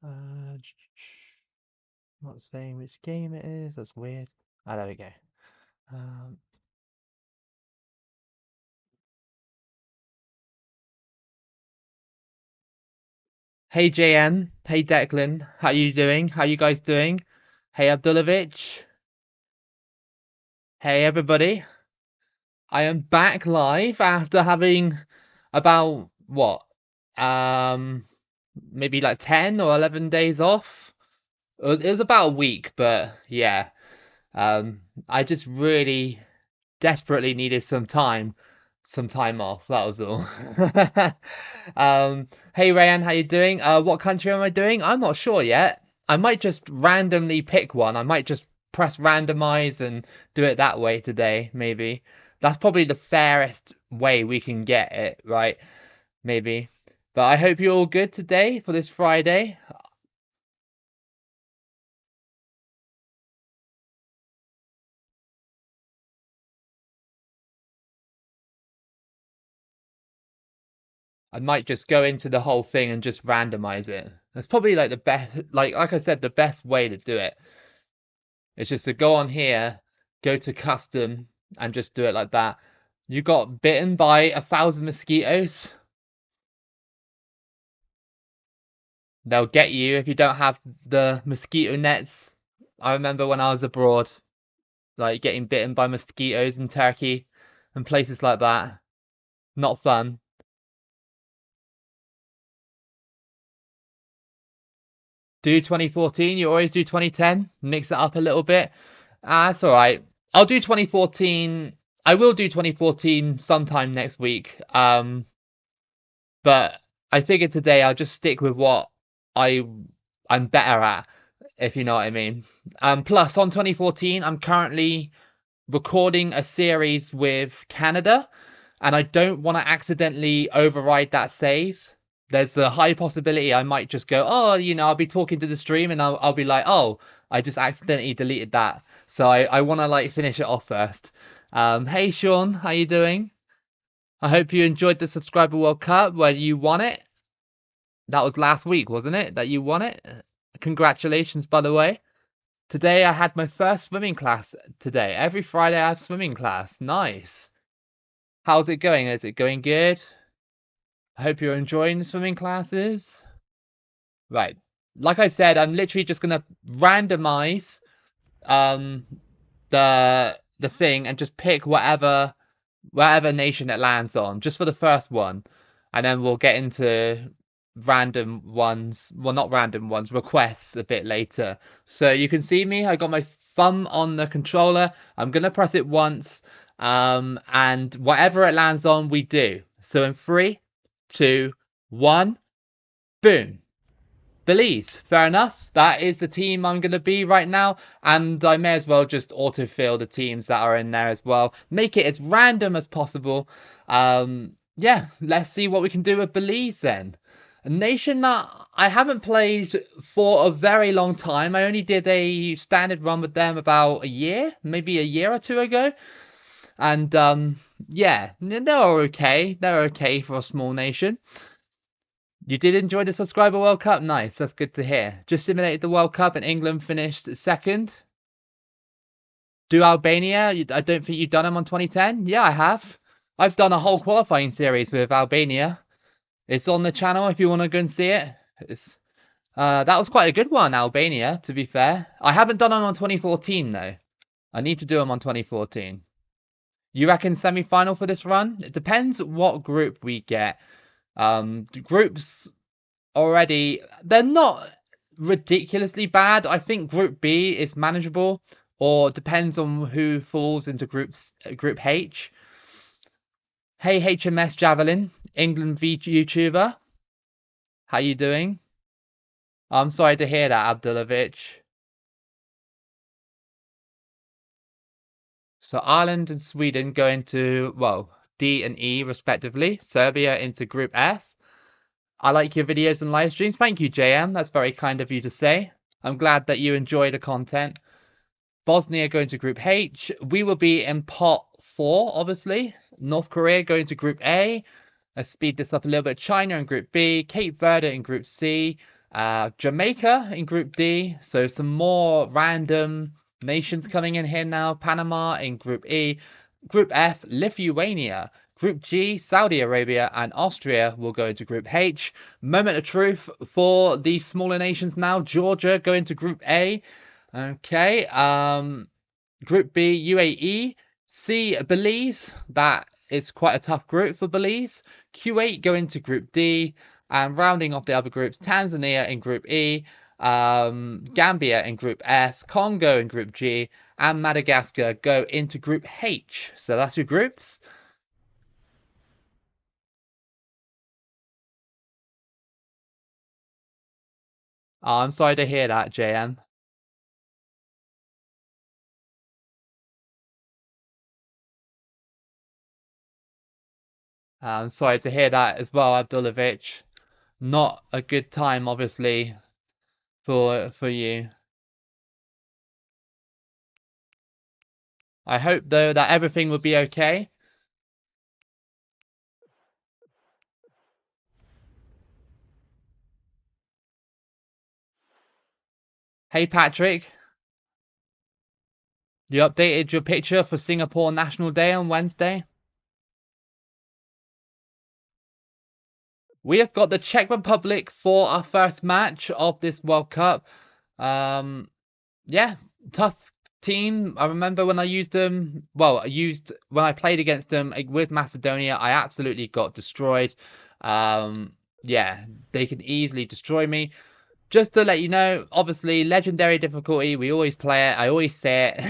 Uh, not saying which game it is. That's weird. Ah, there we go. Um, hey JM, hey Declan, how you doing? How you guys doing? Hey Abdullovich, hey everybody. I am back live after having about what, um, maybe like 10 or 11 days off. It was about a week, but yeah. I just really desperately needed some time off. That was all. Hey Rayan, how you doing? What country am I doing? I'm not sure yet. I might just randomly pick one. I might just press randomize and do it that way today, maybe. That's probably the fairest way we can get it, right? Maybe. But I hope you're all good today for this Friday. I might just go into the whole thing and just randomize it. That's probably like the best, like I said, the best way to do it. It's just to go on here, go to custom, and just do it like that. You got bitten by 1,000 mosquitoes. They'll get you if you don't have the mosquito nets. I remember when I was abroad, like getting bitten by mosquitoes in Turkey and places like that. Not fun. Do 2014, you always do 2010, mix it up a little bit. Ah, that's all right. I'll do 2014. I will do 2014 sometime next week. But I figured today I'll just stick with what I I'm better at, if you know what I mean. Plus on 2014, I'm currently recording a series with Canada, and I don't want to accidentally override that save. There's a high possibility I might just go, oh, I'll be talking to the stream and I'll be like, oh, I just accidentally deleted that. So I want to like finish it off first. Hey Sean, how you doing? I hope you enjoyed the Subscriber World Cup where you won it. That was last week, wasn't it? That you won it? Congratulations, by the way. Today I had my first swimming class today. Every Friday I have swimming class. Nice. How's it going? Is it going good? I hope you're enjoying the swimming classes. Right. Like I said, I'm literally just gonna randomize um the thing and just pick whatever nation it lands on, just for the first one. And then we'll get into random ones, well, not random ones, requests a bit later. So you can see me, I got my thumb on the controller. I'm gonna press it once, and whatever it lands on, we do. So in 3, 2, 1, boom. Belize, fair enough. That is the team I'm going to be right now, and I may as well just autofill the teams that are in there as well. Make it as random as possible. Yeah, let's see what we can do with Belize then. A nation that I haven't played for a very long time. I only did a standard run with them about a year, maybe a year or two ago. And yeah, they're okay. They're okay for a small nation. You did enjoy the Subscriber World Cup? Nice, that's good to hear. Just simulated the World Cup and England finished second. Do Albania? I don't think you've done them on 2010? Yeah, I have. I've done a whole qualifying series with Albania. It's on the channel if you want to go and see it. That was quite a good one, Albania, to be fair. I haven't done them on 2014, though. I need to do them on 2014. You reckon semi-final for this run? It depends what group we get. Groups already, they're not ridiculously bad. I think Group B is manageable, or depends on who falls into Group H. Hey HMS Javelin, England v YouTuber, how you doing? I'm sorry to hear that, Abdullovich. So Ireland and Sweden go into, well, D and E respectively. Serbia into Group F. I like your videos and live streams. Thank you, JM. That's very kind of you to say. I'm glad that you enjoy the content. Bosnia going to Group H. We will be in pot 4, obviously. North Korea going to Group A. Let's speed this up a little bit. China in Group B. Cape Verde in Group C. Jamaica in Group D. So some more random nations coming in here now. Panama in Group E. Group F, Lithuania. Group G, Saudi Arabia and Austria will go into Group H. Moment of truth for the smaller nations now. Georgia go into Group A. Okay. Group B, UAE. C, Belize. That is quite a tough group for Belize. Q8 go into Group D. And rounding off the other groups, Tanzania in Group E. Gambia in Group F. Congo in Group G. And Madagascar go into Group H. So that's your groups. Oh, I'm sorry to hear that, JM. I'm sorry to hear that as well, Abdullovich. Not a good time, obviously, for you. I hope though that everything will be okay. Hey Patrick, you updated your picture for Singapore National Day on Wednesday? We have got the Czech Republic for our first match of this World Cup. Yeah, tough team. I remember when I used them. Well, when I played against them with Macedonia. I absolutely got destroyed. Yeah, they can easily destroy me. Just to let you know, obviously, legendary difficulty. We always play it. I always say it.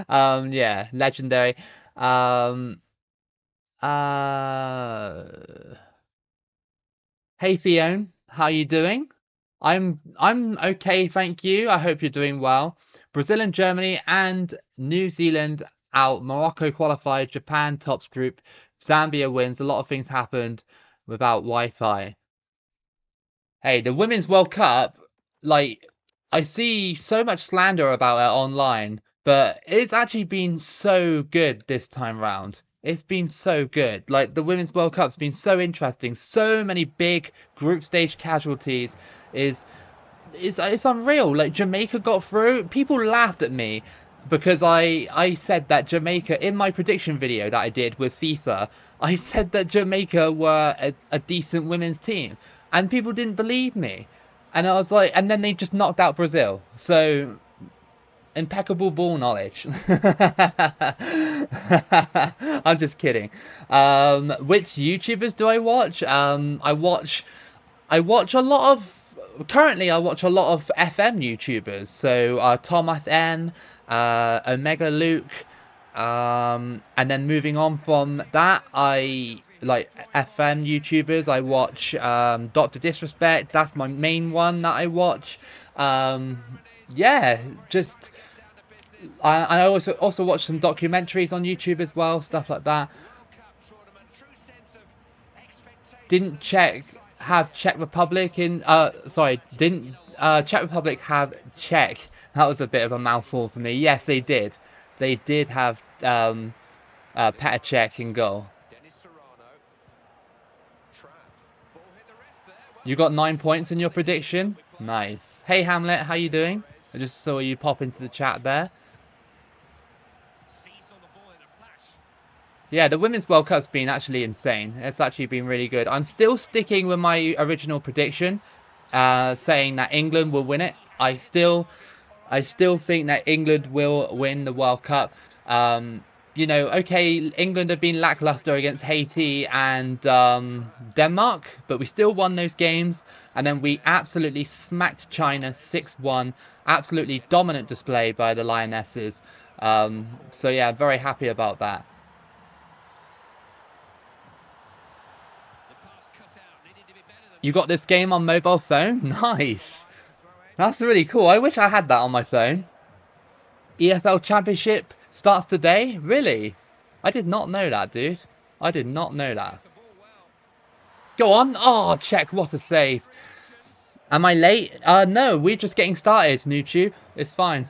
Yeah, legendary. Um, uh, hey Fiona, how you doing? I'm okay, thank you. I hope you're doing well. Brazil and Germany and New Zealand out. Morocco qualified. Japan tops group. Zambia wins. A lot of things happened without Wi-Fi. Hey, the Women's World Cup, like, I see so much slander about it online, but it's actually been so good this time round. It's been so good. Like, the Women's World Cup's been so interesting. So many big group stage casualties. Is it's unreal. Like Jamaica got through. People laughed at me because I said that Jamaica in my prediction video that I did with FIFA. I said that Jamaica were a decent women's team, and people didn't believe me. And I was like, and then they just knocked out Brazil. So impeccable ball knowledge. I'm just kidding. Which YouTubers do I watch? I watch a lot of. Currently, I watch a lot of FM YouTubers. So Tom FM, Omega Luke, and then moving on from that, I like FM YouTubers. I watch Dr. Disrespect. That's my main one that I watch. Yeah, just I also watch some documentaries on YouTube as well, stuff like that. Didn't Czech Republic in sorry, didn't Czech Republic have Czech? That was a bit of a mouthful for me. Yes, they did. They did have Petr Cech in goal. You got 9 points in your prediction. Nice. Hey Hamlet, how you doing? I just saw you pop into the chat there. Yeah, the Women's World Cup's been actually insane. It's actually been really good. I'm still sticking with my original prediction, saying that England will win it. I still think that England will win the World Cup. You know, okay, England have been lackluster against Haiti and Denmark, but we still won those games. And then we absolutely smacked China 6-1. Absolutely dominant display by the Lionesses. So yeah, very happy about that. You got this game on mobile phone? Nice. That's really cool. I wish I had that on my phone. EFL Championship starts today? Really? I did not know that, dude. I did not know that. Go on. Oh, check. What a save. Am I late? No, we're just getting started, YouTube. It's fine.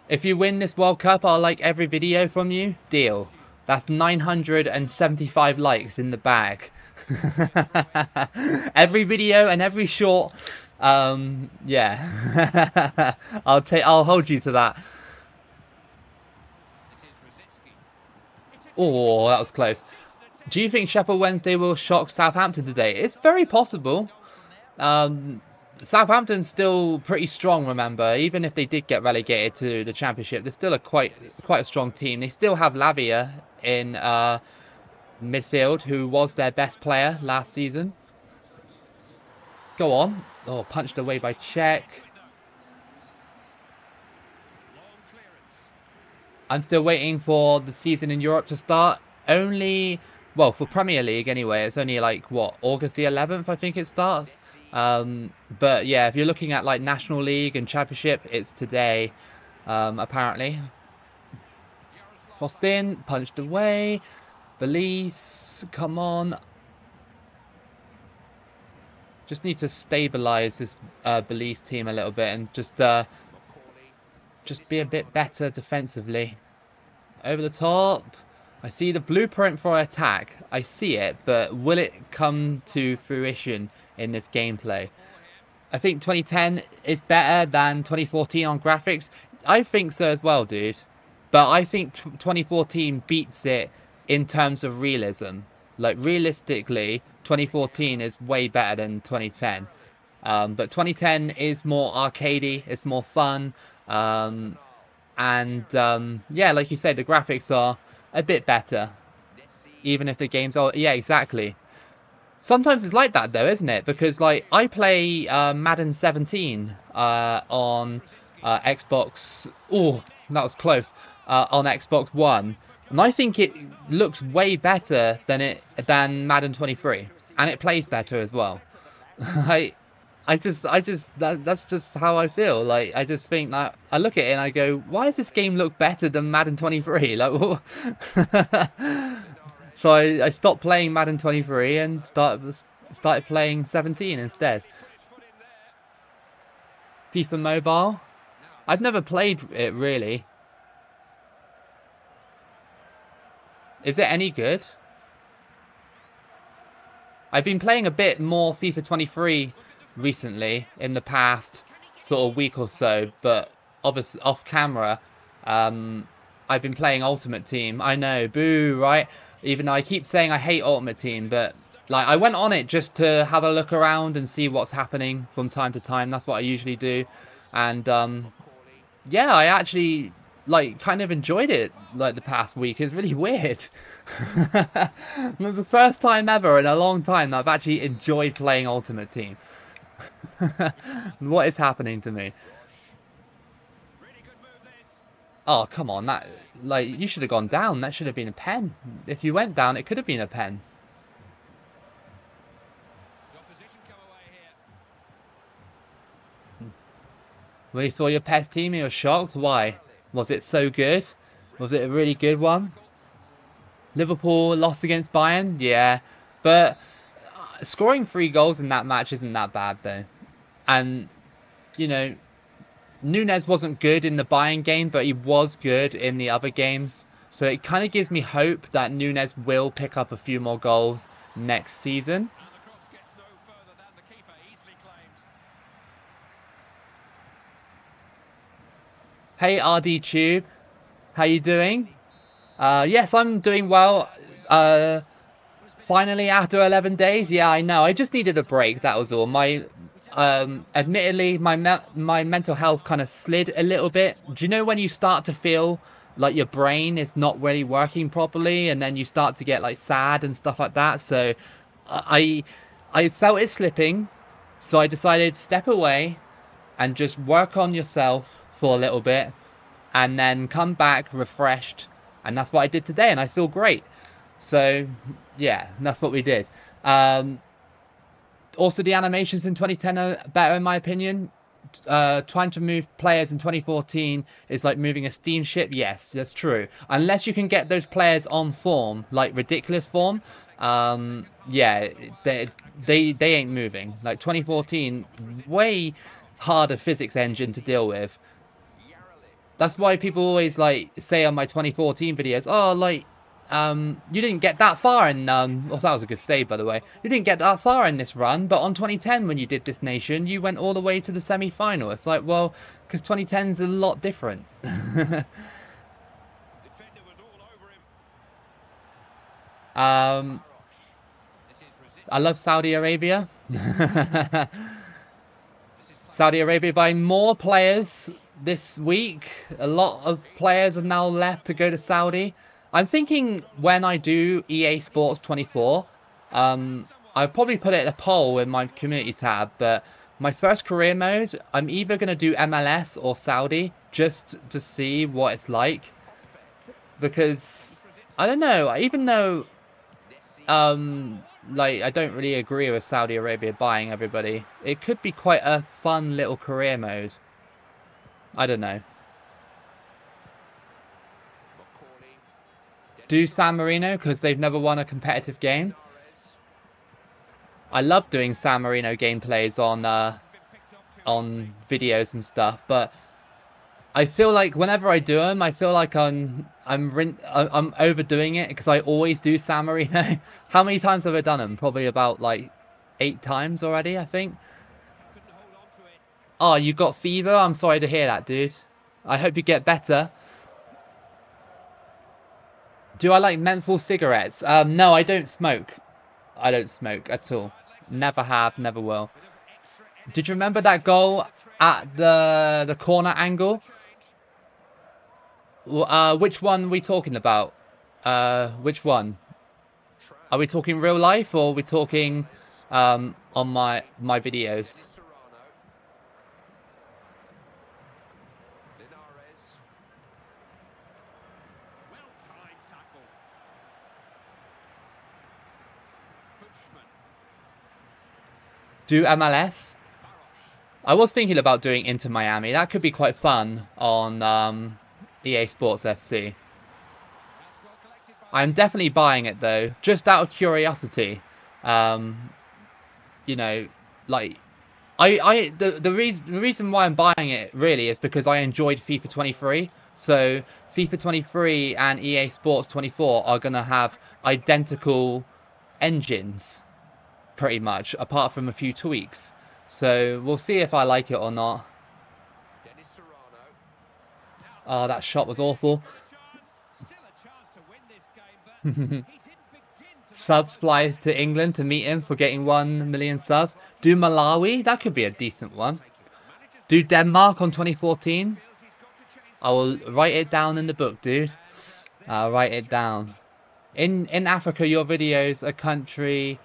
If you win this World Cup, I'll like every video from you. Deal. That's 975 likes in the bag. Every video and every short. Yeah. I'll hold you to that. Oh, that was close. Do you think Sheffield Wednesday will shock Southampton today? It's very possible. Um, Southampton's still pretty strong, remember, even if they did get relegated to the Championship, they're still quite a strong team. They still have Lavia in midfield, who was their best player last season. Go on. Oh, punched away by Czech. I'm still waiting for the season in Europe to start. Well, for Premier League anyway, it's only like, what, August the 11th, I think it starts. But yeah, if you're looking at like National League and Championship, it's today, apparently. Crossed in, punched away. Belize, come on. Just need to stabilize this Belize team a little bit and just be a bit better defensively. Over the top. I see the blueprint for attack. I see it, but will it come to fruition in this gameplay? I think 2010 is better than 2014 on graphics. I think so as well, dude. But I think 2014 beats it in terms of realism. Like, realistically, 2014 is way better than 2010. But 2010 is more arcadey, it's more fun. Yeah, like you say, the graphics are a bit better. Even if the games are... Yeah, exactly. Sometimes it's like that though, isn't it? Because like I play Madden 17 on Xbox. Oh, that was close. On Xbox One, and I think it looks way better than Madden 23, and it plays better as well. That's just how I feel. Like I just think like I look at it and I go, why does this game look better than Madden 23? Like, so I stopped playing Madden 23 and started playing 17 instead. FIFA Mobile. I've never played it really. Is it any good? I've been playing a bit more FIFA 23 recently in the past sort of week or so, but obviously off camera, I've been playing Ultimate Team. I know, boo, right? Even though I keep saying I hate Ultimate Team, but like I went on it just to have a look around and see what's happening from time to time. That's what I usually do, and yeah, I actually like kind of enjoyed it like the past week. It's really weird. The first time ever in a long time that I've actually enjoyed playing Ultimate Team. What is happening to me? Oh, come on. That, like, you should have gone down. That should have been a pen. If you went down, it could have been a pen. When you saw your PES team, you were shocked. Why? Was it so good? Was it a really good one? Liverpool lost against Bayern? Yeah. But scoring 3 goals in that match isn't that bad, though. And, you know, Núñez wasn't good in the Bayern game, but he was good in the other games. So it kind of gives me hope that Núñez will pick up a few more goals next season. Hey RD Tube, how you doing? Yes, I'm doing well. Finally after 11 days. Yeah, I know. I just needed a break. That was all. Admittedly, my mental health kind of slid a little bit. Do you know when you start to feel like your brain is not really working properly, and then you start to get like sad and stuff like that? So I felt it slipping, so I decided to step away and just work on yourself for a little bit, and then come back refreshed. And that's what I did today, and I feel great. So yeah, that's what we did. Also, the animations in 2010 are better in my opinion. Trying to move players in 2014 is like moving a steamship. Yes, that's true. Unless you can get those players on form, like ridiculous form. Yeah, they ain't moving. Like 2014, way harder physics engine to deal with. That's why people always like say on my 2014 videos, oh, like you didn't get that far in well, that was a good save, by the way. You didn't get that far in this run, but on 2010 when you did this nation, you went all the way to the semi-final. It's like, well, because 2010's a lot different. I love Saudi Arabia. Saudi Arabia buying more players this week. A lot of players have now left to go to Saudi. I'm thinking when I do EA Sports 24, I'll probably put it in a poll in my community tab, but my first career mode, I'm either going to do MLS or Saudi just to see what it's like. Because, I don't know, even though, like, I don't really agree with Saudi Arabia buying everybody, it could be quite a fun little career mode. I don't know. Do San Marino because they've never won a competitive game. I love doing San Marino gameplays on videos and stuff, but I feel like whenever I do them, I feel like I'm overdoing it because I always do San Marino. How many times have I done them? Probably about like 8 times already, I think. Oh, you got fever? I'm sorry to hear that, dude. I hope you get better. Do I like menthol cigarettes? No, I don't smoke. I don't smoke at all. Never have, never will. Did you remember that goal at the corner angle? Which one are we talking about? Which one? Are we talking real life or are we talking on my videos? Do MLS? I was thinking about doing Inter Miami. That could be quite fun on EA Sports FC. I'm definitely buying it though, just out of curiosity. You know, like the reason why I'm buying it really is because I enjoyed FIFA 23. So FIFA 23 and EA Sports 24 are gonna have identical engines, pretty much, apart from a few tweaks. So we'll see if I like it or not. Oh, that shot was awful. Subs flies to England to meet him for getting 1 million subs. Do Malawi? That could be a decent one. Do Denmark on 2014? I will write it down in the book, dude. I'll write it down. In Africa, your videos, a country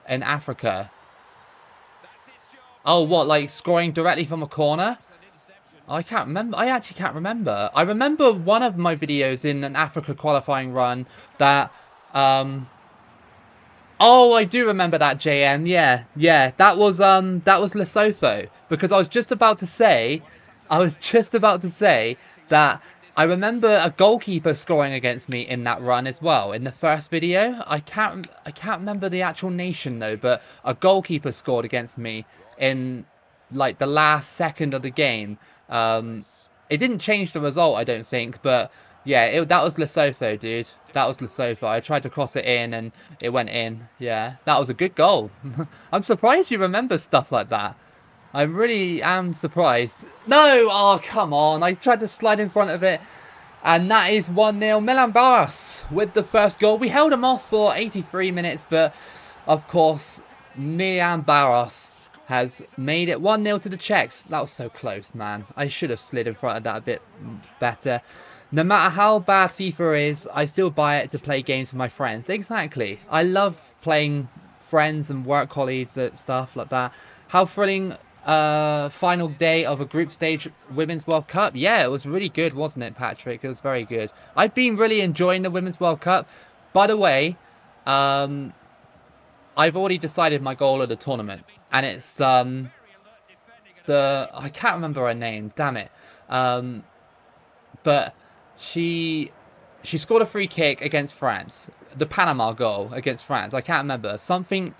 in Africa. Oh, what, like scoring directly from a corner? I can't remember. I actually can't remember. I remember one of my videos in an Africa qualifying run that, oh, I do remember that, JM. Yeah, yeah. That was Lesotho. Because I was just about to say that I remember a goalkeeper scoring against me in that run as well in the first video. I can't remember the actual nation though, but a goalkeeper scored against me in like the last second of the game. It didn't change the result, I don't think, but yeah, that was Lesotho, dude. That was Lesotho. I tried to cross it in and it went in. Yeah, that was a good goal. I'm surprised you remember stuff like that. I really am surprised. No! Oh, come on. I tried to slide in front of it. And that is 1-0. Milan Barros with the first goal. We held him off for 83 minutes, but of course, Milan Barros has made it 1-0 to the Czechs. That was so close, man. I should have slid in front of that a bit better. No matter how bad FIFA is, I still buy it to play games with my friends. Exactly. I love playing friends and work colleagues and stuff like that. How thrilling final day of a group stage Women's World Cup. Yeah, it was really good, wasn't it, Patrick? It was very good. I've been really enjoying the Women's World Cup. By the way, I've already decided my goal of the tournament, and it's I can't remember her name, damn it. But she scored a free kick against France. The Panama goal against France. I can't remember. Something.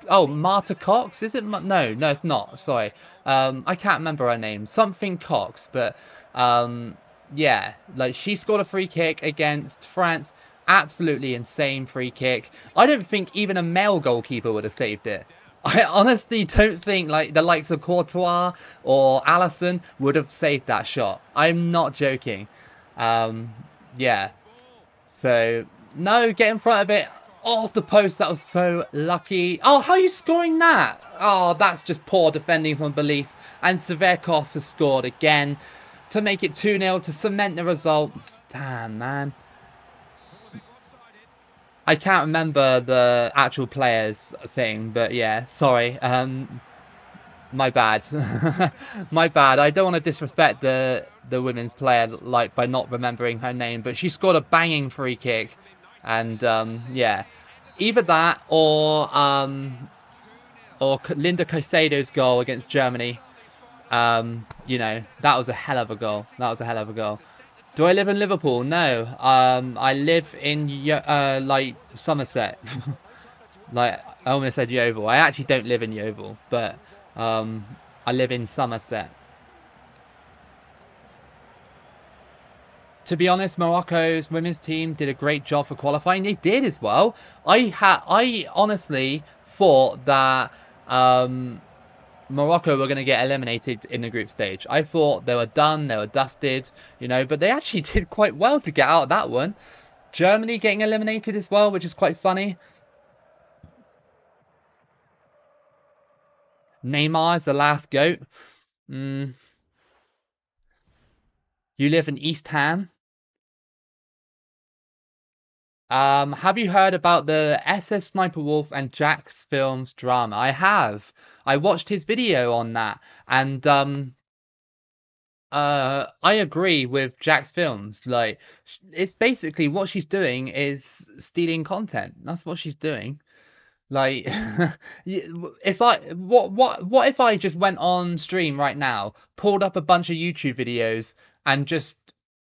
Oh, Marta Cox? Is it? No, it's not. Sorry. I can't remember her name. Something Cox. But yeah, like she scored a free kick against France. Absolutely insane free kick. I don't think even a male goalkeeper would have saved it. I honestly don't think like the likes of Courtois or Allison would have saved that shot. I'm not joking. Um, yeah. So no, get in front of it. Off the post. That was so lucky. Oh, how are you scoring that? Oh, that's just poor defending from Belize. And Severkos has scored again to make it 2-0 to cement the result. Damn, man. I can't remember the actual players thing, but yeah, sorry. My bad. My bad. I don't want to disrespect the women's player like by not remembering her name, but she scored a banging free kick, and yeah, either that or Linda Caicedo's goal against Germany. You know, that was a hell of a goal. That was a hell of a goal. Do I live in Liverpool? No. I live in like Somerset. Like I almost said Yeovil. I actually don't live in Yeovil, but I live in Somerset. To be honest, Morocco's women's team did a great job for qualifying. They did as well. I honestly thought that Morocco were going to get eliminated in the group stage. I thought they were done, they were dusted, you know, but they actually did quite well to get out of that one. Germany getting eliminated as well, which is quite funny. Neymar is the last goat. Mm, you live in East Ham. Have you heard about the SS Sniper Wolf and Jax Films drama? I have. I watched his video on that, and I agree with Jax Films. Like, it's basically what she's doing is stealing content. That's what she's doing. Like, if I what if I just went on stream right now, pulled up a bunch of YouTube videos, and just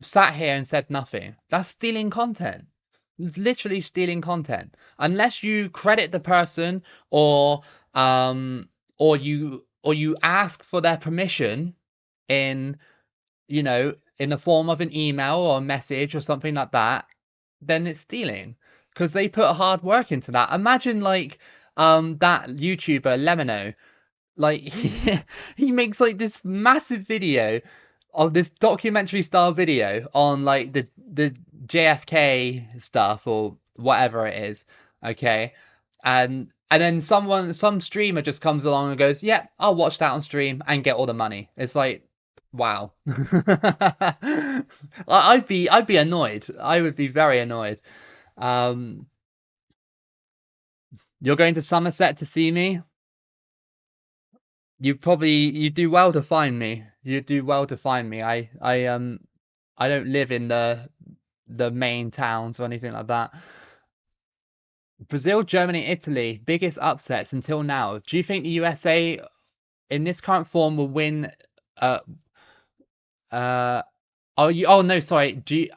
sat here and said nothing? That's stealing content. It's literally stealing content. Unless you credit the person um or you ask for their permission in you know in the form of an email or a message or something like that, then it's stealing because they put hard work into that. Imagine like that YouTuber Lemino, like he makes like this massive video of this documentary style video on like the JFK stuff or whatever it is, okay? And then some streamer just comes along and goes, "Yeah, I'll watch that on stream and get all the money." It's like, wow. I'd be annoyed. I would be very annoyed. Um, you're going to Somerset to see me? You do well to find me. You do well to find me. I don't live in the main towns or anything like that. Brazil, Germany, Italy, biggest upsets until now. Do you think the USA in this current form will win? Uh, uh, oh no, sorry. Do you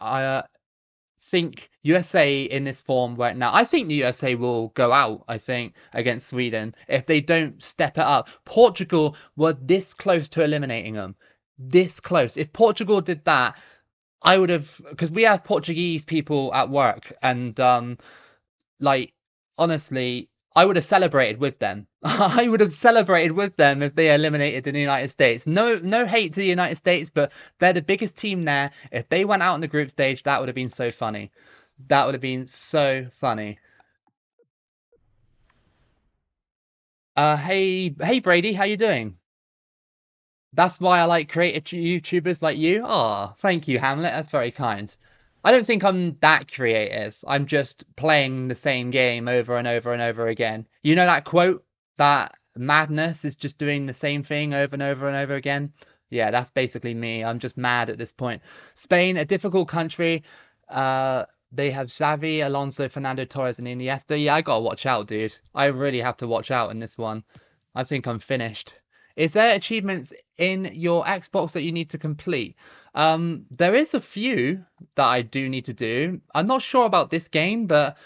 think USA in this form right now? I think the USA will go out, I think, against Sweden if they don't step it up. Portugal were this close to eliminating them. This close. If Portugal did that, I would have, because we have Portuguese people at work, and like honestly, I would have celebrated with them. I would have celebrated with them if they eliminated the United States. No hate to the United States, but they're the biggest team there. If they went out in the group stage, that would have been so funny. That would have been so funny. Hey Brady, how you doing? That's why I like creative YouTubers like you. Oh, thank you, Hamlet. That's very kind. I don't think I'm that creative. I'm just playing the same game over and over and over again. You know that quote? That madness is just doing the same thing over and over and over again? Yeah, that's basically me. I'm just mad at this point. Spain, a difficult country. They have Xavi, Alonso, Fernando Torres, and Iniesta. Yeah, I gotta watch out, dude. I really have to watch out in this one. I think I'm finished. Is there achievements in your Xbox that you need to complete? There is a few that I do need to do. I'm not sure about this game, but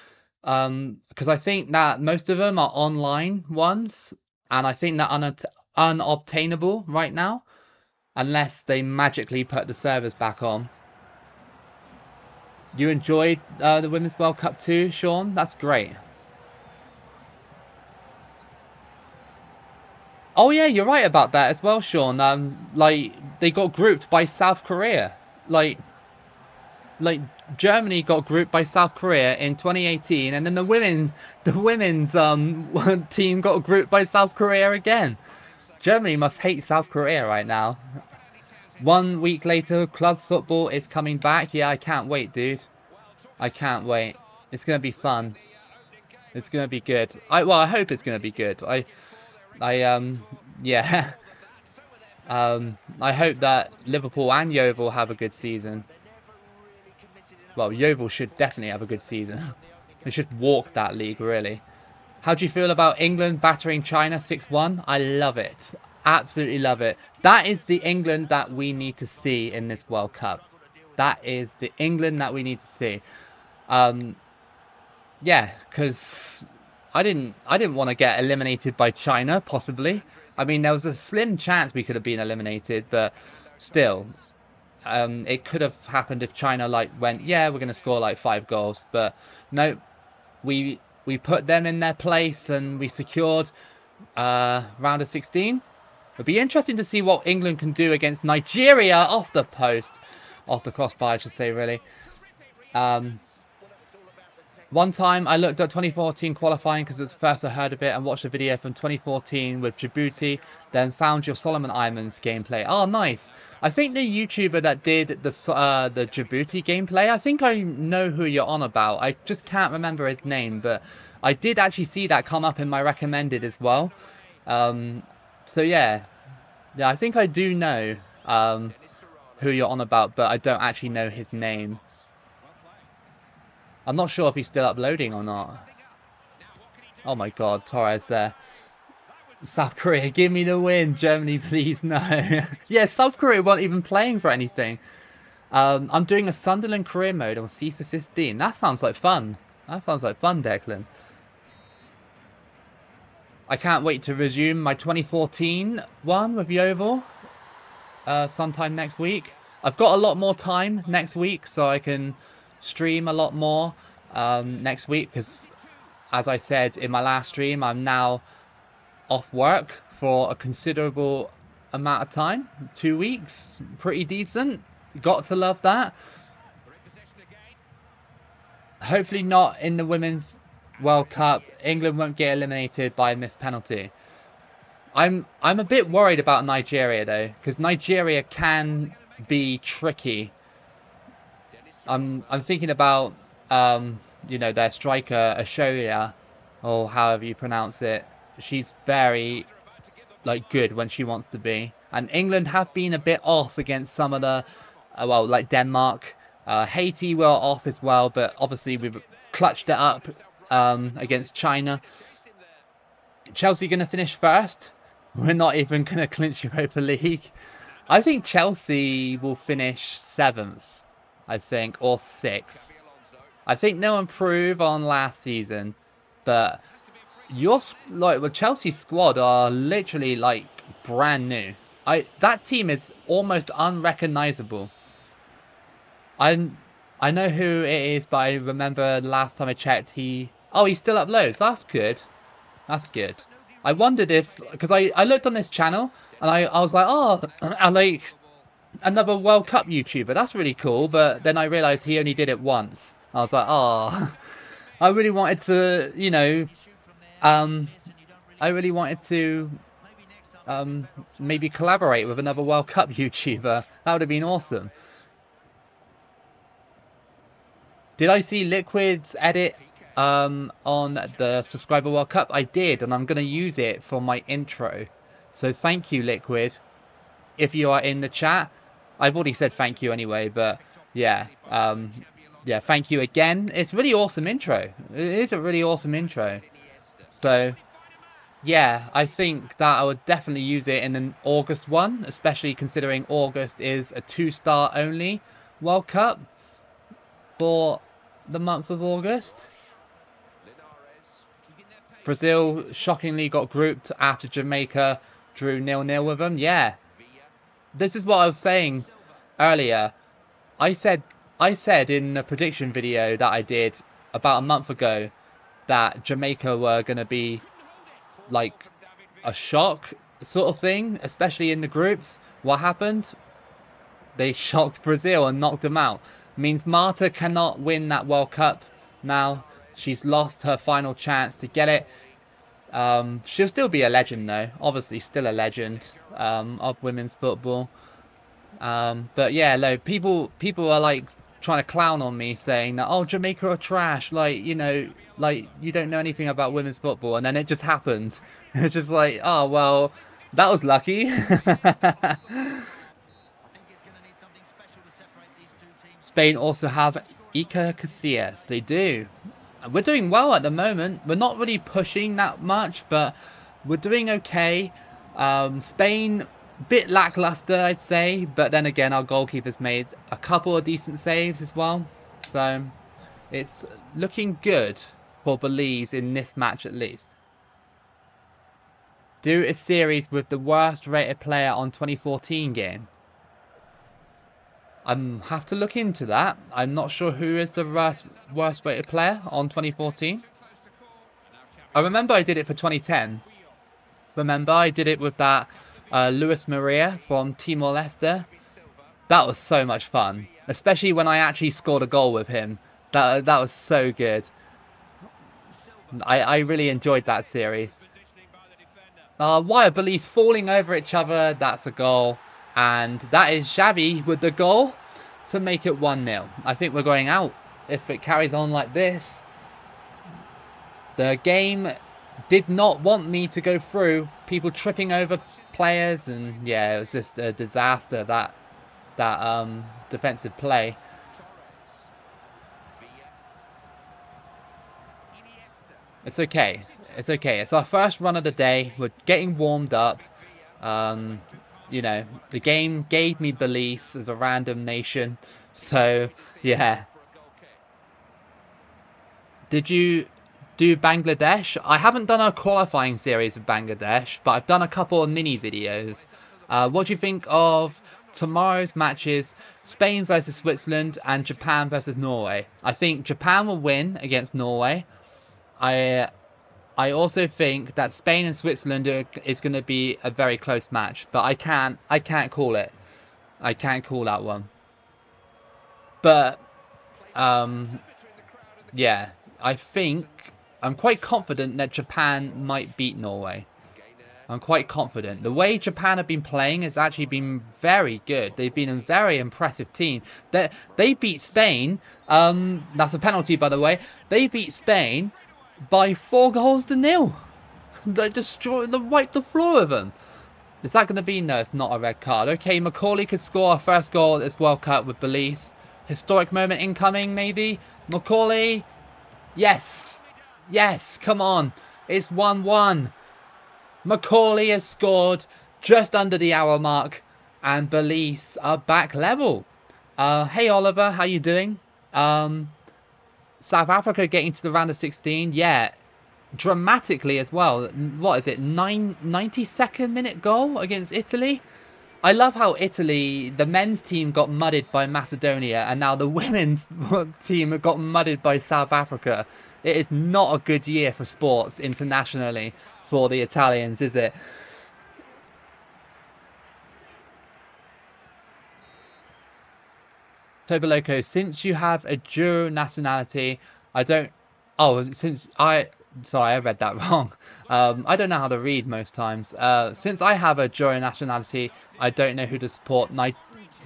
because I think that most of them are online ones, and I think they're unobtainable right now, unless they magically put the servers back on. You enjoyed the Women's World Cup too, Sean? That's great. Oh yeah, you're right about that as well, Sean. Like they got grouped by South Korea. Like like Germany got grouped by South Korea in 2018, and then the women's team got grouped by South Korea again. Germany must hate South Korea right now. 1 week later, club football is coming back. Yeah, I can't wait, dude. I can't wait. It's gonna be fun. It's gonna be good. I hope it's gonna be good. Yeah. I hope that Liverpool and Yeovil have a good season. Well, Yeovil should definitely have a good season. They should walk that league, really. How do you feel about England battering China 6-1? I love it. Absolutely love it. That is the England that we need to see in this World Cup. That is the England that we need to see. Yeah, because I didn't want to get eliminated by China, possibly. I mean, there was a slim chance we could have been eliminated, but still, it could have happened if China like went, yeah, we're going to score like 5 goals, but no, we put them in their place and we secured round of 16. It'll be interesting to see what England can do against Nigeria off the post, off the crossbar, I should say, really. One time I looked at 2014 qualifying because it was the first I heard of it and watched a video from 2014 with Djibouti, then found your Solomon Islands gameplay. Oh, nice. I think the YouTuber that did the Djibouti gameplay, I think I know who you're on about. I just can't remember his name, but I did actually see that come up in my recommended as well. So yeah, I think I do know who you're on about, but I don't actually know his name. I'm not sure if he's still uploading or not. Oh my god, Torres there. South Korea, give me the win. Germany, please, no. Yeah, South Korea weren't even playing for anything. I'm doing a Sunderland career mode on FIFA 15. That sounds like fun. That sounds like fun, Declan. I can't wait to resume my 2014 one with Yeovil sometime next week. I've got a lot more time next week, so I can stream a lot more next week because, as I said in my last stream, I'm now off work for a considerable amount of time. 2 weeks, pretty decent. Got to love that. Hopefully not in the Women's World Cup. England won't get eliminated by a missed penalty. I'm a bit worried about Nigeria though, because Nigeria can be tricky. I'm thinking about you know, their striker Ashoya, or however you pronounce it. She's very like good when she wants to be, and England have been a bit off against some of the well, like Denmark, Haiti were off as well, but obviously we've clutched it up against China. Chelsea gonna finish first. We're not even gonna clinch Europa League. I think Chelsea will finish 7th. I think, or 6th. I think they'll improve on last season, but the Chelsea squad are literally like brand new. That team is almost unrecognizable. I know who it is, but I remember last time I checked, he still uploads. That's good. That's good. I wondered if, because I looked on this channel and I was like, oh, I like another World Cup YouTuber. That's really cool. But then I realized he only did it once. I was like, oh, I really wanted to, you know, I really wanted to maybe collaborate with another World Cup YouTuber. That would have been awesome. Did I see Liquid's edit on the Subscriber World Cup? I did, and I'm going to use it for my intro. So thank you, Liquid, if you are in the chat. I've already said thank you anyway, but yeah, yeah, thank you again. It's a really awesome intro. It is a really awesome intro. So yeah, I think that I would definitely use it in an August one, especially considering August is a 2-star only World Cup for the month of August. Brazil shockingly got grouped after Jamaica drew 0-0 with them. Yeah, this is what I was saying earlier. I said I said in the prediction video that I did about a month ago that Jamaica were going to be like a shock sort of thing, especially in the groups. What happened? They shocked Brazil and knocked them out. Means Marta cannot win that World Cup now. She's lost her final chance to get it. She'll still be a legend though. Obviously still a legend of women's football. But yeah, like people are like trying to clown on me saying that, oh, Jamaica are trash, like, you know, like you don't know anything about women's football, and then it just happened. It's just like, oh well, that was lucky. Spain also have Iker Casillas. They do. We're doing well at the moment. We're not really pushing that much, but we're doing okay. Spain, bit lackluster, I'd say. But then again, our goalkeeper's made a couple of decent saves as well. So it's looking good for Belize in this match at least. Do a series with the worst rated player on 2014 game. I have to look into that. I'm not sure who is the worst rated player on 2014. I remember I did it for 2010. Remember I did it with that Luis Maria from Timor-Leste. That was so much fun. Especially when I actually scored a goal with him. That was so good. I really enjoyed that series. Why are Belize falling over each other? That's a goal. And that is Xavi with the goal to make it 1-0. I think we're going out if it carries on like this. The game did not want me to go through. People tripping over players, and yeah, it was just a disaster, that defensive play. It's okay. It's okay. It's our first run of the day. We're getting warmed up. You know, the game gave me Belize as a random nation. So, yeah. Did you do Bangladesh? I haven't done a qualifying series of Bangladesh, but I've done a couple of mini videos. What do you think of tomorrow's matches? Spain versus Switzerland and Japan versus Norway. I think Japan will win against Norway. I also think that Spain and Switzerland is going to be a very close match, but I can't call it. I can't call that one. But yeah, I think I'm quite confident that Japan might beat Norway. I'm quite confident. The way Japan have been playing has actually been very good. They've been a very impressive team. They beat Spain. That's a penalty, by the way. They beat Spain by 4-0. They wiped the floor with them. Is that going to be? No, it's not a red card. Okay, Macaulay could score our first goal at this World Cup with Belize. Historic moment incoming, maybe. Macaulay. Yes. Yes, come on. It's 1-1. Macaulay has scored just under the hour mark. And Belize are back level. Hey, Oliver, how you doing? South Africa getting to the round of 16. Yeah, dramatically as well. What is it? 92nd minute goal against Italy. I love how Italy, the men's team got mudded by Macedonia, and now the women's team got mudded by South Africa. It is not a good year for sports internationally for the Italians, is it? Toboloco, since you have a dual nationality, I don't... Oh, since I... Sorry, I read that wrong. I don't know how to read most times. Since I have a dual nationality, I don't know who to support.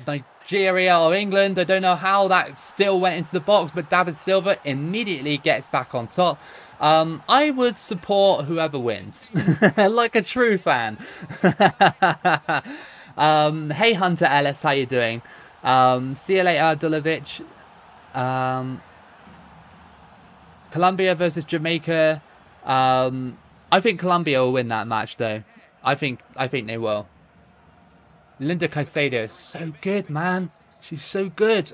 Nigeria or England. I don't know how that still went into the box, but David Silva immediately gets back on top. I would support whoever wins. Like a true fan. Hey, Hunter Ellis, how you doing? See you later, Dulovic. Colombia versus Jamaica. I think Colombia will win that match, though. I think they will. Linda Caicedo is so good, man. She's so good.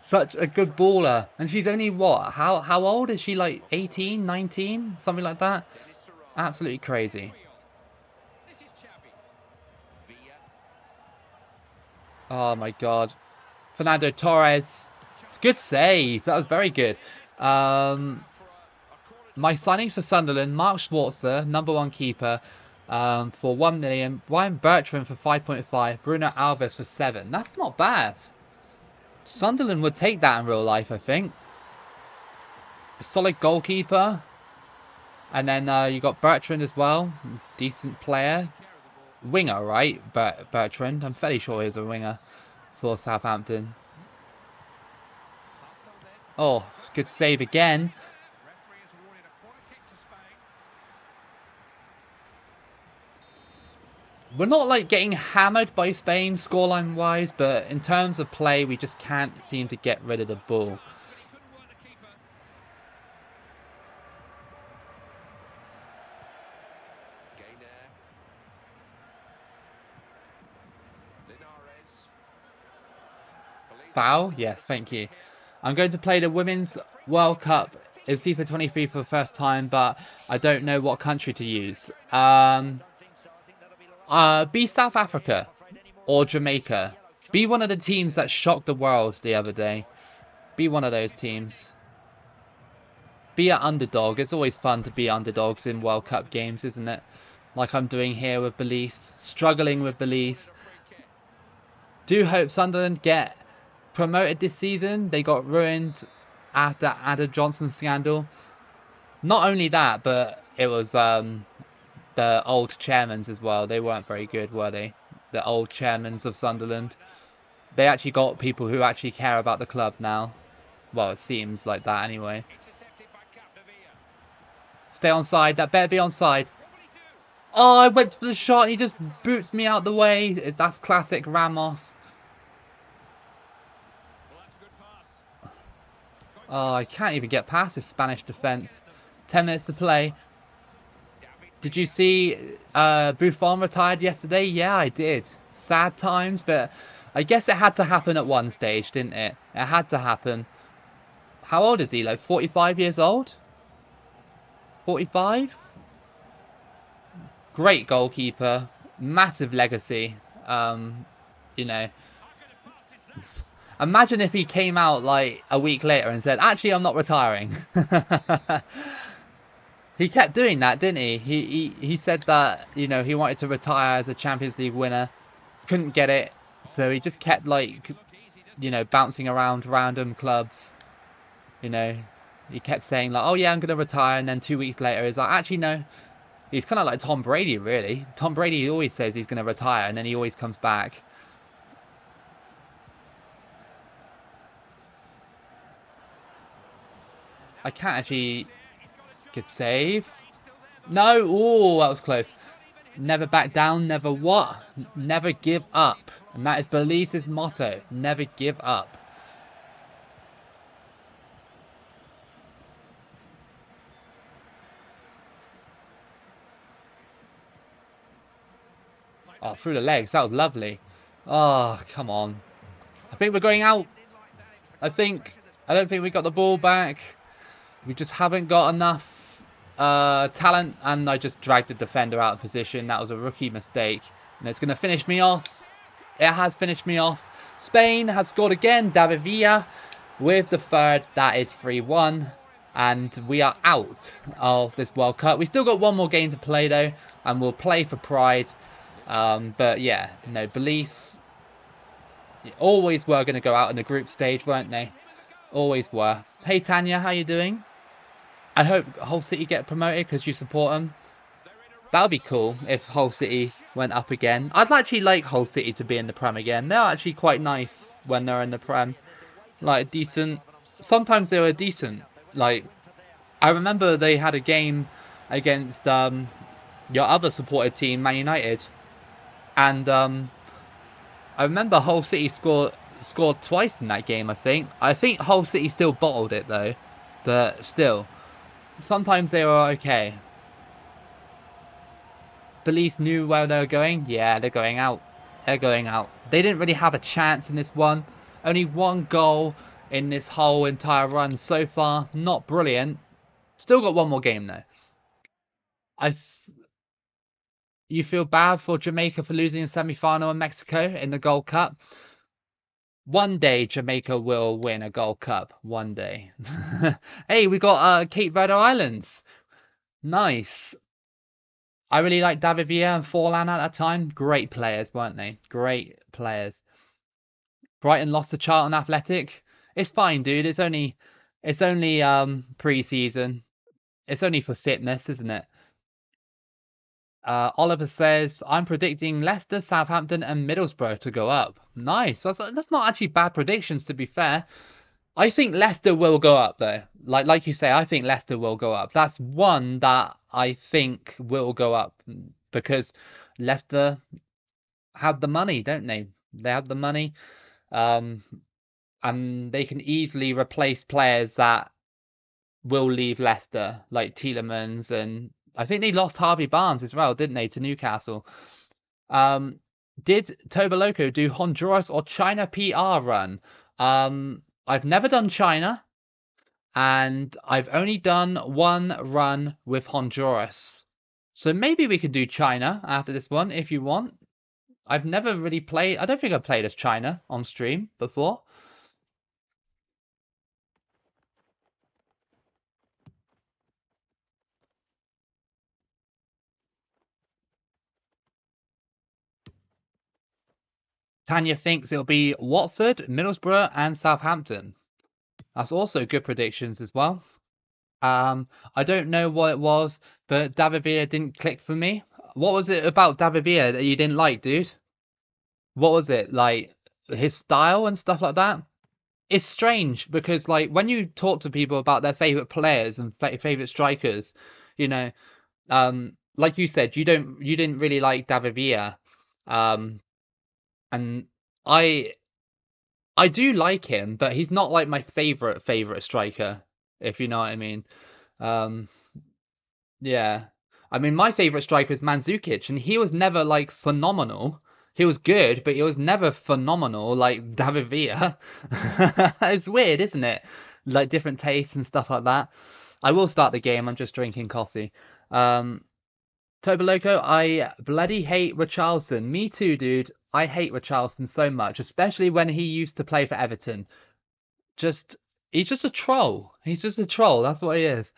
Such a good baller. And she's only what? How old is she? Like 18, 19? Something like that? Absolutely crazy. Oh my god. Fernando Torres. Good save. That was very good. My signings for Sunderland: Mark Schwarzer, #1 keeper, for 1 million. Ryan Bertrand for 5.5. Bruno Alves for 7. That's not bad. Sunderland would take that in real life, I think. A solid goalkeeper. And then you got Bertrand as well. Decent player. Winger, right? Bertrand. I'm fairly sure he's a winger for Southampton. Oh, good save again. We're not like getting hammered by Spain scoreline wise, but in terms of play, we just can't seem to get rid of the ball. Foul? Yes, thank you. I'm going to play the Women's World Cup in FIFA 23 for the first time, but I don't know what country to use. Be South Africa or Jamaica. Be one of the teams that shocked the world the other day. Be one of those teams. Be an underdog. It's always fun to be underdogs in World Cup games, isn't it? Like I'm doing here with Belize. Struggling with Belize. Do hope Sunderland get promoted this season. They got ruined after Adam Johnson's scandal. Not only that, but it was the old chairmans as well. They weren't very good, were they? The old chairmans of Sunderland. They actually got people who actually care about the club now. Well, it seems like that anyway. Stay onside. That better be onside. Oh, I went for the shot and he just boots me out the way. That's classic Ramos. Oh, I can't even get past this Spanish defence. 10 minutes to play. Did you see Buffon retired yesterday? Yeah, I did. Sad times, but I guess it had to happen at one stage, didn't it? It had to happen. How old is he? Like 45 years old? 45? Great goalkeeper. Massive legacy. You know. Imagine if he came out like a week later and said, actually, I'm not retiring. He kept doing that, didn't he? He said that, you know, he wanted to retire as a Champions League winner. Couldn't get it. So he just kept, like, you know, bouncing around random clubs. You know, he kept saying, like, oh, yeah, I'm going to retire. And then 2 weeks later, he's like, actually, no. He's kind of like Tom Brady, really. Tom Brady always says he's going to retire, and then he always comes back. I can't actually get save. No. Oh, that was close. Never back down. Never what? Never give up. And that is Belize's motto. Never give up. Oh, through the legs. That was lovely. Oh, come on. I think we're going out. I don't think we got the ball back. We just haven't got enough talent, and I just dragged the defender out of position. That was a rookie mistake, and it's going to finish me off. It has finished me off. Spain have scored again. David Villa with the third. That is 3-1, and we are out of this World Cup. We still got one more game to play though, and we'll play for pride. But yeah, no, Belize always were going to go out in the group stage, weren't they? Always were. Hey Tanya, how you doing? I hope Hull City get promoted because you support them. That would be cool if Hull City went up again. I'd actually like Hull City to be in the Prem again. They're actually quite nice when they're in the Prem. Like, decent. Sometimes they were decent. Like, I remember they had a game against your other supported team, Man United. And I remember Hull City scored twice in that game, I think. I think Hull City still bottled it, though. But still. Sometimes they were okay. Belize knew where they were going. Yeah, they're going out. They're going out. They didn't really have a chance in this one. Only one goal in this whole entire run so far. Not brilliant. Still got one more game, though. You feel bad for Jamaica for losing in semi-final in Mexico in the Gold Cup? One day Jamaica will win a Gold Cup. One day. Hey, we got Cape Verde Islands. Nice. I really like David Villa and Forlan at that time. Great players, weren't they? Great players. Brighton lost to Charlton Athletic. It's fine, dude. It's only pre-season. It's only for fitness, isn't it? Oliver says, I'm predicting Leicester, Southampton, and Middlesbrough to go up. Nice. That's not actually bad predictions, to be fair. I think Leicester will go up, though. Like you say, I think Leicester will go up. That's one that I think will go up because Leicester have the money, don't they? They have the money, um, and they can easily replace players that will leave Leicester, like Tielemans, and I think they lost Harvey Barnes as well, didn't they, to Newcastle? Um, did Toboloco do Honduras or China PR run? I've never done China, and I've only done one run with Honduras. So maybe we could do China after this one if you want. I've never really played, I don't think I've played as China on stream before. Tanya thinks it'll be Watford, Middlesbrough, and Southampton. That's also good predictions as well. I don't know what it was, but David Villa didn't click for me. What was it about David Villa that you didn't like, dude? What was it? Like his style and stuff like that? It's strange because like when you talk to people about their favorite players and favorite strikers, you know, like you said, you didn't really like David Villa. Um, and I I do like him, but he's not like my favorite striker, if you know what I mean. Um, yeah. I mean, my favorite striker is Mandzukic, and he was never like phenomenal. He was good, but he was never phenomenal like David Villa. It's weird, isn't it? Like different tastes and stuff like that. I will start the game. I'm just drinking coffee. Um, Toboloco, I bloody hate Richarlison. Me too, dude. I hate Richarlison so much, especially when he used to play for Everton. Just he's just a troll. He's just a troll. That's what he is.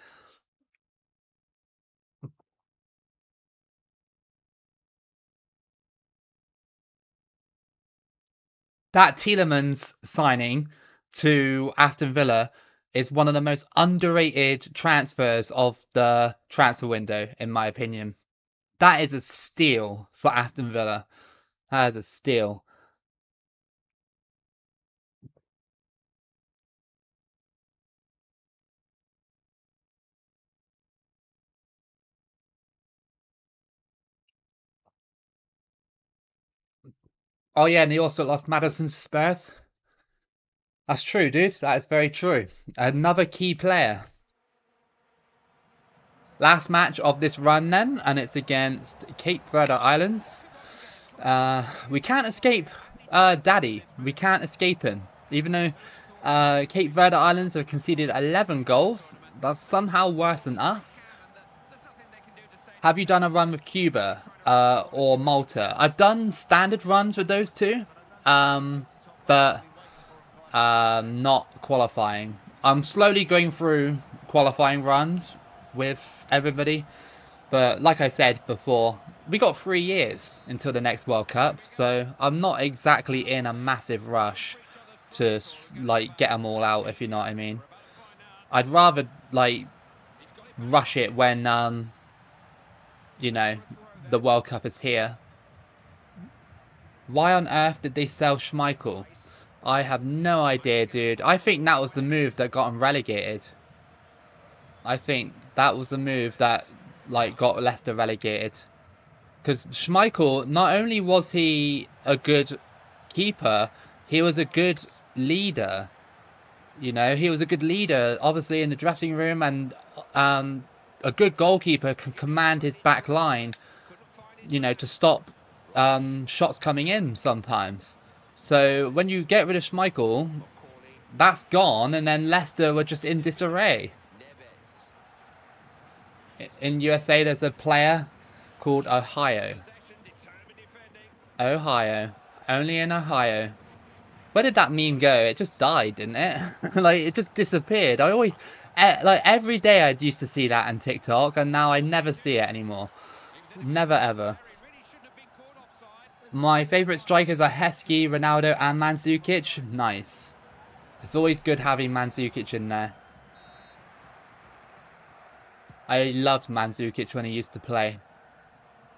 That Tielemans signing to Aston Villa is one of the most underrated transfers of the transfer window, in my opinion. That is a steal for Aston Villa. That is a steal. Oh yeah, and he also lost Madison to Spurs. That's true, dude. That is very true. Another key player. Last match of this run then, and it's against Cape Verde Islands. We can't escape Daddy. We can't escape him. Even though Cape Verde Islands have conceded 11 goals, that's somehow worse than us. Have you done a run with Cuba or Malta? I've done standard runs with those two, but not qualifying. I'm slowly going through qualifying runs with everybody. But like I said before, we got 3 years until the next World Cup, so I'm not exactly in a massive rush to like get them all out, if you know what I mean. I'd rather like rush it when you know, the World Cup is here. Why on earth did they sell Schmeichel? I have no idea, dude. I think that was the move that got him relegated. I think that was the move that like got Leicester relegated. Because Schmeichel, not only was he a good keeper, he was a good leader. You know, he was a good leader, obviously in the dressing room, and a good goalkeeper can command his back line, you know, to stop shots coming in sometimes. So when you get rid of Schmeichel, that's gone, and then Leicester were just in disarray. In USA, there's a player called Ohio. Ohio. Only in Ohio. Where did that meme go? It just died, didn't it? Like, it just disappeared. I always, like, every day I used to see that on TikTok, and now I never see it anymore. Never ever. My favourite strikers are Heskey, Ronaldo, and Mandzukic. Nice. It's always good having Mandzukic in there. I loved Mandzukic when he used to play.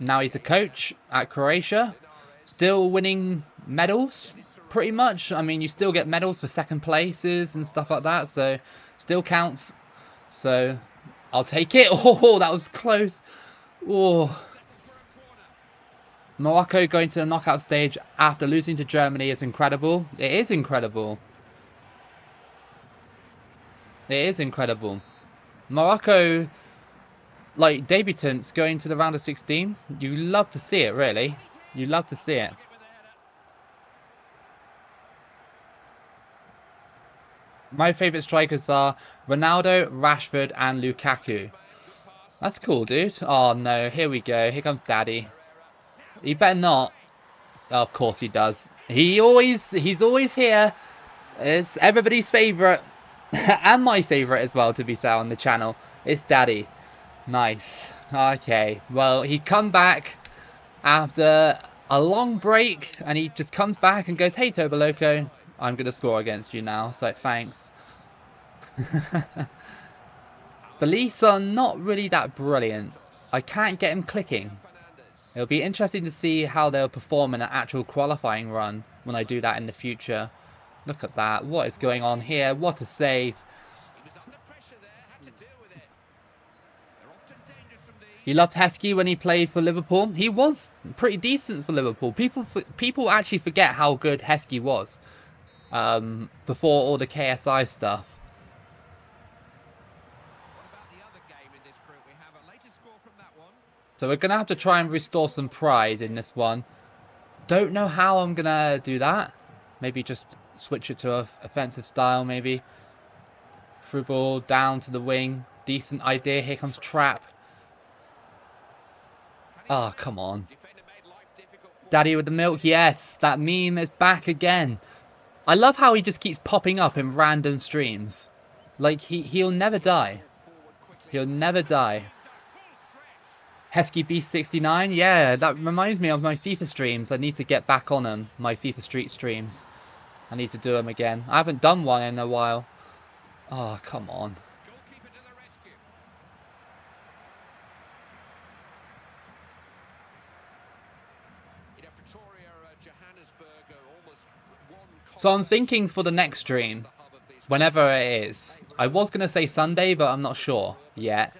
Now he's a coach at Croatia. Still winning medals, pretty much. I mean, you still get medals for second places and stuff like that, so still counts. So I'll take it. Oh, that was close. Oh. Morocco going to the knockout stage after losing to Germany is incredible. It is incredible. It is incredible. Morocco, like, debutants going to the round of 16. You love to see it, really. You love to see it. My favourite strikers are Ronaldo, Rashford, and Lukaku. That's cool, dude. Oh, no. Here we go. Here comes Daddy. He better not. Oh, of course he does. He's always here. It's everybody's favourite. And my favourite as well, to be fair, on the channel. It's Daddy. Nice. Okay. Well, he come back after a long break, and he just comes back and goes, "Hey, Toboloco, I'm going to score against you now, so thanks." Beliefs are not really that brilliant. I can't get him clicking. It'll be interesting to see how they'll perform in an actual qualifying run when I do that in the future. Look at that. What is going on here? What a save. You loved Heskey when he played for Liverpool. He was pretty decent for Liverpool. People actually forget how good Heskey was before all the KSI stuff. So we're going to have to try and restore some pride in this one. Don't know how I'm going to do that. Maybe just switch it to a offensive style, maybe. Through ball, down to the wing. Decent idea. Here comes Trap. Oh, come on. Daddy with the milk. Yes, that meme is back again. I love how he just keeps popping up in random streams. Like, he'll never die. He'll never die. Heskey B69. Yeah, that reminds me of my FIFA streams. I need to get back on them. My FIFA Street streams. I need to do them again. I haven't done one in a while. Oh, come on. So I'm thinking for the next stream, whenever it is. I was going to say Sunday, but I'm not sure yet.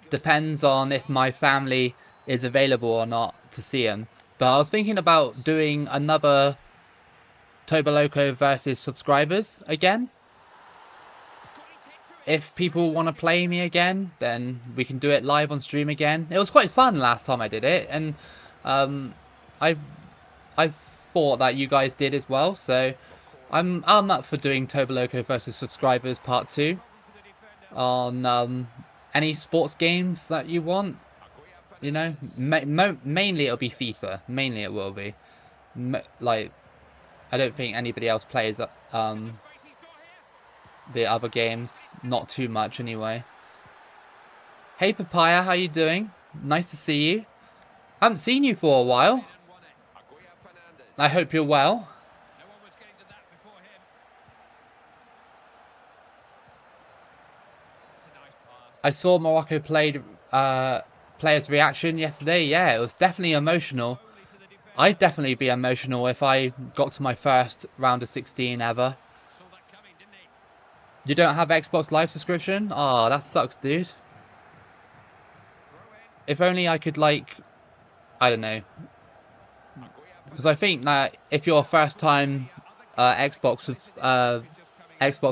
Depends on if my family is available or not to see him. But I was thinking about doing another Toboloco versus subscribers again. If people want to play me again, then we can do it live on stream again. It was quite fun last time I did it, and I thought that you guys did as well. So I'm up for doing Toboloco versus subscribers part 2 on any sports games that you want. You know, mainly it'll be FIFA. Mainly it will be. Like, I don't think anybody else plays the other games. Not too much anyway. Hey Papaya, how you doing? Nice to see you. I haven't seen you for a while. I hope you're well. I saw Morocco played players' reaction yesterday. Yeah, it was definitely emotional. I'd definitely be emotional if I got to my first round of 16 ever. You don't have Xbox Live subscription? Oh, that sucks, dude. If only I could, like, I don't know. Because I think that if you're a first-time Xbox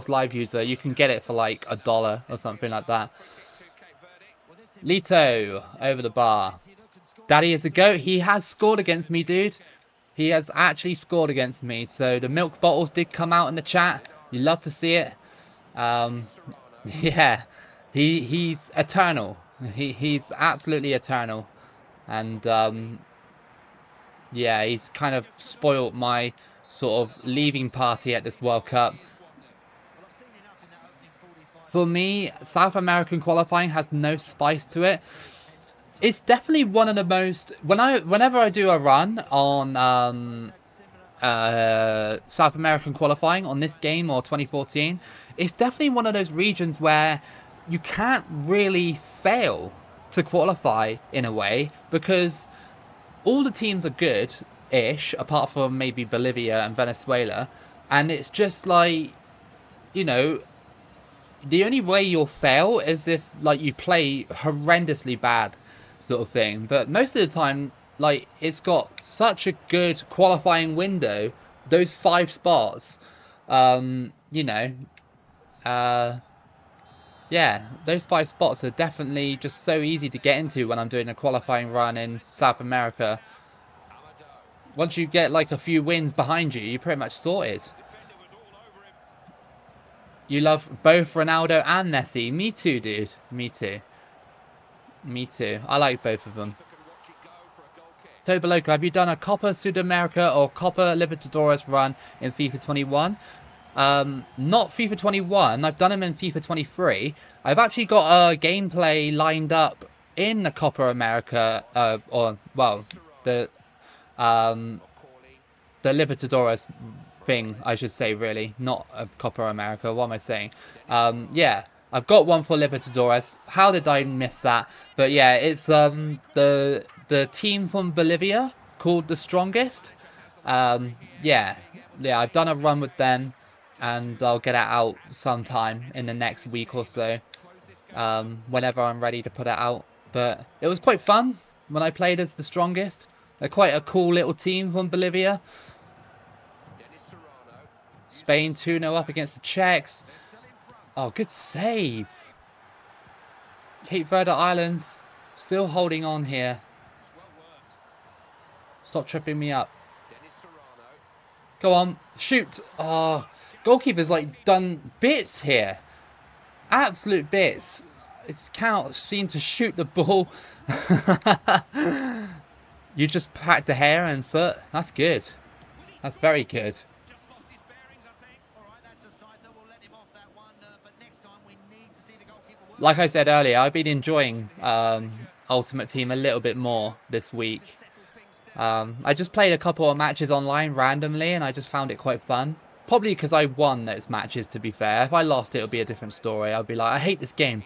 Live user, you can get it for like $1 or something like that. Lito over the bar. Daddy is a goat. He has scored against me, dude. He has actually scored against me. So the milk bottles did come out in the chat. You love to see it. Yeah, he's eternal. He's absolutely eternal, and yeah, he's kind of spoilt my sort of leaving party at this World Cup. For me, South American qualifying has no spice to it. It's definitely one of the most whenever I do a run on South American qualifying on this game or 2014, it's definitely one of those regions where you can't really fail to qualify in a way, because all the teams are good-ish, apart from maybe Bolivia and Venezuela, and it's just like, you know, the only way you'll fail is if like you play horrendously bad, sort of thing. But most of the time, like, it's got such a good qualifying window, those 5 spots. You know, yeah, those 5 spots are definitely just so easy to get into when I'm doing a qualifying run in South America. Once you get like a few wins behind you, you're pretty much sorted. You love both Ronaldo and Messi. Me too, dude. Me too. Me too. I like both of them. Toboloco, have you done a Copa Sudamerica or Copa Libertadores run in FIFA 21? Not FIFA 21. I've done them in FIFA 23. I've actually got a gameplay lined up in the Copa America, or well, the Libertadores thing, I should say, really, not a Copa America. What am I saying? Yeah, I've got one for Libertadores. How did I miss that? But yeah, it's the team from Bolivia called the Strongest. Yeah, I've done a run with them, and I'll get it out sometime in the next week or so, whenever I'm ready to put it out. But it was quite fun when I played as the Strongest. They're quite a cool little team from Bolivia. Spain 2-0 up against the Czechs. Oh, good save. Cape Verde Islands still holding on here. Stop tripping me up. Go on, shoot. Oh, goalkeeper's like done bits here. Absolute bits. It cannot seem to shoot the ball. You just packed the hair and foot. That's good. That's very good. Like I said earlier, I've been enjoying Ultimate Team a little bit more this week. I just played a couple of matches online randomly, and I just found it quite fun. Probably because I won those matches, to be fair. If I lost, it would be a different story. I'd be like, I hate this game.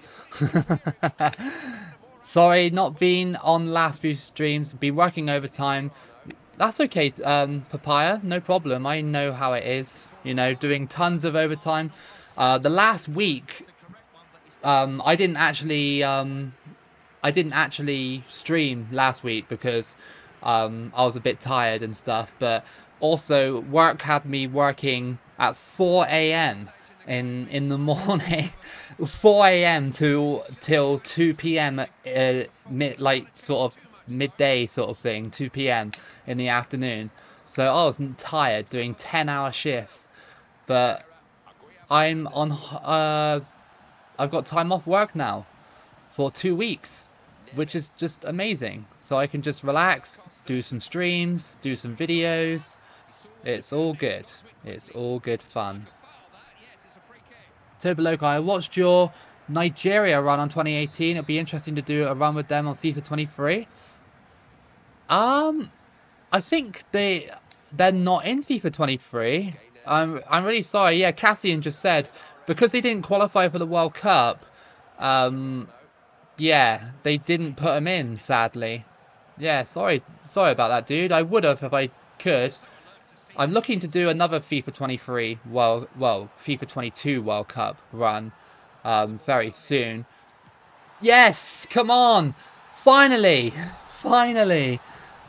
Sorry, not being on last few streams. Been working overtime. That's okay, Papaya. No problem. I know how it is. You know, doing tons of overtime. The last week, I didn't actually stream last week because I was a bit tired and stuff. But also, work had me working at 4 a.m. in the morning, 4 a.m. till 2 p.m. Like sort of midday sort of thing, 2 p.m. in the afternoon. So I was tired doing 10-hour shifts. But I'm on. I've got time off work now for 2 weeks, which is just amazing. So I can just relax, do some streams, do some videos. It's all good. It's all good fun. Toboloco, I watched your Nigeria run on 2018. It'd be interesting to do a run with them on FIFA 23. I think they're not in FIFA 23. I'm really sorry. Yeah, Cassian just said because they didn't qualify for the World Cup. Yeah, they didn't put them in, sadly. Yeah, sorry about that, dude. I would have if I could. I'm looking to do another FIFA 23, well, FIFA 22 World Cup run very soon. Yes, come on, finally.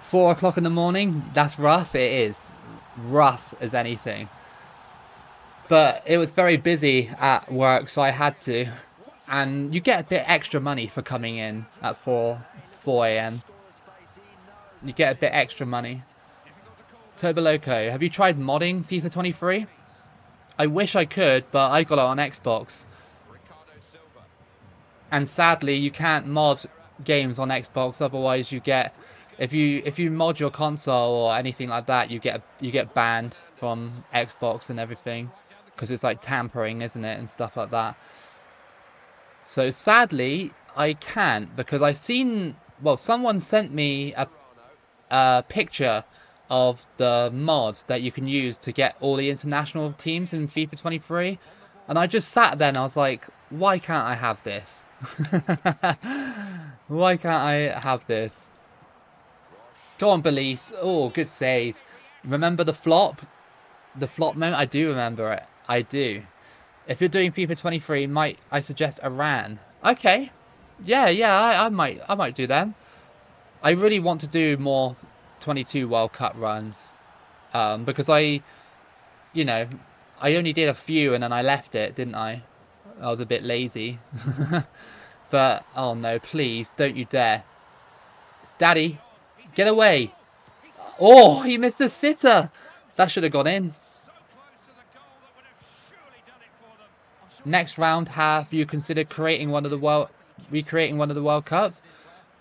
4 o'clock in the morning. That's rough. It is rough as anything. But it was very busy at work, so I had to. And you get a bit extra money for coming in at 4 a.m. You get a bit extra money. Toboloco, have you tried modding FIFA 23? I wish I could, but I got it on Xbox. And sadly, you can't mod games on Xbox, otherwise you get If you mod your console or anything like that, you get banned from Xbox and everything because it's like tampering, isn't it, and stuff like that. So sadly, I can't because I seen, well, someone sent me a picture of the mod that you can use to get all the international teams in FIFA 23, and I just sat there and I was like, why can't I have this? Why can't I have this? Go on, Belize. Oh, good save. Remember the flop? The flop moment? I do remember it. I do. If you're doing FIFA 23, might I suggest Iran? Okay. Yeah, yeah, I might do them. I really want to do more 22 World Cup runs. Because you know, I only did a few and then I left it, didn't I? I was a bit lazy. But oh no, please, don't you dare. It's Daddy, get away. Oh, he missed a sitter. That should have gone in. Next round, have you considered recreating one of the World Cups?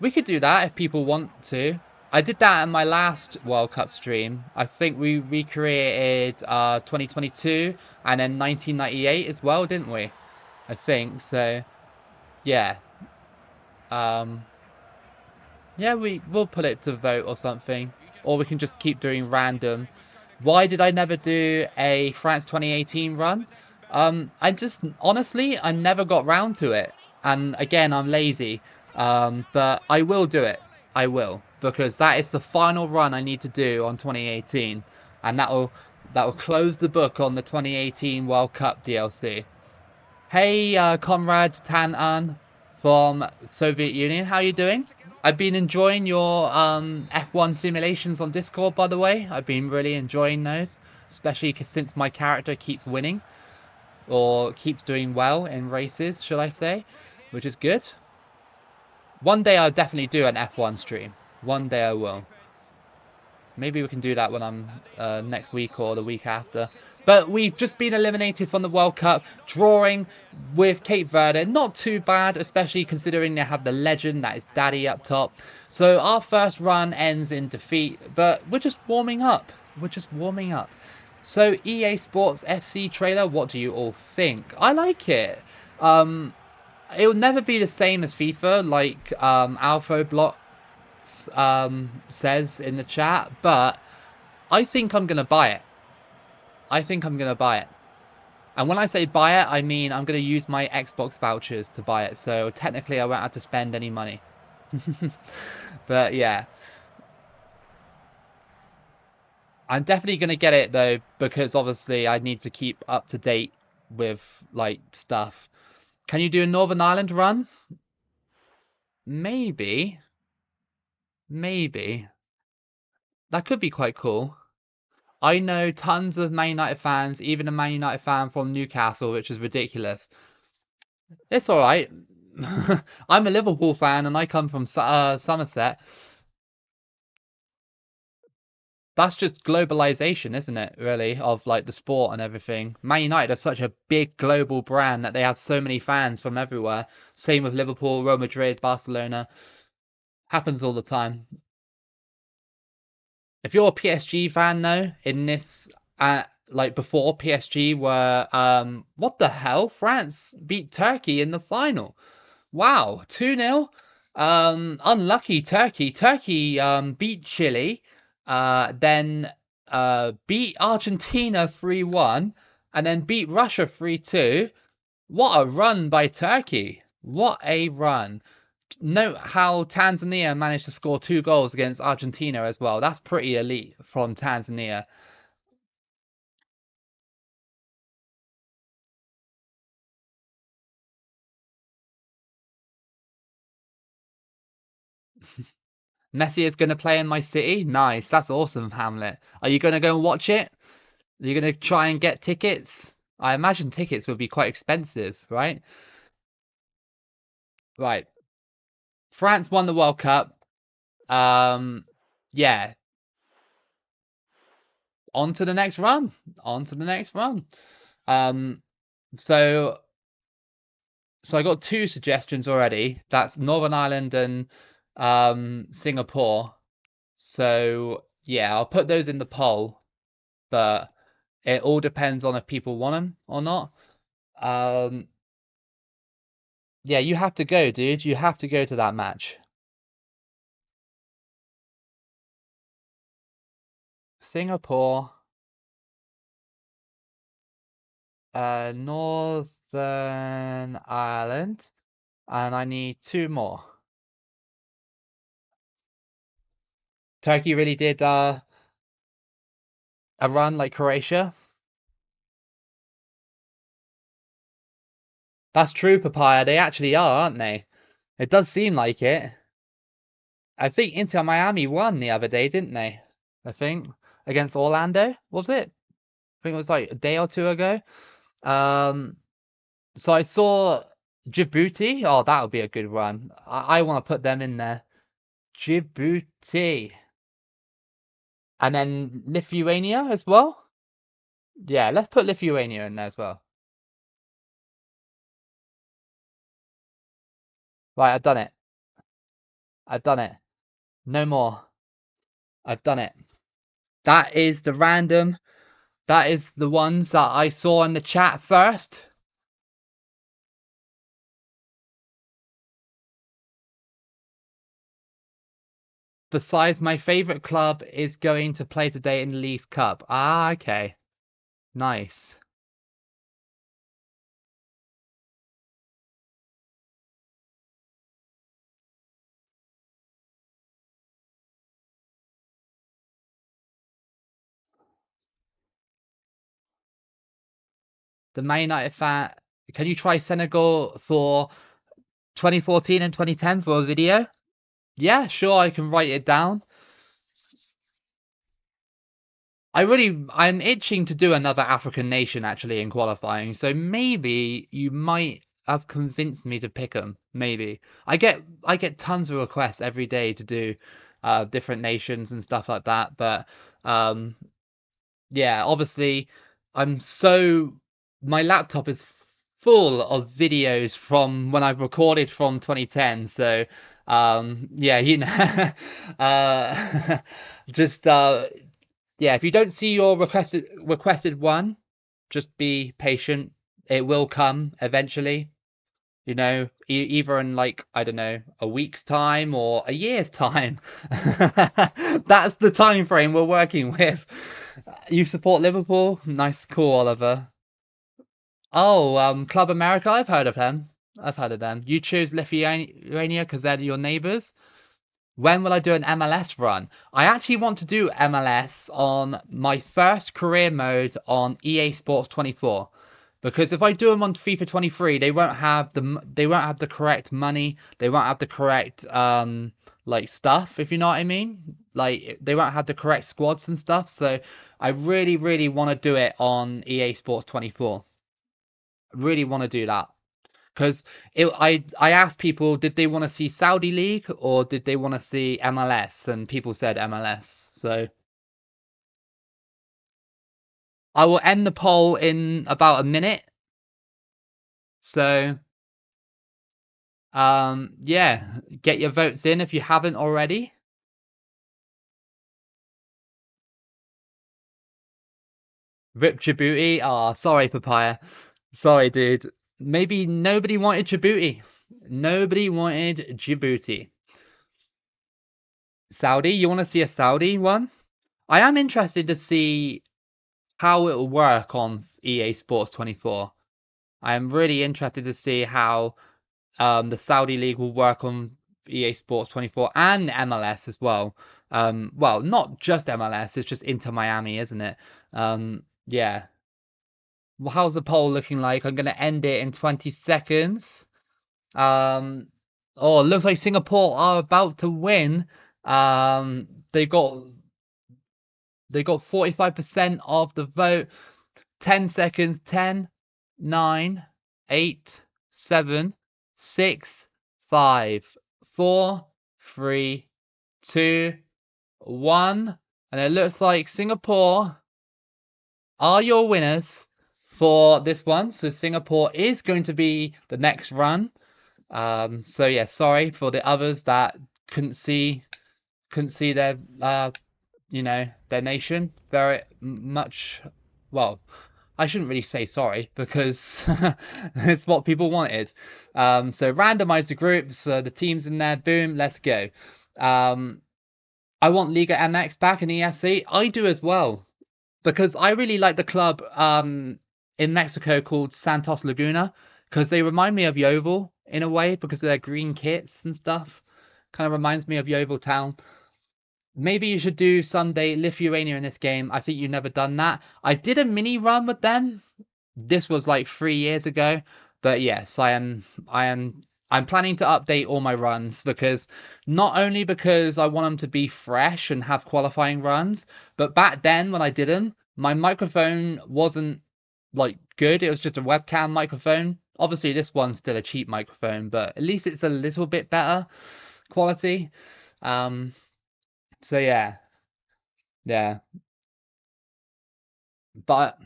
We could do that if people want to. I did that in my last World Cup stream. I think we recreated 2022 and then 1998 as well, didn't we? I think so. Yeah. Um, yeah, we'll put it to vote or something, or we can just keep doing random. Why did I never do a France 2018 run? I just honestly I never got round to it, and again I'm lazy. But I will do it. I will because that is the final run I need to do on 2018, and that will close the book on the 2018 World Cup DLC. Hey, Conrad Tan-An from Soviet Union, how you doing? I've been enjoying your F1 simulations on Discord, by the way. I've been really enjoying those, especially since my character keeps winning, or keeps doing well in races, should I say, which is good. One day I'll definitely do an F1 stream. One day I will. Maybe we can do that when I'm next week or the week after. But we've just been eliminated from the World Cup, drawing with Cape Verde. Not too bad, especially considering they have the legend that is Daddy up top. So our first run ends in defeat, but we're just warming up. We're just warming up. So EA Sports FC trailer, what do you all think? I like it. It'll never be the same as FIFA, like Alpha Block says in the chat, but I think I'm gonna buy it. I think I'm gonna buy it. And when I say buy it, I mean I'm gonna use my Xbox vouchers to buy it. So technically I won't have to spend any money. But yeah. I'm definitely gonna get it though, because obviously I need to keep up to date with like stuff. Can you do a Northern Ireland run? Maybe. Maybe. That could be quite cool. I know tons of Man United fans, even a Man United fan from Newcastle, which is ridiculous. It's all right. I'm a Liverpool fan and I come from Somerset. That's just globalization, isn't it, really, of like the sport and everything. Man United are such a big global brand that they have so many fans from everywhere. Same with Liverpool, Real Madrid, Barcelona. Happens all the time. If you're a PSG fan though, in this like before PSG were what the hell? France beat Turkey in the final. Wow, 2-0. Unlucky Turkey. Turkey beat Chile, then beat Argentina 3-1, and then beat Russia 3-2. What a run by Turkey. What a run. Note how Tanzania managed to score 2 goals against Argentina as well. That's pretty elite from Tanzania. Messi is going to play in my city. Nice. That's awesome, Hamlet. Are you going to go and watch it? Are you going to try and get tickets? I imagine tickets would be quite expensive, right? Right. France won the World Cup. Um, yeah. On to the next run. On to the next run. Um, so I got 2 suggestions already. That's Northern Ireland and Singapore. So yeah, I'll put those in the poll, but it all depends on if people want them or not. Um, yeah, you have to go, dude. You have to go to that match. Singapore, Northern Ireland, and I need two more. Turkey really did a run like Croatia. That's true, Papaya. They actually are, aren't they? It does seem like it. I think Inter Miami won the other day, didn't they? I think against Orlando, was it? I think it was like a day or two ago. Um, so I saw Djibouti. Oh, that would be a good run. I want to put them in there. Djibouti. And then Lithuania as well. Yeah, let's put Lithuania in there as well. Right, I've done it. I've done it. No more. I've done it. That is the random. That is the ones that I saw in the chat first. Besides, my favorite club is going to play today in the Leagues Cup. Ah, okay. Nice. The Man United fan. Can you try Senegal for 2014 and 2010 for a video? Yeah, sure, I can write it down. I'm itching to do another African nation actually in qualifying, so maybe you might have convinced me to pick them. Maybe I get tons of requests every day to do different nations and stuff like that, but um, yeah, obviously, I'm so my laptop is full of videos from when I recorded from 2010. So, yeah, just yeah, if you don't see your requested one, just be patient. It will come eventually. Either in like, I don't know, a week's time or a year's time. That's the time frame we're working with. You support Liverpool? Nice call, Oliver. Oh, Club America, I've heard of them. I've heard of them. You choose Lithuania because they're your neighbors. When will I do an MLS run? I actually want to do MLS on my first career mode on EA Sports 24. Because if I do them on FIFA 23, they won't have the correct money, they won't have the correct like stuff, if you know what I mean. Like they won't have the correct squads and stuff. So I really, really want to do it on EA Sports 24. Really want to do that. Because I asked people, did they want to see Saudi League or did they want to see MLS? And people said MLS. So I will end the poll in about a minute. So yeah, get your votes in if you haven't already. Rip Djibouti. Ah, sorry, Papaya. Sorry, dude. Maybe nobody wanted Djibouti. Nobody wanted Djibouti. Saudi, you want to see a Saudi one? I am interested to see how it will work on EA Sports 24. I am really interested to see how the Saudi League will work on EA Sports 24 and MLS as well. Well, not just MLS, it's just Inter Miami, isn't it? Yeah. Well, how's the poll looking like? I'm going to end it in 20 seconds. Um, oh, it looks like Singapore are about to win. Um, they got they got 45% of the vote. 10 seconds. 10, 9, 8, 7, 6, 5, 4, 3, 2, 1. And it looks like Singapore are your winners for this one. So Singapore is going to be the next run. So yeah, sorry for the others that couldn't see couldn't see their you know, their nation very much. Well, I shouldn't really say sorry because it's what people wanted. So randomize the groups, the teams in there, boom, let's go. I want Liga MX back in EFC. I do as well because I really like the club in Mexico called Santos Laguna because they remind me of Yeovil in a way because of their green kits and stuff. Kind of reminds me of Yeovil Town. Maybe you should do someday Lithuania in this game. I think you've never done that. I did a mini run with them. This was like 3 years ago. But yes, I'm planning to update all my runs because not only because I want them to be fresh and have qualifying runs, but back then when I did them, my microphone wasn't like good. It was just a webcam microphone. Obviously, this one's still a cheap microphone, but at least it's a little bit better quality. So yeah, but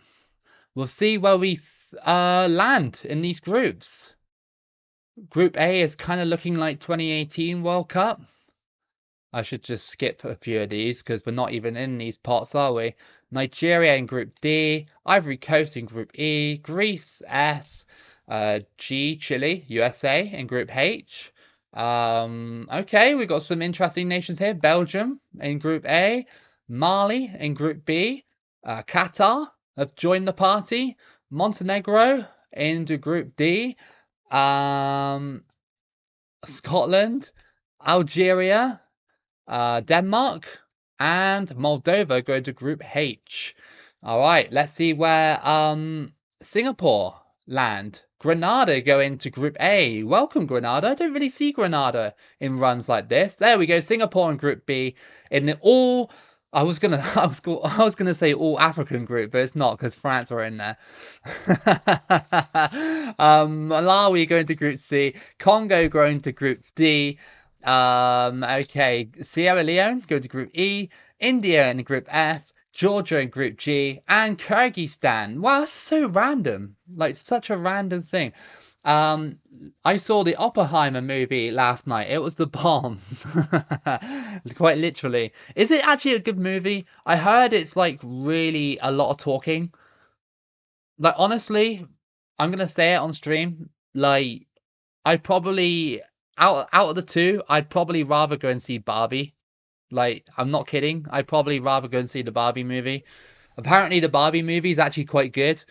we'll see where we land in these groups. Group A is kind of looking like 2018 World Cup. I should just skip a few of these because we're not even in these pots, are we? Nigeria in Group D, Ivory Coast in Group E, Greece F, G, Chile, USA in Group H. Okay, we've got some interesting nations here. Belgium in Group A, Mali in Group B, Qatar have joined the party, Montenegro into Group D, Scotland, Algeria, Denmark, and Moldova go to Group H. All right, let's see where Singapore land. Grenada go into Group A. Welcome, Grenada. I don't really see Grenada in runs like this. There we go. Singapore in Group B. In the all, I was gonna say all African group, but it's not because France are in there. Malawi going to Group C. Congo going to Group D. Okay, Sierra Leone go to Group E. India in Group F. Georgia in Group G, and Kyrgyzstan. Wow, that's so random. Like, such a random thing. I saw the Oppenheimer movie last night. It was the bomb. Quite literally. Is it actually a good movie? I heard it's like really a lot of talking. Like, honestly, I'm gonna say it on stream. Like, I probably out of the two, I'd probably rather go and see Barbie. Like, I'm not kidding. I'd probably rather go and see the Barbie movie. Apparently, the Barbie movie is actually quite good.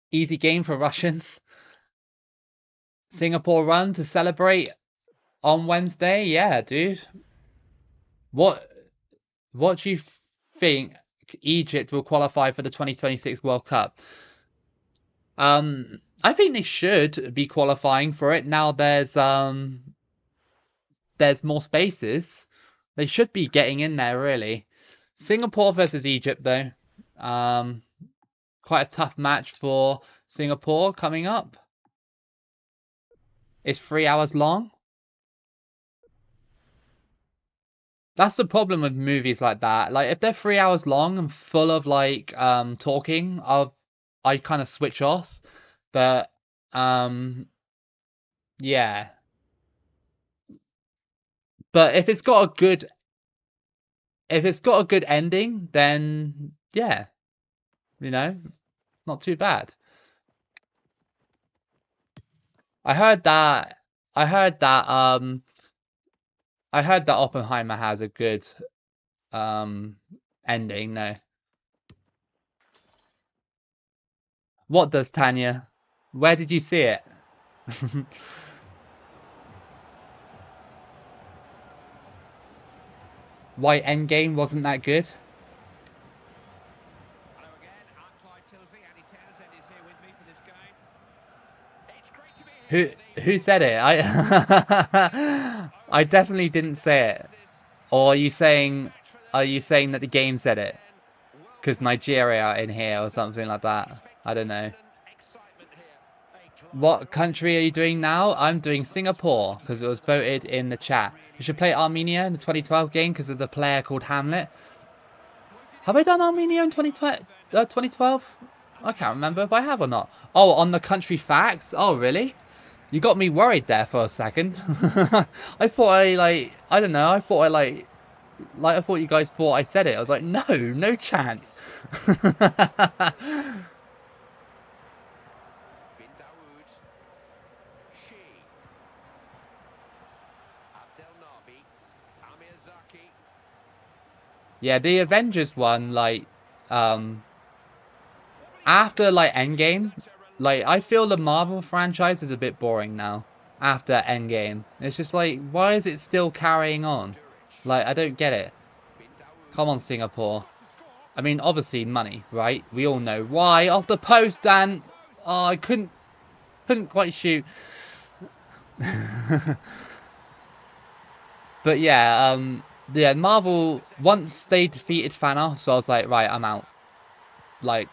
Easy game for Russians. Singapore run to celebrate on Wednesday. Yeah, dude. What do you think Egypt will qualify for the 2026 World Cup? I think they should be qualifying for it. Now there's more spaces. They should be getting in there, really. Singapore versus Egypt, though. Quite a tough match for Singapore coming up. It's 3 hours long. That's the problem with movies like that. Like, if they're 3 hours long and full of like talking, I kind of switch off. But yeah. But if it's got a good ending, then yeah, you know, not too bad. I heard that I heard that Oppenheimer has a good ending. No. What does, Tanya? Where did you see it? Why Endgame wasn't that good? Who said it? I definitely didn't say it. Or are you saying that the game said it? Because Nigeria are in here or something like that. I don't know. What country are you doing now? I'm doing Singapore because it was voted in the chat. You should play Armenia in the 2012 game because of the player called Hamlet. Have I done Armenia in 2012? I can't remember if I have or not. Oh, on the country facts? Oh, really? You got me worried there for a second. I thought I don't know. I thought I thought you guys thought I said it. I was like, no, no chance. Yeah, the Avengers one, after Endgame, I feel the Marvel franchise is a bit boring now. After Endgame, it's just like, why is it still carrying on? I don't get it. Come on, Singapore. I mean, obviously money, right? We all know why. Off the post, and oh, I couldn't quite shoot. But yeah, Marvel, once they defeated Thanos, so I was like, right, I'm out. Like,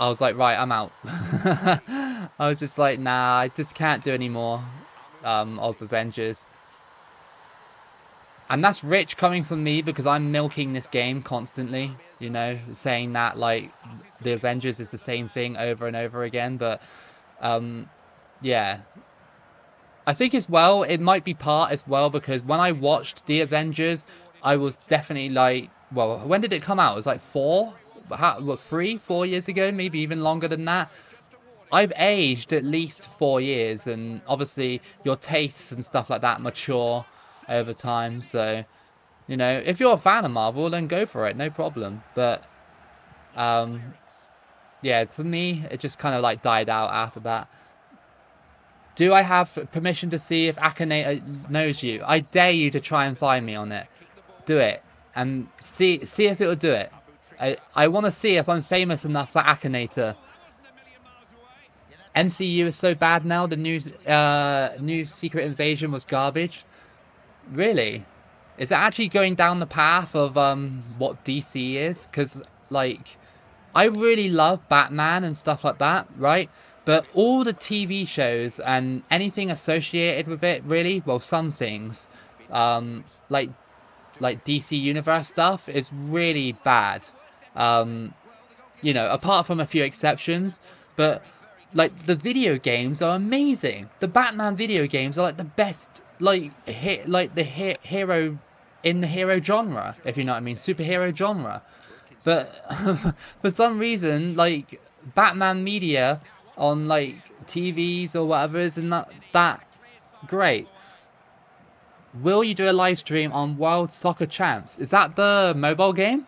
I was like, right, I'm out. I was just like, nah, I just can't do any more of Avengers. And that's rich coming from me because I'm milking this game constantly, you know, saying that the Avengers is the same thing over and over again. But yeah, I think as well, it might be part as well because when I watched the Avengers, I was definitely well, when did it come out? It was like what, 4 years ago, maybe even longer than that. I've aged at least 4 years, and obviously your tastes and stuff like that mature over time. So, you know, if you're a fan of Marvel, then go for it, no problem. But yeah, for me, it just kind of died out after that. Do I have permission to see if Akane knows you? I dare you to try and find me on it. Do it and see if it'll do it. I want to see if I'm famous enough for Akinator. MCU is so bad now. The new Secret Invasion was garbage. Really? Is it actually going down the path of what DC is? Because I really love Batman and stuff like that, right? But all the TV shows and anything associated with it, really, well, some things, um, like DC Universe stuff, is really bad. Um, you know, apart from a few exceptions, but the video games are amazing. The Batman video games are the best, hero in the hero genre, if you know what I mean, superhero genre. But for some reason, Batman media on TVs or whatever isn't that great. Will you do a live stream on World Soccer Champs? Is that the mobile game?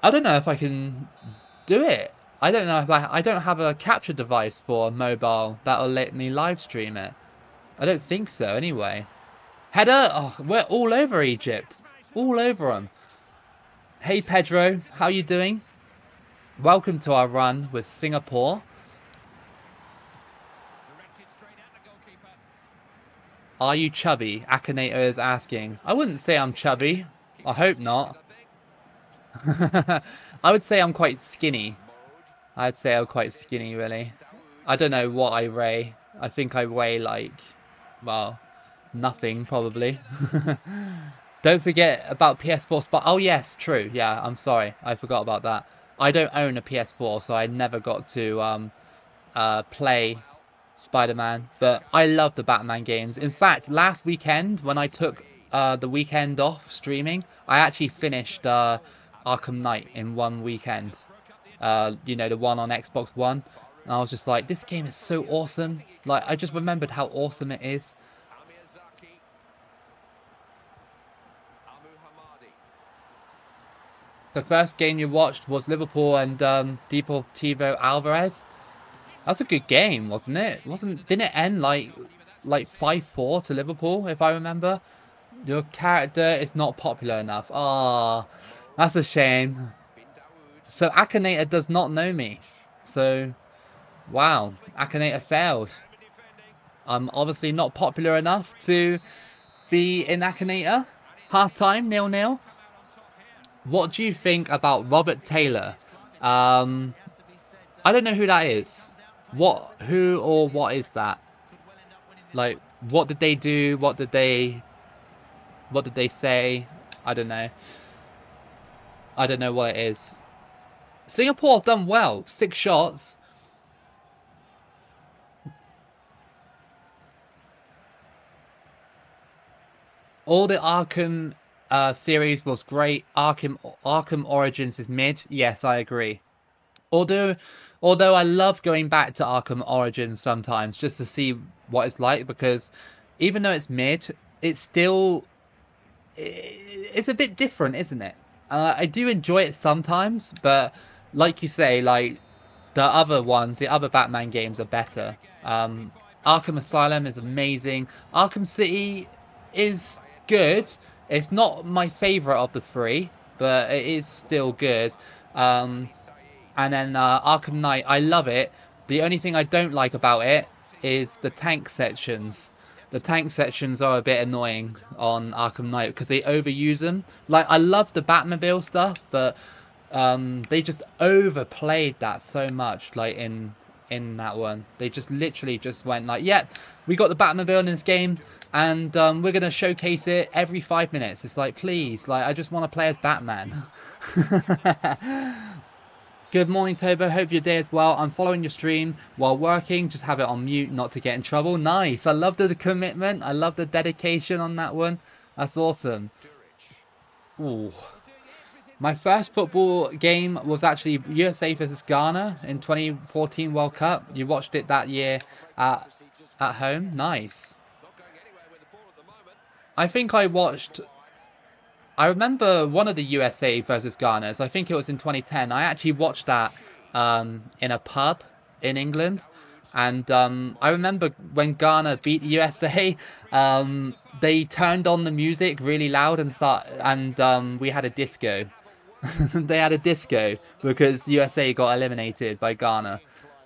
I don't know if I can do it. I don't know if I don't have a capture device for mobile that'll let me live stream it. I don't think so anyway. Header? Oh, we're all over Egypt. All over them. Hey Pedro, how you doing? Welcome to our run with Singapore. Are you chubby? Akinator is asking. I wouldn't say I'm chubby. I hope not. I would say I'm quite skinny. I'd say I'm quite skinny, really. I don't know what I weigh. I think I weigh well, nothing probably. Don't forget about PS4 Spot. Oh yes, true. Yeah, I'm sorry. I forgot about that. I don't own a PS4, so I never got to play Spider-Man. But I love the Batman games. In fact, last weekend when I took the weekend off streaming, I actually finished Arkham Knight in one weekend. You know, the one on Xbox One. And I was just like, this game is so awesome. I just remembered how awesome it is. The first game you watched was Liverpool and Deportivo Alvarez. That's a good game, wasn't it? Didn't it end like 5-4 to Liverpool, if I remember? Your character is not popular enough. Ah, oh, that's a shame. So Akinator does not know me. So, wow, Akinator failed. I'm obviously not popular enough to be in Akinator. Half-time, 0-0. What do you think about Robert Taylor? I don't know who that is. Who or what is that? What did they do? What did they say? I don't know. I don't know what it is. Singapore have done well. 6 shots. All the Arkham series was great. Arkham Origins is mid. Yes, I agree. Although although I love going back to Arkham Origins sometimes just to see what it's like, because even though it's mid, it's still it's a bit different, isn't it? I do enjoy it sometimes, but like you say, like the other ones, the other Batman games are better. Um, Arkham Asylum is amazing. Arkham City is good. It's not my favorite of the three, but it is still good. Um, and then Arkham Knight, I love it. The only thing I don't like about it is the tank sections. The tank sections are a bit annoying on Arkham Knight because they overuse them. Like, I love the Batmobile stuff, but they just overplayed that so much. Like in that one, they just literally just went like, "Yeah, we got the Batmobile in this game, and we're gonna showcase it every 5 minutes." It's like, please, like, I just want to play as Batman. Good morning, Tobo. Hope your day is well. I'm following your stream while working. Just have it on mute, not to get in trouble. Nice. I love the commitment. I love the dedication on that one. That's awesome. Ooh. My first football game was actually USA versus Ghana in 2014 World Cup. You watched it that year at home. Nice. I think I watched... I remember one of the USA versus Ghana's. I think it was in 2010. I actually watched that in a pub in England. And I remember when Ghana beat the USA, they turned on the music really loud and we had a disco. They had a disco because USA got eliminated by Ghana.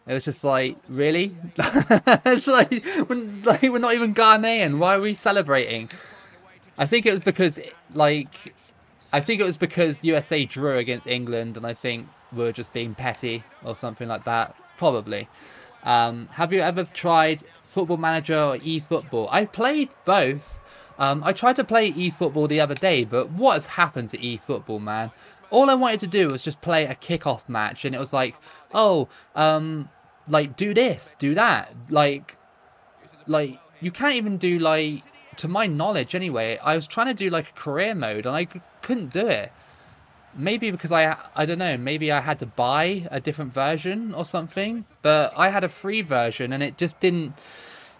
It was just like, really? It's like we're not even Ghanaian. Why are we celebrating? I think it was because USA drew against England, and I think we're just being petty or something like that. Probably. Have you ever tried Football Manager or eFootball? I played both. I tried to play eFootball the other day, but what has happened to eFootball, man? All I wanted to do was just play a kickoff match, and it was like, oh, like do this, do that, like you can't even do, like, to my knowledge anyway. I was trying to do like a career mode, and I couldn't do it. Maybe because I don't know, maybe I had to buy a different version or something, but I had a free version and it just didn't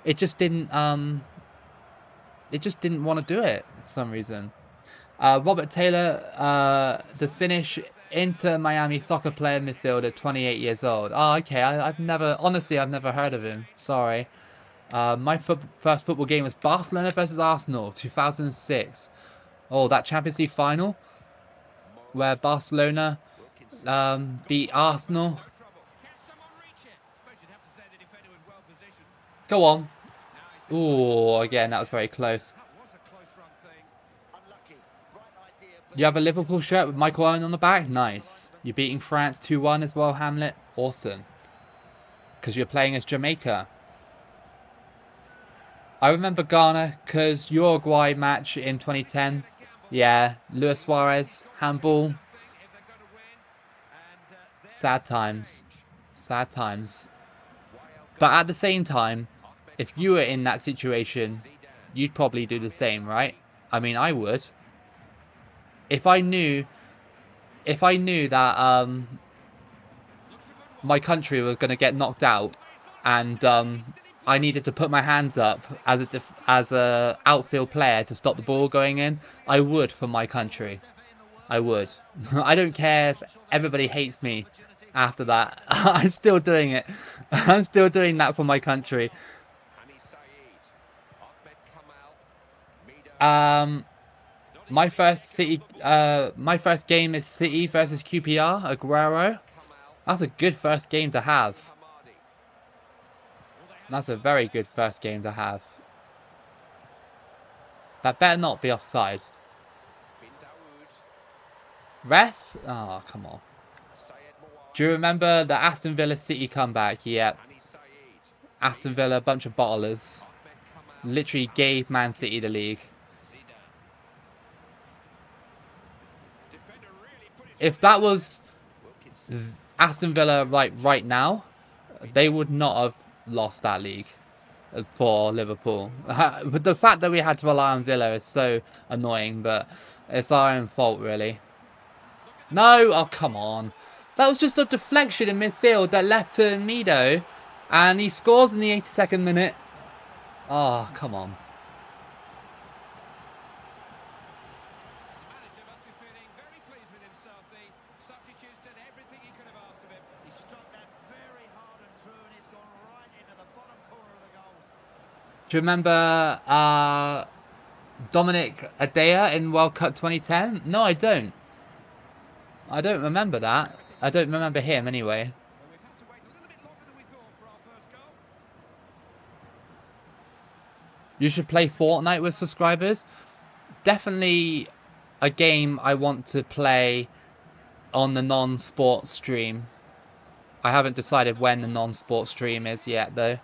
want to do it for some reason. Robert Taylor, the Finnish Inter Miami soccer player midfielder, 28 years old. Oh, okay. I've never heard of him. Sorry. My first football game was Barcelona versus Arsenal, 2006. Oh, that Champions League final where Barcelona beat Arsenal. Go on. Oh, again, that was very close. You have a Liverpool shirt with Michael Owen on the back? Nice. You're beating France 2-1 as well, Hamlet? Awesome. Because you're playing as Jamaica. I remember Ghana because Uruguay match in 2010. Yeah, Luis Suarez, handball. Sad times. Sad times. But at the same time, if you were in that situation, you'd probably do the same, right? I mean, I would. If I knew that my country was going to get knocked out, and I needed to put my hands up as a outfield player to stop the ball going in, I would for my country. I would. I don't care if everybody hates me after that. I'm still doing it. I'm still doing that for my country. My first game is City versus QPR, Aguero. That's a good first game to have. That's a very good first game to have. That better not be offside. Ref? Oh, come on. Do you remember the Aston Villa City comeback? Yep. Aston Villa, a bunch of bottlers. Literally gave Man City the league. If that was Aston Villa right now, they would not have lost that league. for Liverpool. But the fact that we had to rely on Villa is so annoying, but it's our own fault, really. No! Oh, come on. That was just a deflection in midfield that left to Mido, and he scores in the 82nd minute. Oh, come on. Do you remember Dominic Adea in World Cup 2010? No, I don't. I don't remember that. I don't remember him anyway. You should play Fortnite with subscribers. Definitely a game I want to play on the non-sport stream. I haven't decided when the non-sport stream is yet, though.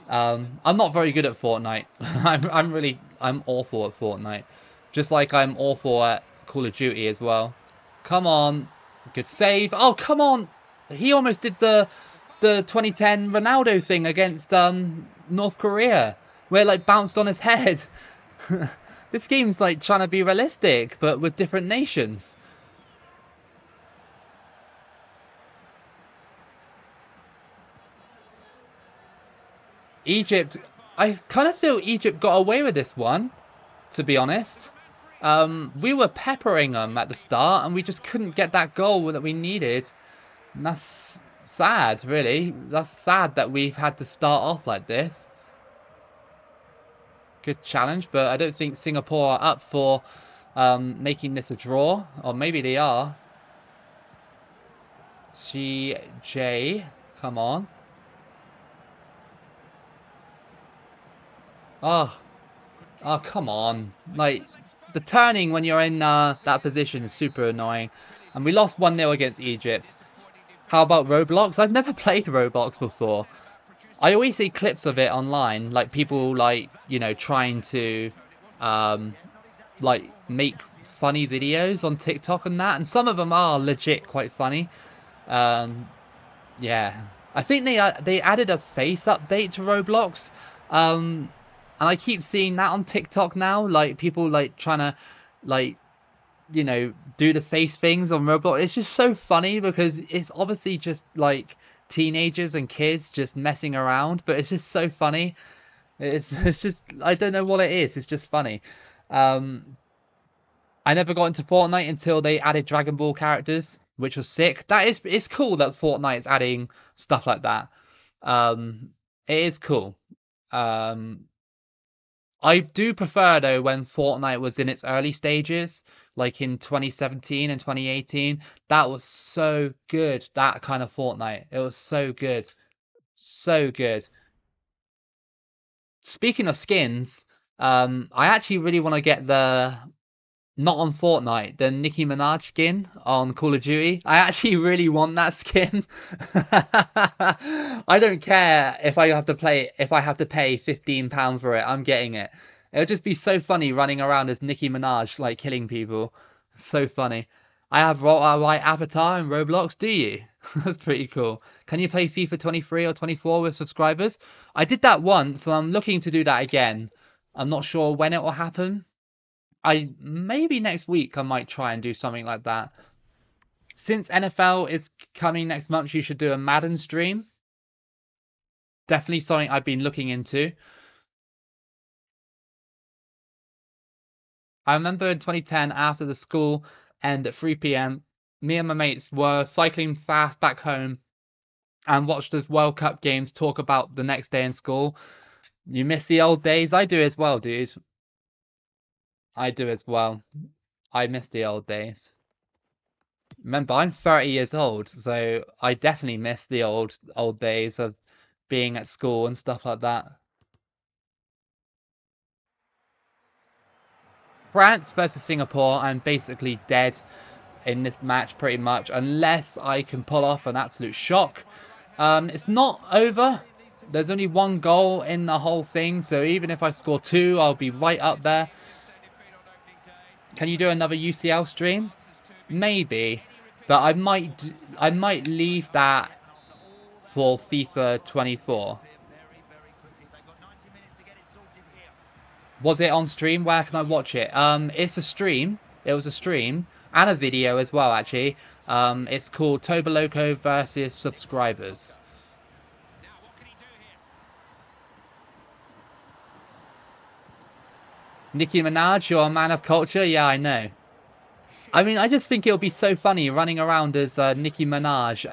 I'm not very good at Fortnite. I'm awful at Fortnite. Just like I'm awful at Call of Duty as well. Come on. Good save. Oh, come on. He almost did the 2010 Ronaldo thing against North Korea, where it like bounced on his head. This game's like trying to be realistic, but with different nations. Egypt, I kind of feel Egypt got away with this one, to be honest. We were peppering them at the start, and we just couldn't get that goal that we needed. And that's sad, really. That's sad that we've had to start off like this. Good challenge, but I don't think Singapore are up for making this a draw. Or maybe they are. CJ, come on. Oh, oh, come on. Like, the turning when you're in that position is super annoying. And we lost 1-0 against Egypt. How about Roblox? I've never played Roblox before. I always see clips of it online, like people like, you know, trying to like make funny videos on TikTok and that, and some of them are legit quite funny. Yeah, I think they added a face update to Roblox, and I keep seeing that on TikTok now, like people like trying to like, you know, do the face things on Roblox. It's just so funny because it's obviously just like teenagers and kids just messing around, but it's just so funny. It's just, I don't know what it is. It's just funny. I never got into Fortnite until they added Dragon Ball characters, which was sick. It's cool that Fortnite's adding stuff like that. It is cool. I do prefer though when Fortnite was in its early stages, like in 2017 and 2018. That was so good. That kind of Fortnite. It was so good. So good. Speaking of skins, I actually really want to get the, not on Fortnite, the Nicki Minaj skin on Call of Duty. I actually really want that skin. I don't care if I have to pay £15 for it. I'm getting it. It'll just be so funny running around as Nicki Minaj, like killing people. So funny. I have a right avatar in Roblox, do you? That's pretty cool. Can you play FIFA 23 or 24 with subscribers? I did that once, and I'm looking to do that again. I'm not sure when it will happen. Maybe next week I might try and do something like that. Since NFL is coming next month, you should do a Madden stream. Definitely something I've been looking into. I remember in 2010, after the school end at 3 p.m., me and my mates were cycling fast back home and watched those World Cup games talk about the next day in school. You miss the old days? I do as well, dude. I do as well. I miss the old days. Remember, I'm 30 years old, so I definitely miss the old days of being at school and stuff like that. France versus Singapore, I'm basically dead in this match pretty much, unless I can pull off an absolute shock. It's not over. There's only one goal in the whole thing, so even if I score two, I'll be right up there. Can you do another UCL stream? Maybe, but I might leave that for FIFA 24. Was it on stream? Where can I watch it? It's a stream. It was a stream and a video as well, actually. It's called Toboloco versus subscribers. Nicki Minaj, you're a man of culture? Yeah, I know. I mean, I just think it'll be so funny running around as Nicki Minaj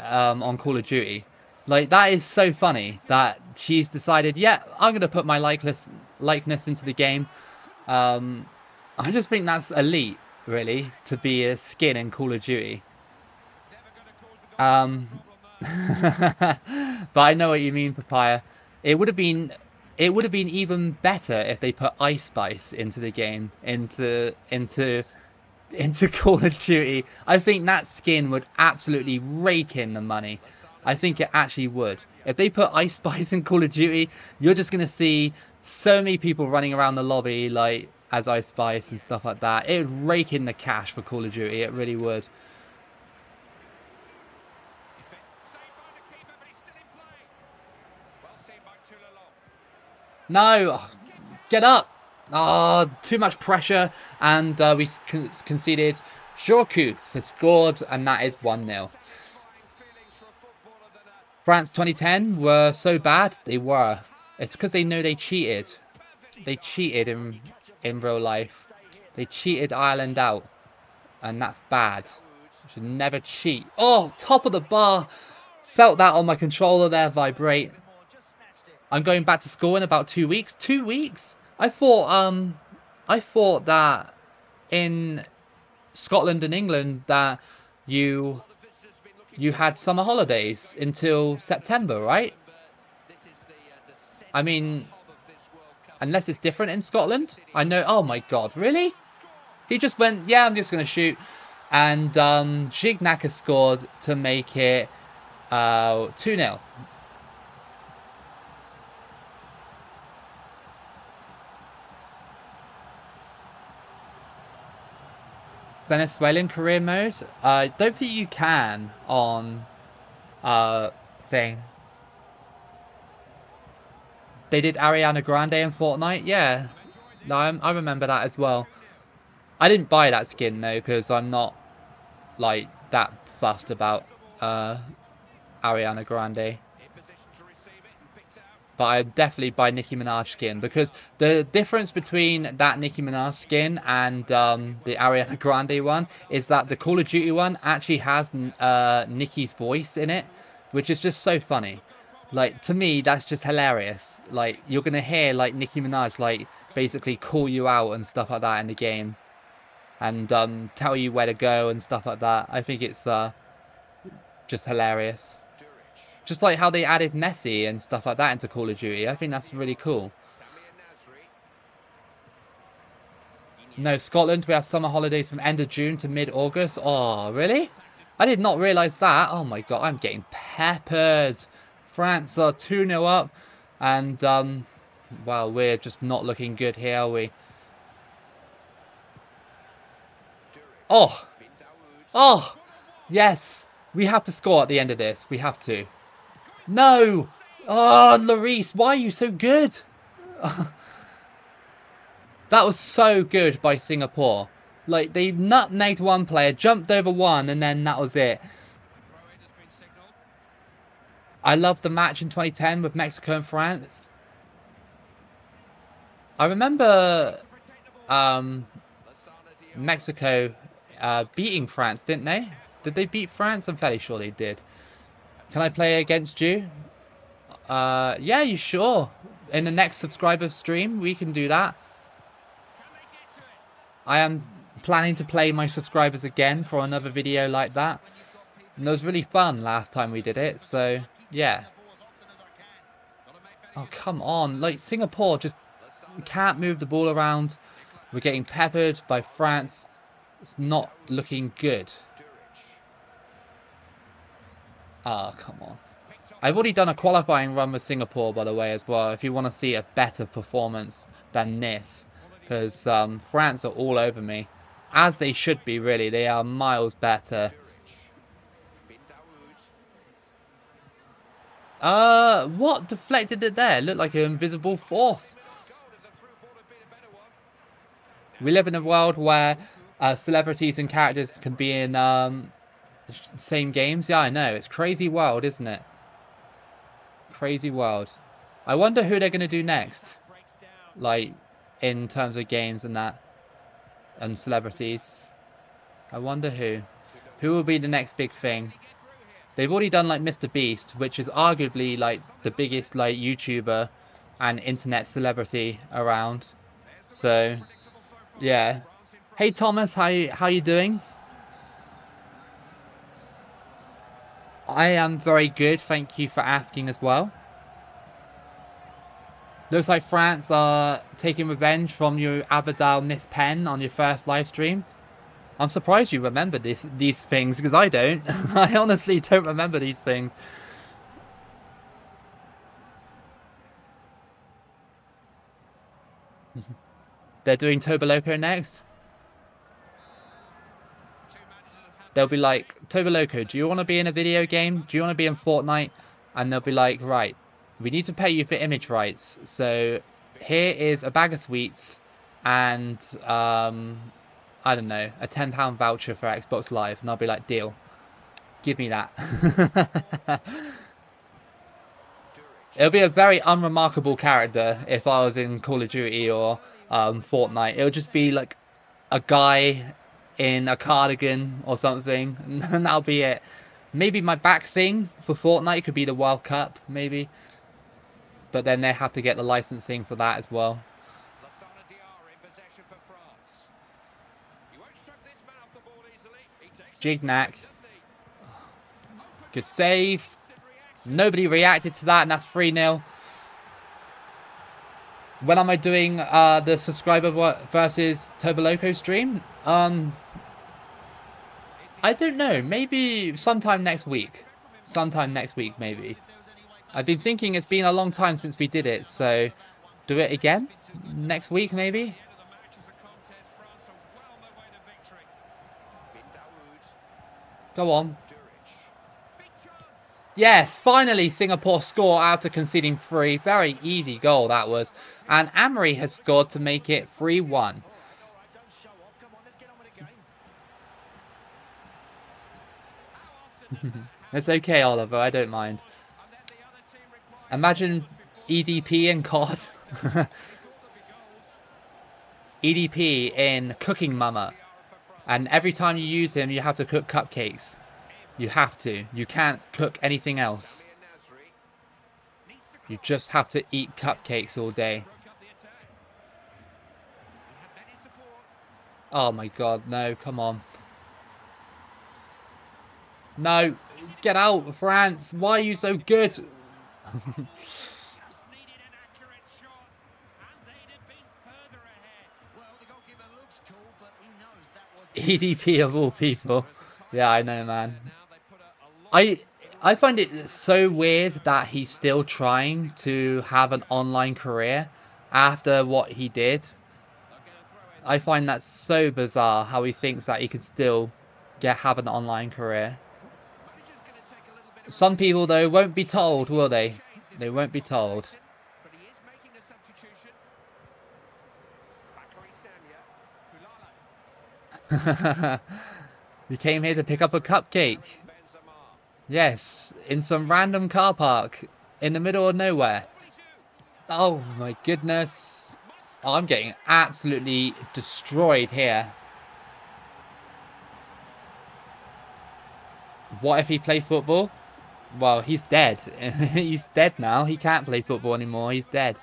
on Call of Duty. Like, that is so funny that she's decided, yeah, I'm going to put my likeness into the game. I just think that's elite, really, to be a skin in Call of Duty. Um, but I know what you mean, Papaya. It would have been, it would have been even better if they put Ice Spice into the game, into Call of Duty. I think that skin would absolutely rake in the money. I think it actually would. If they put Ice Spice in Call of Duty, you're just gonna see so many people running around the lobby like as Ice Spice and stuff like that. It would rake in the cash for Call of Duty. It really would. No, get up. Ah, too much pressure, and we conceded. Shorkuf has scored, and that is 1-0. France 2010 were so bad. They were. It's because they know they cheated. They cheated in real life. They cheated Ireland out, and that's bad. You should never cheat. Oh, top of the bar. Felt that on my controller there vibrate. I'm going back to school in about 2 weeks. 2 weeks? I thought that in Scotland and England that you had summer holidays until September, right? I mean, unless it's different in Scotland. I know. Oh my God, really? He just went, yeah, I'm just going to shoot. And Gignac has scored to make it 2-0. Venezuelan career mode? I don't think you can on thing. They did Ariana Grande in Fortnite? Yeah. No, I remember that as well. I didn't buy that skin though, because I'm not like that fussed about Ariana Grande. But I definitely buy Nicki Minaj skin, because the difference between that Nicki Minaj skin and the Ariana Grande one is that the Call of Duty one actually has Nicki's voice in it, which is just so funny. Like, to me, that's just hilarious. Like, you're gonna hear like Nicki Minaj like basically call you out and stuff like that in the game, and tell you where to go and stuff like that. I think it's just hilarious. Just like how they added Messi and stuff like that into Call of Duty. I think that's really cool. No, Scotland, we have summer holidays from end of June to mid-August. Oh, really? I did not realise that. Oh my God, I'm getting peppered. France are 2-0 up. And, well, we're just not looking good here, are we? Oh! Oh! Yes! We have to score at the end of this. We have to. No! Oh, Lloris, why are you so good? That was so good by Singapore. Like, they nutmegged one player, jumped over one, and then that was it. I love the match in 2010 with Mexico and France. I remember Mexico beating France, didn't they? Did they beat France? I'm fairly sure they did. Can I play against you? Yeah, you sure? In the next subscriber stream, we can do that. I am planning to play my subscribers again for another video like that. And it was really fun last time we did it, so yeah. Oh, come on. Like, Singapore just can't move the ball around. We're getting peppered by France. It's not looking good. Ah, oh, come on. I've already done a qualifying run with Singapore, by the way, as well, if you want to see a better performance than this. Because France are all over me. As they should be, really. They are miles better. What deflected it there? It looked like an invisible force. We live in a world where celebrities and characters can be in same games. Yeah, I know. It's crazy world, isn't it? Crazy world. I wonder who they're going to do next. Like, in terms of games and that. And celebrities. I wonder who. Who will be the next big thing? They've already done like Mr. Beast, which is arguably like the biggest like YouTuber and internet celebrity around. So, yeah. Hey Thomas, how you doing? I am very good, thank you for asking as well. Looks like France are taking revenge from your Abadal Miss Pen on your first live stream. I'm surprised you remember these things, because I don't. I honestly don't remember these things. They're doing Toboloco next. They'll be like, Toboloco, do you want to be in a video game? Do you want to be in Fortnite? And they'll be like, right, we need to pay you for image rights. So here is a bag of sweets and, I don't know, a £10 voucher for Xbox Live. And I'll be like, deal. Give me that. It'll be a very unremarkable character if I was in Call of Duty or Fortnite. It'll just be like a guy in a cardigan or something, and that'll be it. Maybe my back thing for Fortnite could be the World Cup, maybe. But then they have to get the licensing for that as well. Gignac. Good save. Nobody reacted to that, and that's 3-0. When am I doing the subscriber versus Toboloco stream? I don't know. Maybe sometime next week. Sometime next week, maybe. I've been thinking it's been a long time since we did it, so do it again next week, maybe. Go on. Yes, finally Singapore score after conceding 3. Very easy goal that was. And Amory has scored to make it 3-1. It's okay, Oliver, I don't mind. Imagine EDP in COD. EDP in Cooking Mama. And every time you use him, you have to cook cupcakes. You have to. You can't cook anything else. You just have to eat cupcakes all day. Oh my god, no, come on. No, get out, France. Why are you so good? EDP of all people. Yeah, I know, man. I find it so weird that he's still trying to have an online career after what he did. I find that so bizarre how he thinks that he can still have an online career. Some people, though, won't be told, will they? They won't be told. You came here to pick up a cupcake. Yes, in some random car park in the middle of nowhere. Oh my goodness. Oh, I'm getting absolutely destroyed here. What if he played football? Well, he's dead. He's dead now. He can't play football anymore. He's dead.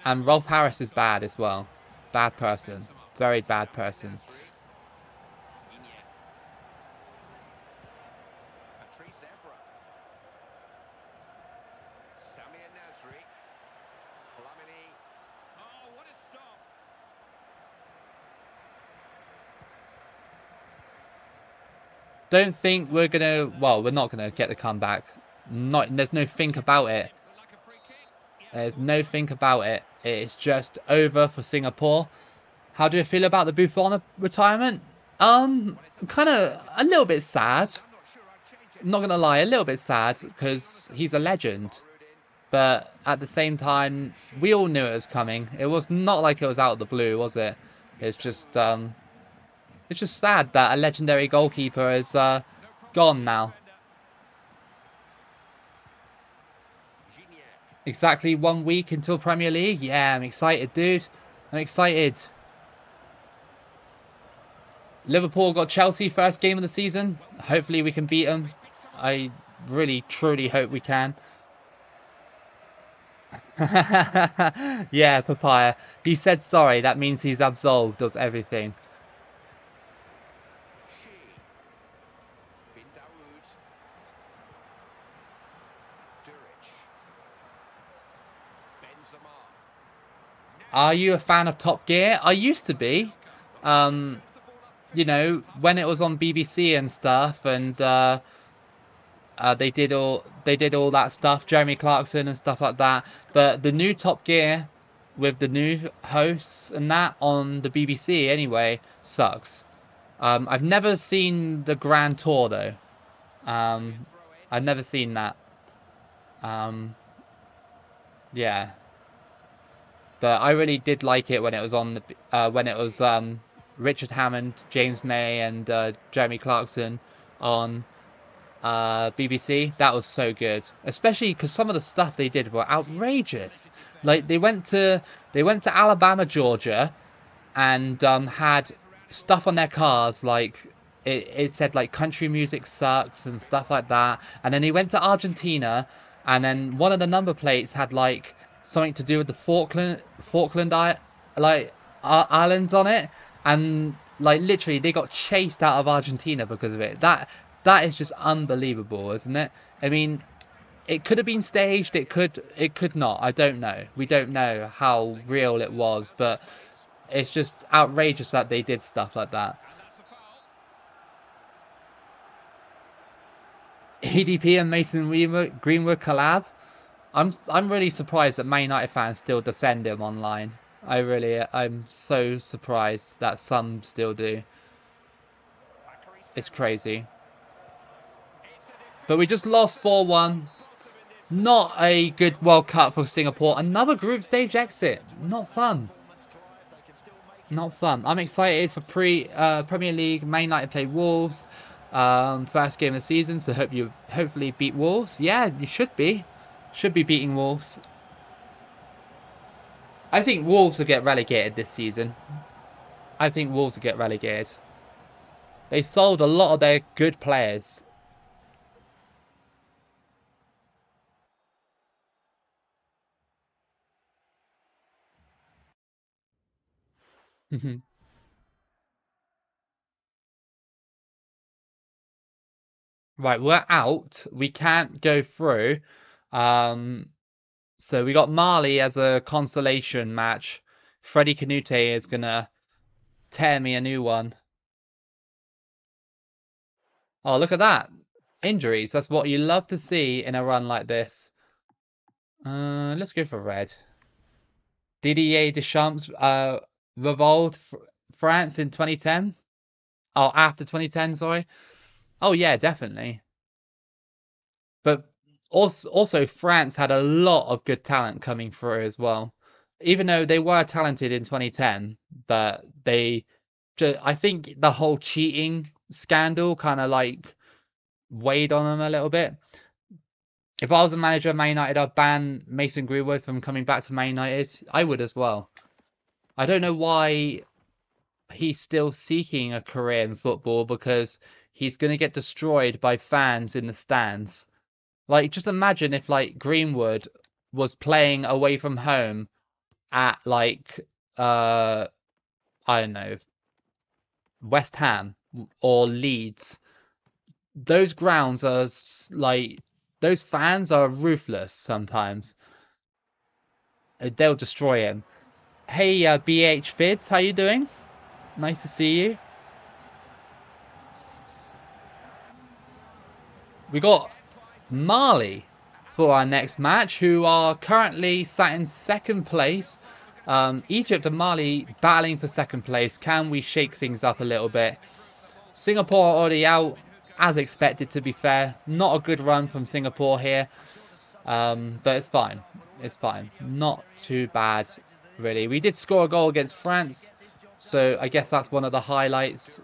And Rolf Harris is bad as well. Bad person. Very bad person. Don't think we're gonna. Well, we're not gonna get the comeback. There's no think about it. There's no think about it. It's just over for Singapore. How do you feel about the Buffon retirement? Kind of a little bit sad. Not gonna lie, a little bit sad because he's a legend. But at the same time, we all knew it was coming. It was not like it was out of the blue, was it? It's just sad that a legendary goalkeeper is gone now. Exactly 1 week until Premier League. Yeah, I'm excited, dude. I'm excited. Liverpool got Chelsea first game of the season. Hopefully we can beat them. I really, truly hope we can. Yeah, Papaya. He said sorry. That means he's absolved of everything. Are you a fan of Top Gear? I used to be. You know, when it was on BBC and stuff, and they did all that stuff, Jeremy Clarkson and stuff like that. But the new Top Gear with the new hosts and that on the BBC anyway sucks. I've never seen the Grand Tour though. I've never seen that. Yeah, but I really did like it when it was on the when it was Richard Hammond, James May, and Jeremy Clarkson on BBC. That was so good, especially because some of the stuff they did were outrageous. Like they went to Alabama, Georgia, and had stuff on their cars like it said like country music sucks and stuff like that. And then they went to Argentina, and then one of the number plates had like something to do with the Falkland Islands on it, and like literally they got chased out of Argentina because of it. That is just unbelievable, isn't it? I mean, it could have been staged, it could not. I don't know. We don't know how real it was, but it's just outrageous that they did stuff like that. EDP and Mason Greenwood collab. I'm really surprised that Man United fans still defend him online. I'm so surprised that some still do. It's crazy. But we just lost 4-1. Not a good World Cup for Singapore. Another group stage exit. Not fun. Not fun. I'm excited for Premier League. Man United play Wolves. First game of the season, so hopefully beat Wolves. Yeah, you should be. Should be beating Wolves. I think Wolves will get relegated this season. I think Wolves will get relegated. They sold a lot of their good players. Right, we're out. We can't go through. So we got Mali as a consolation match. Freddie Canute is gonna tear me a new one. Oh, look at that. Injuries. That's what you love to see in a run like this. Let's go for red. Didier Deschamps revolved France in 2010. Oh, after 2010, sorry. Oh yeah, definitely. But also France had a lot of good talent coming through as well. Even though they were talented in 2010, but I think the whole cheating scandal kind of like weighed on them a little bit. If I was a manager of Man United, I'd ban Mason Greenwood from coming back to Man United. I would as well. I don't know why he's still seeking a career in football, because he's going to get destroyed by fans in the stands. Like, just imagine if, like, Greenwood was playing away from home at, like, I don't know, West Ham or Leeds. Those grounds are, like, those fans are ruthless sometimes. They'll destroy him. Hey, BH Vids, how you doing? Nice to see you. We got Mali for our next match, who are currently sat in second place. Egypt and Mali battling for second place. Can we shake things up a little bit? Singapore already out, as expected, to be fair. Not a good run from Singapore here. But it's fine. It's fine. Not too bad, really. We did score a goal against France, so I guess that's one of the highlights.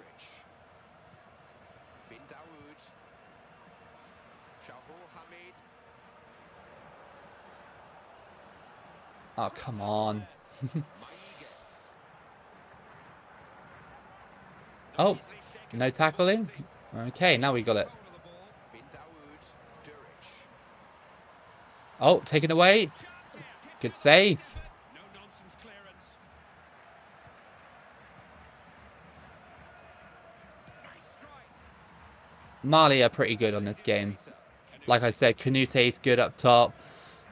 Oh, come on. Oh, no tackling? Okay, now we got it. Oh, taken away. Good save. Mali are pretty good on this game. Like I said, Canute's good up top.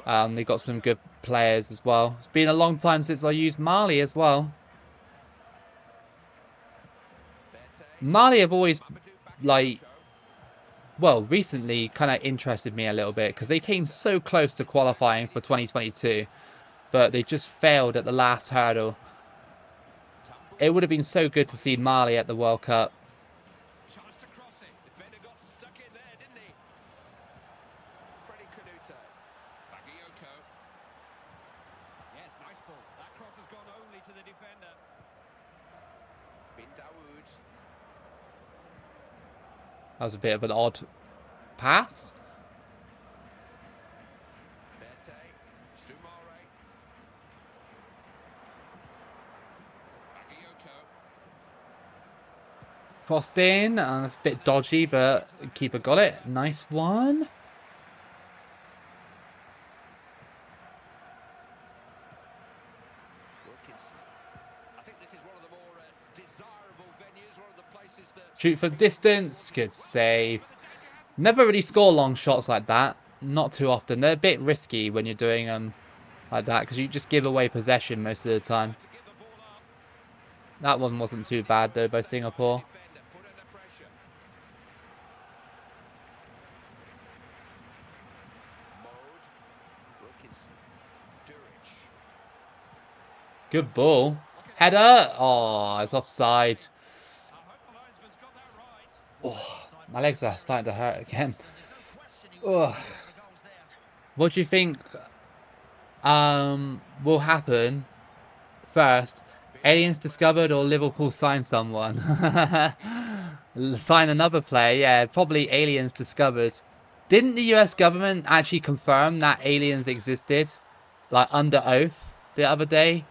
They've got some good players as well. It's been a long time since I used Mali as well. Mali have always, like, well, recently kind of interested me a little bit because they came so close to qualifying for 2022, but they just failed at the last hurdle. It would have been so good to see Mali at the World Cup. That was a bit of an odd pass. Crossed in, it's a bit dodgy, but keeper got it. Nice one. Shoot from distance, good save. Never really score long shots like that. Not too often. They're a bit risky when you're doing them like that because you just give away possession most of the time. That one wasn't too bad though by Singapore. Good ball. Header. Oh, it's offside. Oh, my legs are starting to hurt again. Oh. What do you think will happen first? Aliens discovered or Liverpool sign someone? Sign another player? Yeah, probably aliens discovered. Didn't the US government actually confirm that aliens existed? Like under oath the other day?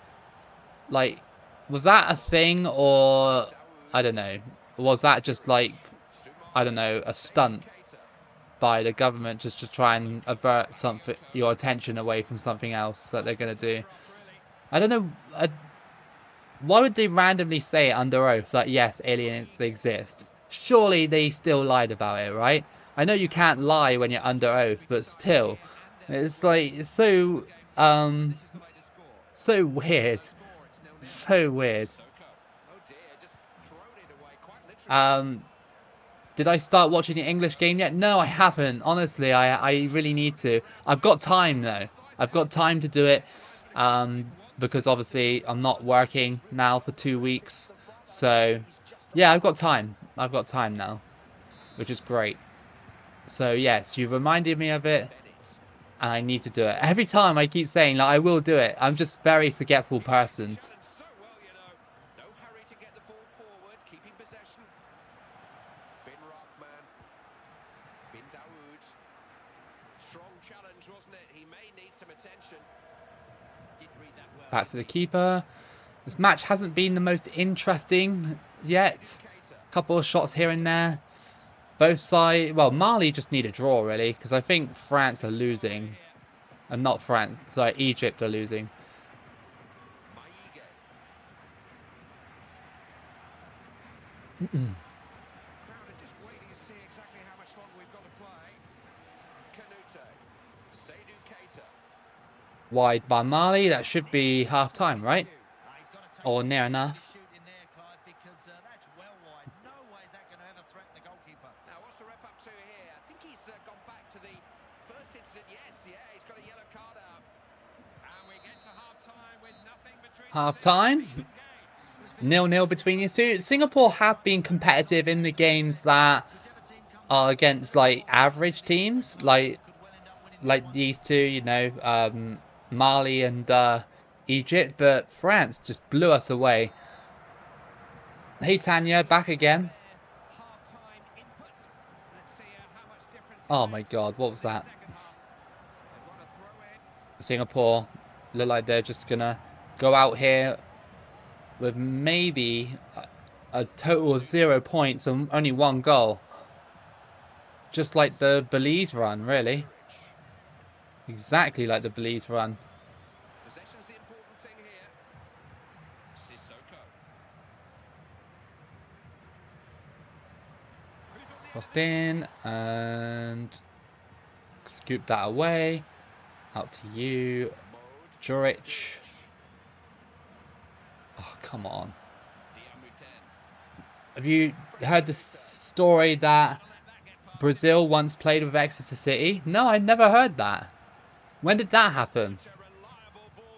Like, was that a thing or I don't know. Was that just like, I don't know, a stunt by the government just to try and avert something, your attention away from something else that they're going to do? I don't know. Why would they randomly say under oath that yes, aliens exist? Surely they still lied about it, right? I know you can't lie when you're under oath, but still, it's like it's so so weird, so weird. Did I start watching the English game yet? No, I haven't. Honestly, I really need to. I've got time though. I've got time to do it. Because obviously I'm not working now for 2 weeks. So yeah, I've got time. I've got time now, which is great. So yes, you've reminded me of it. And I need to do it. Every time I keep saying like I will do it. I'm just a very forgetful person. Back to the keeper. This match hasn't been the most interesting yet. A couple of shots here and there. Both sides. Well, Mali just need a draw really, because I think France are losing, and not France. Sorry, Egypt are losing. Wide by Mali. That should be half time, right? Or near enough. Half time. 0-0 between you two. Singapore have been competitive in the games that are against like average teams, like like these two, you know, Mali and Egypt, but France just blew us away. Hey Tanya, back again. Oh my God, what was that? Singapore look like they're just gonna go out here with maybe a total of 0 points and only one goal. Just like the Belize run, really. Exactly like the Belize run. Crossed in and scoop that away. Out to you, Juric. Oh, come on. Have you heard the story that Brazil once played with Exeter City? No, I never heard that. When did that happen?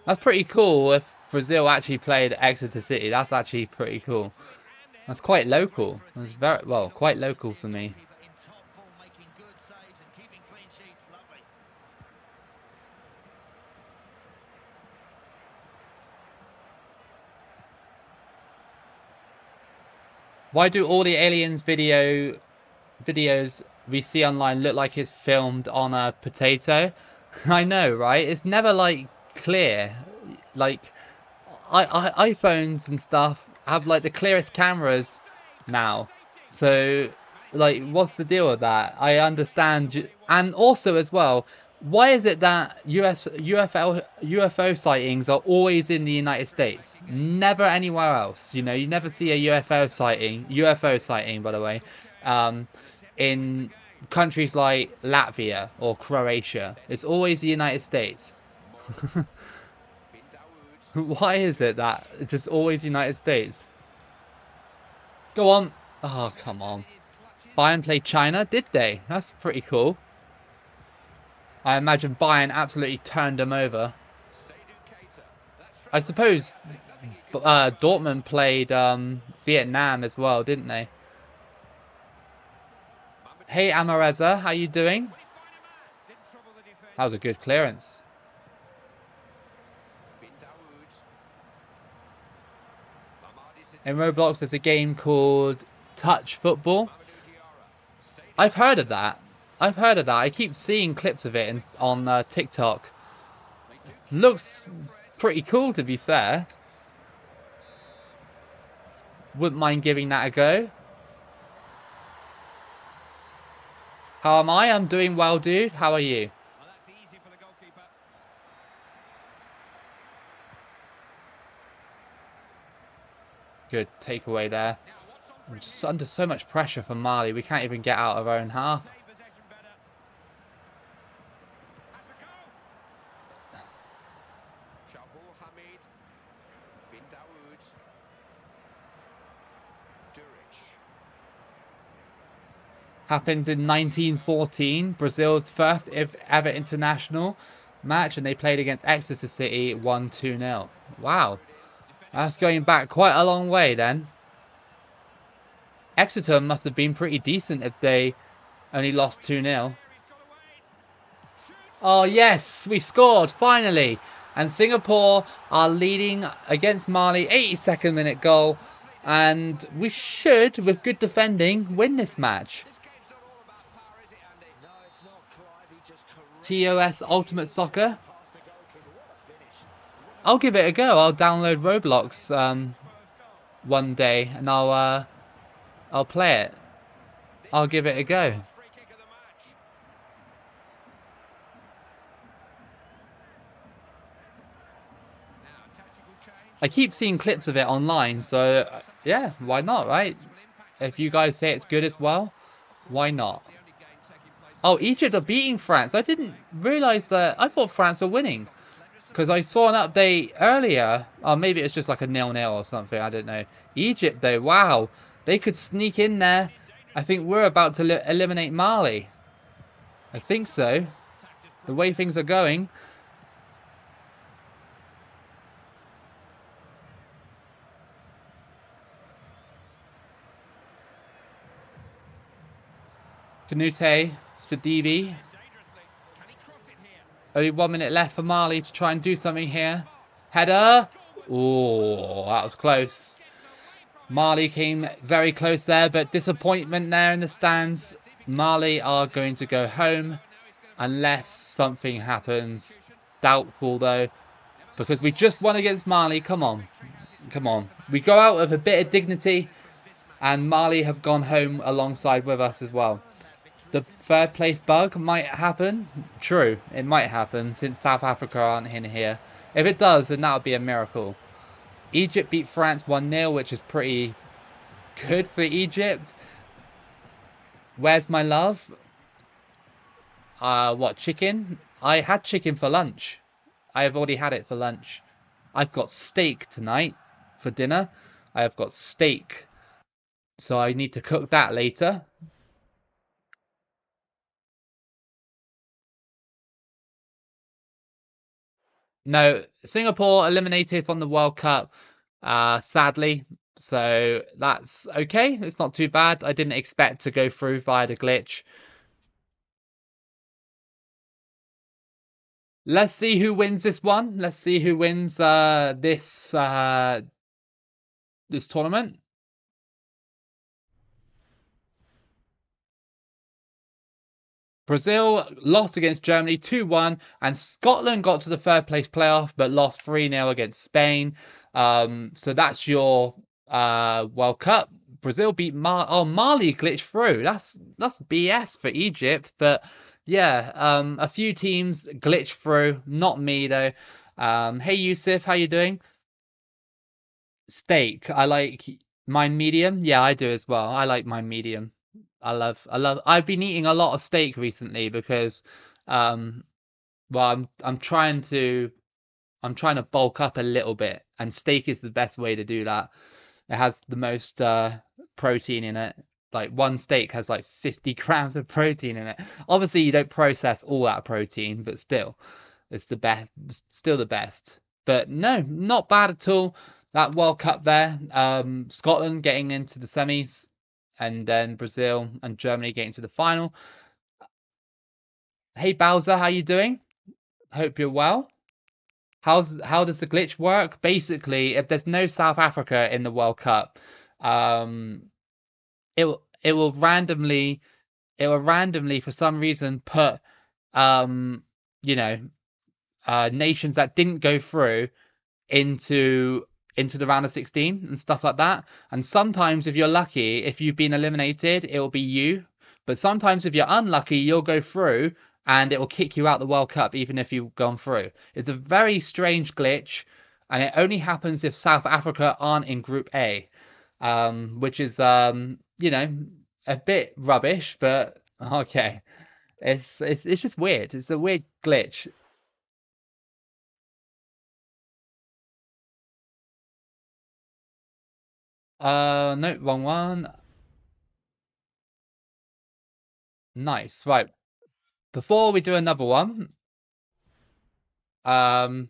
That's pretty cool if Brazil actually played Exeter City. That's actually pretty cool. That's quite local. That's very, well, quite local for me. Why do all the aliens videos we see online look like it's filmed on a potato? I know, right? It's never like clear. Like iPhones and stuff have like the clearest cameras now. So like what's the deal with that? I understand and also as well, why is it that UFO sightings are always in the United States, never anywhere else? You know, you never see a UFO sighting by the way, in countries like Latvia or Croatia. It's always the United States. Why is it that it's just always United States? Go on. Oh, come on. Bayern played China, did they? That's pretty cool. I imagine Bayern absolutely turned them over. I suppose Dortmund played Vietnam as well, didn't they? Hey Amareza, how you doing? That was a good clearance. In Roblox, there's a game called Touch Football. I've heard of that. I keep seeing clips of it on TikTok. Looks pretty cool, to be fair. Wouldn't mind giving that a go. How am I? I'm doing well, dude. How are you? Good takeaway there. We're just under so much pressure from Mali. We can't even get out of our own half. Happened in 1914, Brazil's first ever international match, and they played against Exeter City, won 2-0. Wow, that's going back quite a long way then. Exeter must have been pretty decent if they only lost 2-0. Oh yes, we scored finally, and Singapore are leading against Mali, 82nd minute goal, and we should, with good defending, win this match. TOS Ultimate Soccer. I'll give it a go. I'll download Roblox one day and I'll play it. I'll give it a go. I keep seeing clips of it online, so yeah, why not, right? If you guys say it's good as well, why not? Oh, Egypt are beating France. I didn't realise that. I thought France were winning. Because I saw an update earlier. Oh, maybe it's just like a 0-0 or something. I don't know. Egypt, though, wow. They could sneak in there. I think we're about to eliminate Mali. I think so. The way things are going. Canute, Sidibe. Only 1 minute left for Mali to try and do something here. Header. Oh, that was close. Mali came very close there, but disappointment there in the stands. Mali are going to go home unless something happens. Doubtful though, because we just won against Mali. Come on. Come on. We go out with a bit of dignity, and Mali have gone home alongside with us as well. The third place bug might happen. True, it might happen since South Africa aren't in here. If it does, then that would be a miracle. Egypt beat France 1-0, which is pretty good for Egypt. Where's my love? What, chicken? I had chicken for lunch. I have already had it for lunch. I've got steak tonight for dinner. I have got steak. So I need to cook that later. No, Singapore eliminated from the World Cup, sadly. So that's okay. It's not too bad. I didn't expect to go through via the glitch. Let's see who wins this one. Let's see who wins this tournament. Brazil lost against Germany 2-1, and Scotland got to the third place playoff but lost 3-0 against Spain. So that's your World Cup. Brazil beat Mali glitched through. That's BS for Egypt, but yeah, a few teams glitched through. Not me though. Hey Yusuf, how you doing? Steak. I like mine medium. Yeah, I do as well. I like mine medium. I've been eating a lot of steak recently because um well I'm trying to bulk up a little bit, and steak is the best way to do that. It has the most protein in it. Like one steak has like 50 grams of protein in it. Obviously you don't process all that protein, but still it's the best, still the best. But no, not bad at all. That World Cup there, Scotland getting into the semis, and then Brazil and Germany getting to the final. Hey Bowser, how you doing? Hope you're well. How does the glitch work? Basically, if there's no South Africa in the World Cup, um, it will randomly for some reason put um, you know nations that didn't go through into into the round of 16 and stuff like that. And sometimes if you're lucky, if you've been eliminated, it will be you. But sometimes if you're unlucky, you'll go through and it will kick you out the World Cup even if you've gone through. It's a very strange glitch, and it only happens if South Africa aren't in Group A, which is a bit rubbish, but okay. It's just weird. It's a weird glitch. No, wrong one. Nice. Right. Before we do another one, um,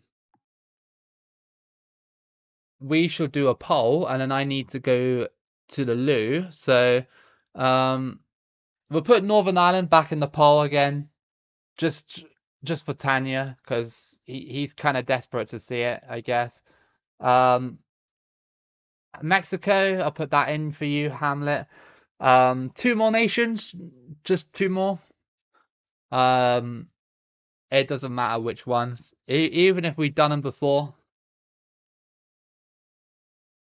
we should do a poll, and then I need to go to the loo. So, um, we'll put Northern Ireland back in the poll again, just just for Tanya, because he's kind of desperate to see it, I guess. Um, Mexico, I'll put that in for you, Hamlet. Two more nations, just two more. Um, it doesn't matter which ones, even if we've done them before.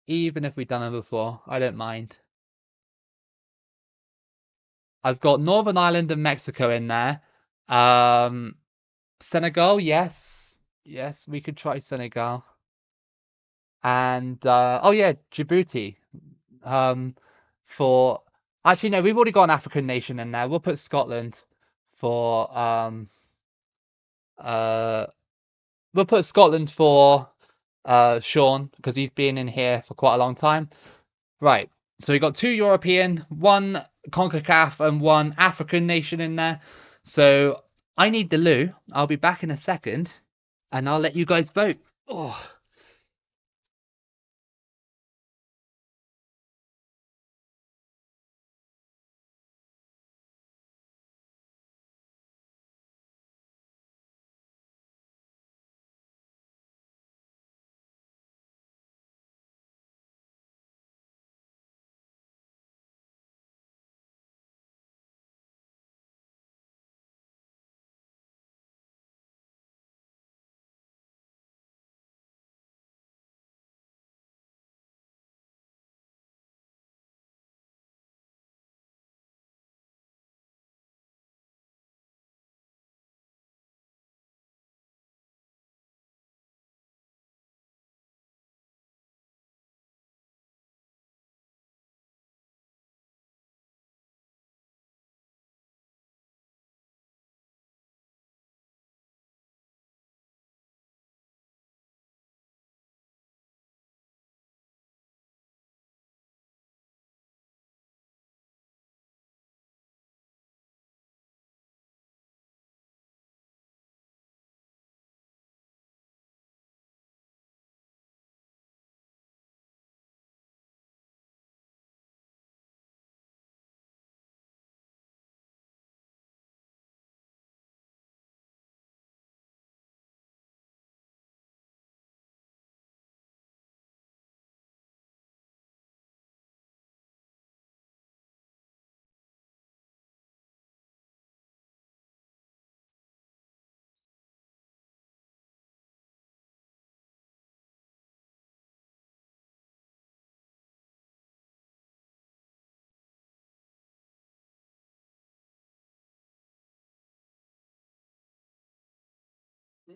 Even if we've done them before, I don't mind. I've got Northern Ireland and Mexico in there. Um, Senegal, yes. Yes, we could try Senegal. And oh yeah, Djibouti. Um, for actually no, we've already got an African nation in there. We'll put Scotland for uh we'll put Scotland for Sean because he's been in here for quite a long time. Right. So we got two European, one CONCACAF, and one African nation in there. So I need the loo. I'll be back in a second, and I'll let you guys vote. Oh.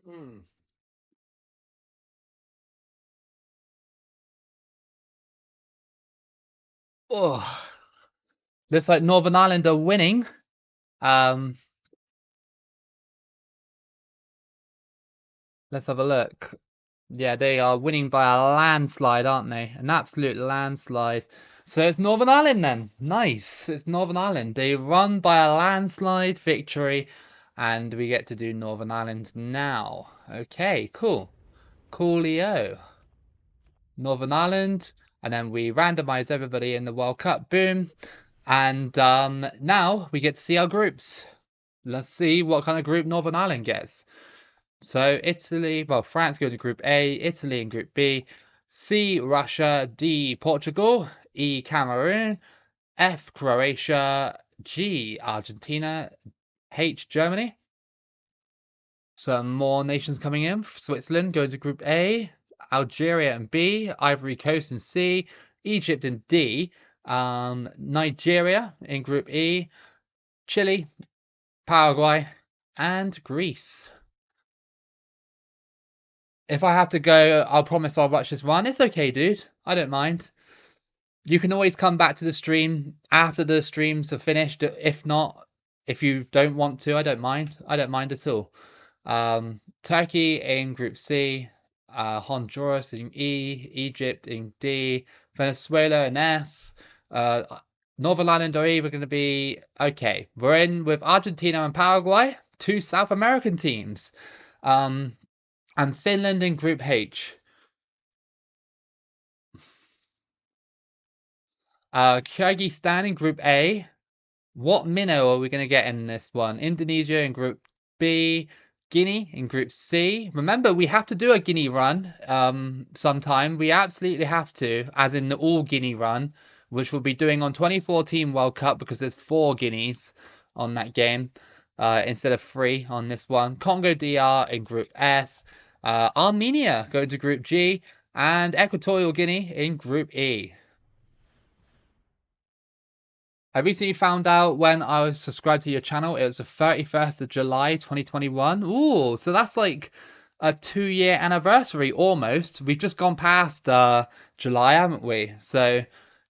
Mm. Oh, looks like Northern Ireland are winning. Um, let's have a look. Yeah, they are winning by a landslide, aren't they? An absolute landslide. So it's Northern Ireland then. Nice. It's Northern Ireland. They run by a landslide victory, and we get to do Northern Ireland now. Okay, cool. Coolio. Northern Ireland, and then we randomize everybody in the World Cup. Boom. And now we get to see our groups. Let's see what kind of group Northern Ireland gets. So Italy, well, France go to Group A, Italy in Group B, C, Russia, D, Portugal, E, Cameroon, F, Croatia, G, Argentina, H, Germany. Some more nations coming in. Switzerland going to Group A, Algeria in B, Ivory Coast in C, Egypt in D, Nigeria in Group E, Chile, Paraguay, and Greece. If I have to go, I'll promise I'll watch this one. It's okay, dude. I don't mind. You can always come back to the stream after the streams are finished. If not, if you don't want to, I don't mind. I don't mind at all. Turkey in Group C, Honduras in E, Egypt in D, Venezuela in F. Northern Ireland are either going to be okay. We're in with Argentina and Paraguay, two South American teams. And Finland in Group H. Kyrgyzstan in Group A. What minnow are we going to get in this one? Indonesia in Group B. Guinea in Group C. Remember, we have to do a Guinea run sometime. We absolutely have to, as in the All Guinea run, which we'll be doing on 2014 World Cup because there's 4 Guineas on that game instead of 3 on this one. Congo DR in Group F. Armenia going to Group G. And Equatorial Guinea in Group E. I recently found out when I was subscribed to your channel, it was the 31st of July 2021. Ooh, so that's like a 2-year anniversary almost. We've just gone past July, haven't we? So,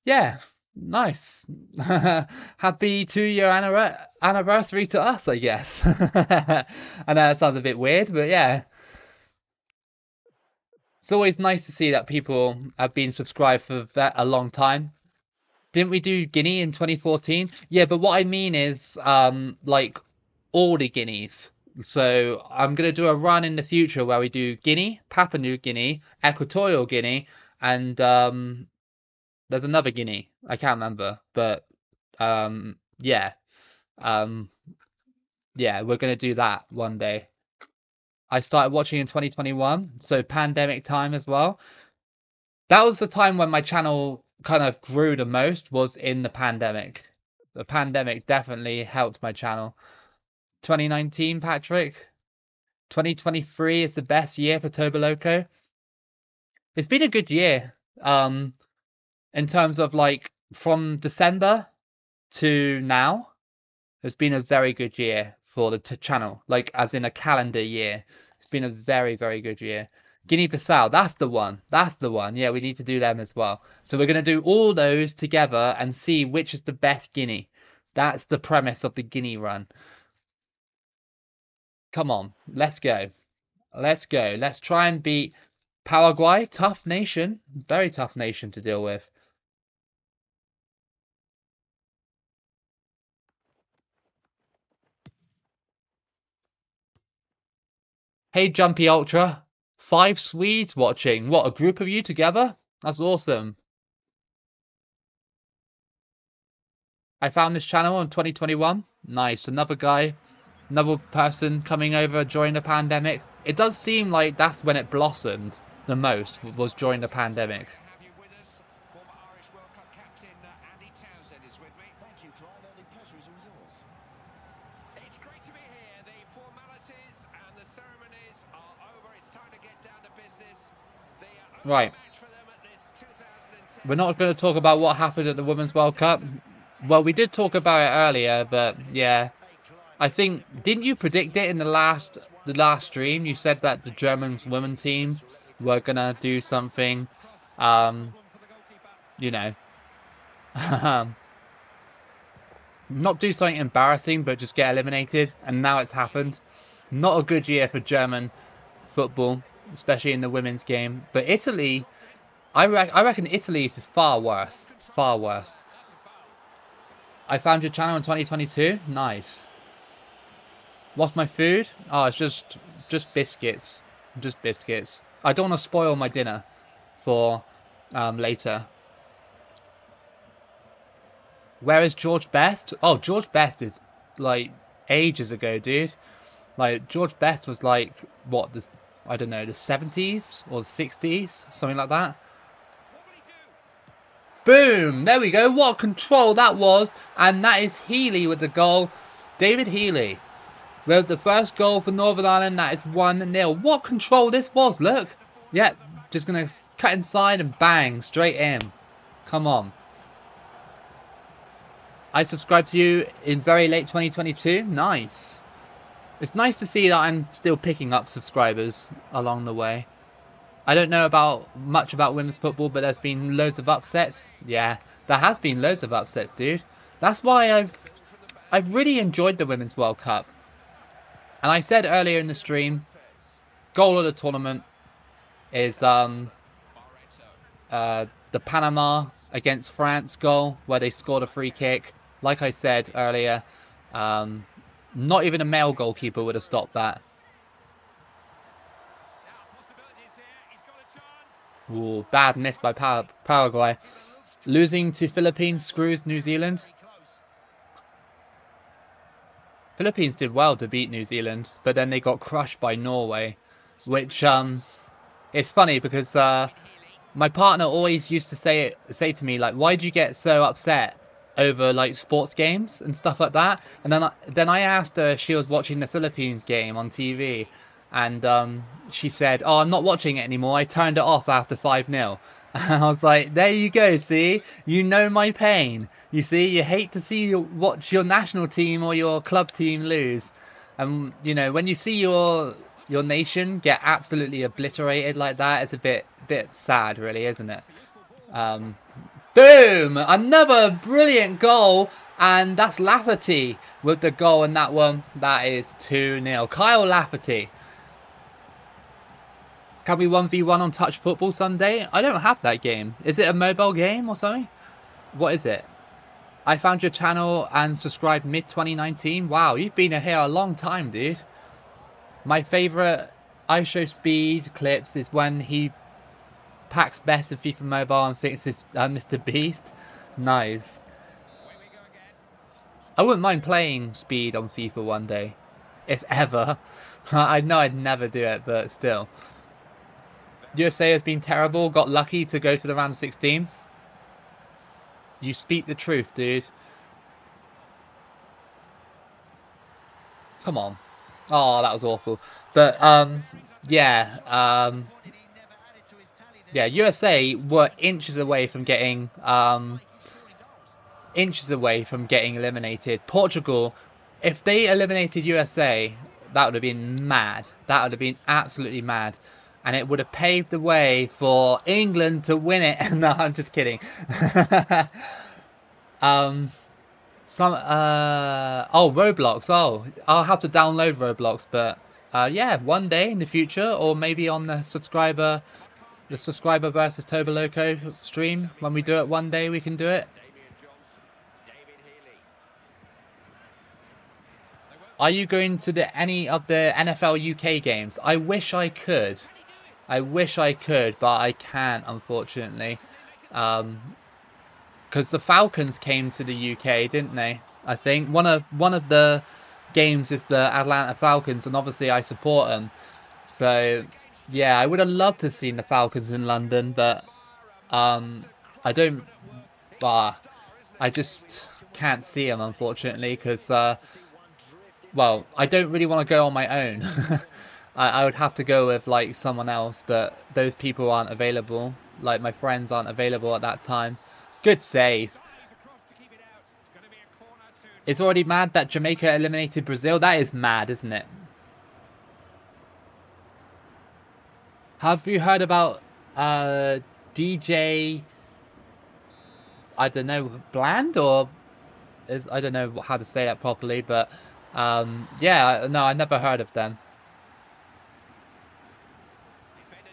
yeah, nice. Happy 2-year anniversary to us, I guess. I know that sounds a bit weird, but yeah. It's always nice to see that people have been subscribed for a long time. Didn't we do Guinea in 2014? Yeah, but what I mean is, like, all the Guineas. So I'm going to do a run in the future where we do Guinea, Papua New Guinea, Equatorial Guinea, and there's another Guinea. I can't remember, but yeah. Um, yeah, we're going to do that one day. I started watching in 2021, so pandemic time as well. That was the time when my channel kind of grew the most, was in the pandemic. The pandemic definitely helped my channel. 2019, Patrick. 2023 is the best year for Toboloco. It's been a good year. In terms of like from December to now, it's been a very good year for the channel. Like as in a calendar year. It's been a very, very good year. Guinea-Bissau, that's the one. That's the one. Yeah, we need to do them as well. So we're going to do all those together and see which is the best Guinea. That's the premise of the Guinea run. Come on, let's go. Let's go. Let's try and beat Paraguay. Tough nation. Very tough nation to deal with. Hey, Jumpy Ultra. 5 Swedes watching. What, a group of you together? That's awesome. I found this channel in 2021. Nice. Another guy, another person coming over during the pandemic. It does seem like that's when it blossomed the most, was during the pandemic. Right. We're not going to talk about what happened at the Women's World Cup. Well, we did talk about it earlier, but yeah. I think, didn't you predict it in the last the last stream, you said that the German women team were gonna do something, you know, not do something embarrassing, but just get eliminated, and now it's happened. Not a good year for German football, especially in the women's game. But Italy, I reckon Italy is far worse. Far worse. I found your channel in 2022. Nice. What's my food? Oh, it's just biscuits. Just biscuits. I don't want to spoil my dinner for later. Where is George Best? Oh, George Best is like ages ago, dude. Like George Best was like what, this, I don't know, the 70s or the 60s, something like that. Boom! There we go. What control that was, and that is Healy with the goal. David Healy with the first goal for Northern Ireland. That is 1-0. What control this was! Look, yeah, just gonna cut inside and bang straight in. Come on. I subscribed to you in very late 2022. Nice. It's nice to see that I'm still picking up subscribers along the way. I don't know much about women's football, but there's been loads of upsets. Yeah, there has been loads of upsets, dude. That's why I've really enjoyed the Women's World Cup. And I said earlier in the stream, goal of the tournament is the Panama against France goal, where they scored a free kick. Like I said earlier, not even a male goalkeeper would have stopped that. Ooh, bad miss by Paraguay. Losing to Philippines screws New Zealand. Philippines did well to beat New Zealand, but then they got crushed by Norway, which it's funny because my partner always used to say to me, like, why do you get so upset over like sports games and stuff like that? And then I asked her if she was watching the Philippines game on TV, and she said, oh, I'm not watching it anymore, I turned it off after 5-0. And I was like, there you go, see, you know my pain. You see, you hate to watch your national team or your club team lose, and you know, when you see your nation get absolutely obliterated like that, it's a bit sad, really, isn't it? Boom! Another brilliant goal, and that's Lafferty with the goal in that one. That is 2-0. Kyle Lafferty. Can we 1v1 on Touch Football Sunday? I don't have that game. Is it a mobile game or something? What is it? I found your channel and subscribed mid-2019. Wow, you've been here a long time, dude. My favourite iShowSpeed clips is when he packs best in FIFA Mobile and thinks it's Mr. Beast. Nice. I wouldn't mind playing Speed on FIFA one day. If ever. I know I'd never do it, but still. USA has been terrible. Got lucky to go to the round of 16. You speak the truth, dude. Come on. Oh, that was awful. But, yeah. Yeah, USA were inches away from getting eliminated. Portugal, if they eliminated USA, that would have been mad. That would have been absolutely mad. And it would have paved the way for England to win it. No, I'm just kidding. Oh, Roblox. Oh, I'll have to download Roblox, but yeah, one day in the future, or maybe on the subscriber versus Toboloco stream, when we do it one day, we can do it. Are you going to any of the NFL UK games? I wish I could. I wish I could, but I can't, unfortunately. Because the Falcons came to the UK, didn't they? I think one of the games is the Atlanta Falcons, and obviously I support them. So yeah, I would have loved to have seen the Falcons in London, but I don't. I just can't see them, unfortunately, because well, I don't really want to go on my own. I would have to go with like someone else, but those people aren't available. Like my friends aren't available at that time. Good save. It's already mad that Jamaica eliminated Brazil. That is mad, isn't it? Have you heard about DJ? I don't know, Bland, or is I don't know how to say that properly, but yeah, no, I never heard of them.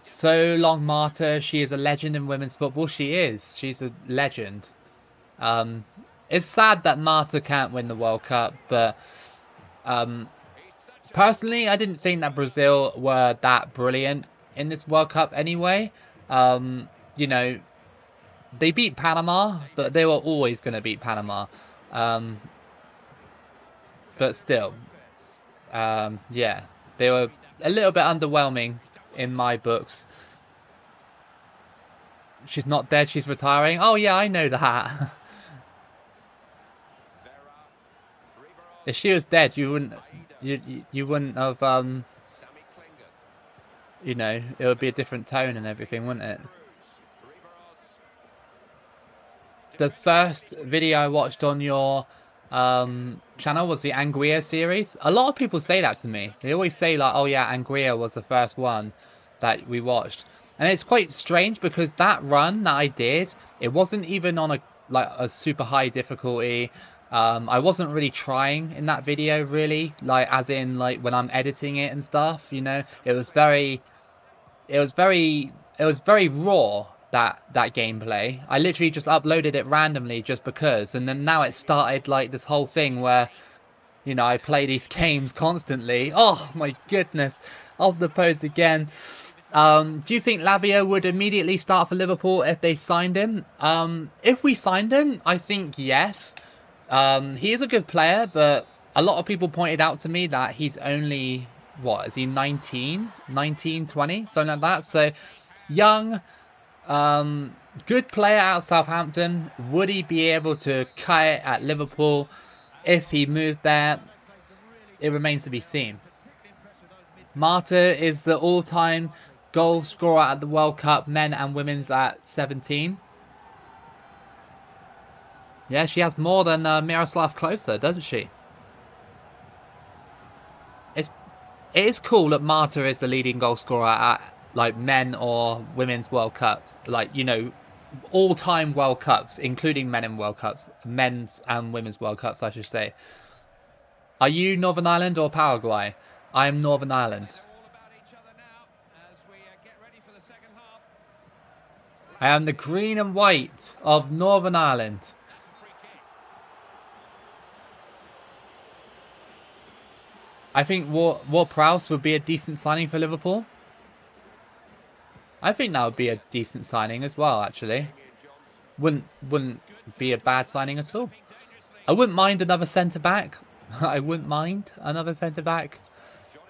So long, Marta. She is a legend in women's football. She is. She's a legend. Um, it's sad that Marta can't win the World Cup, but um, personally, I didn't think that Brazil were that brilliant in this World Cup anyway. You know, they beat Panama, but they were always going to beat Panama. Um, but still, yeah, they were a little bit underwhelming in my books. She's not dead, she's retiring. Oh yeah, I know that. If she was dead, you wouldn't have you know, it would be a different tone and everything, wouldn't it? The first video I watched on your channel was the Angria series. A lot of people say that to me. They always say like, "Oh yeah, Angria was the first one that we watched," and it's quite strange because that run that I did, it wasn't even on a super high difficulty. I wasn't really trying in that video, really, like as in like when I'm editing it and stuff. You know, it was very it was very raw, that gameplay. I literally just uploaded it randomly just because, and then now it started like this whole thing where, you know, I play these games constantly. Oh my goodness, off the post again. Do you think Lavia would immediately start for Liverpool if they signed him? If we signed him, I think yes. He is a good player, but a lot of people pointed out to me that he's only, what, is he 19? 19, 20? Something like that. So young, good player out of Southampton. Would he be able to cut it at Liverpool if he moved there? It remains to be seen. Marta is the all-time goal scorer at the World Cup, men and women's, at 17. Yeah, she has more than Miroslav Klose, doesn't she? It's It is cool that Marta is the leading goal scorer at like men or women's World Cups, like, you know, all-time World Cups, including men and World Cups, men's and women's World Cups, I should say. Are you Northern Ireland or Paraguay? I am Northern Ireland. I am the green and white of Northern Ireland. I think Ward-Prowse would be a decent signing for Liverpool. I think that would be a decent signing as well, actually. Wouldn't be a bad signing at all. I wouldn't mind another centre back. I wouldn't mind another centre back.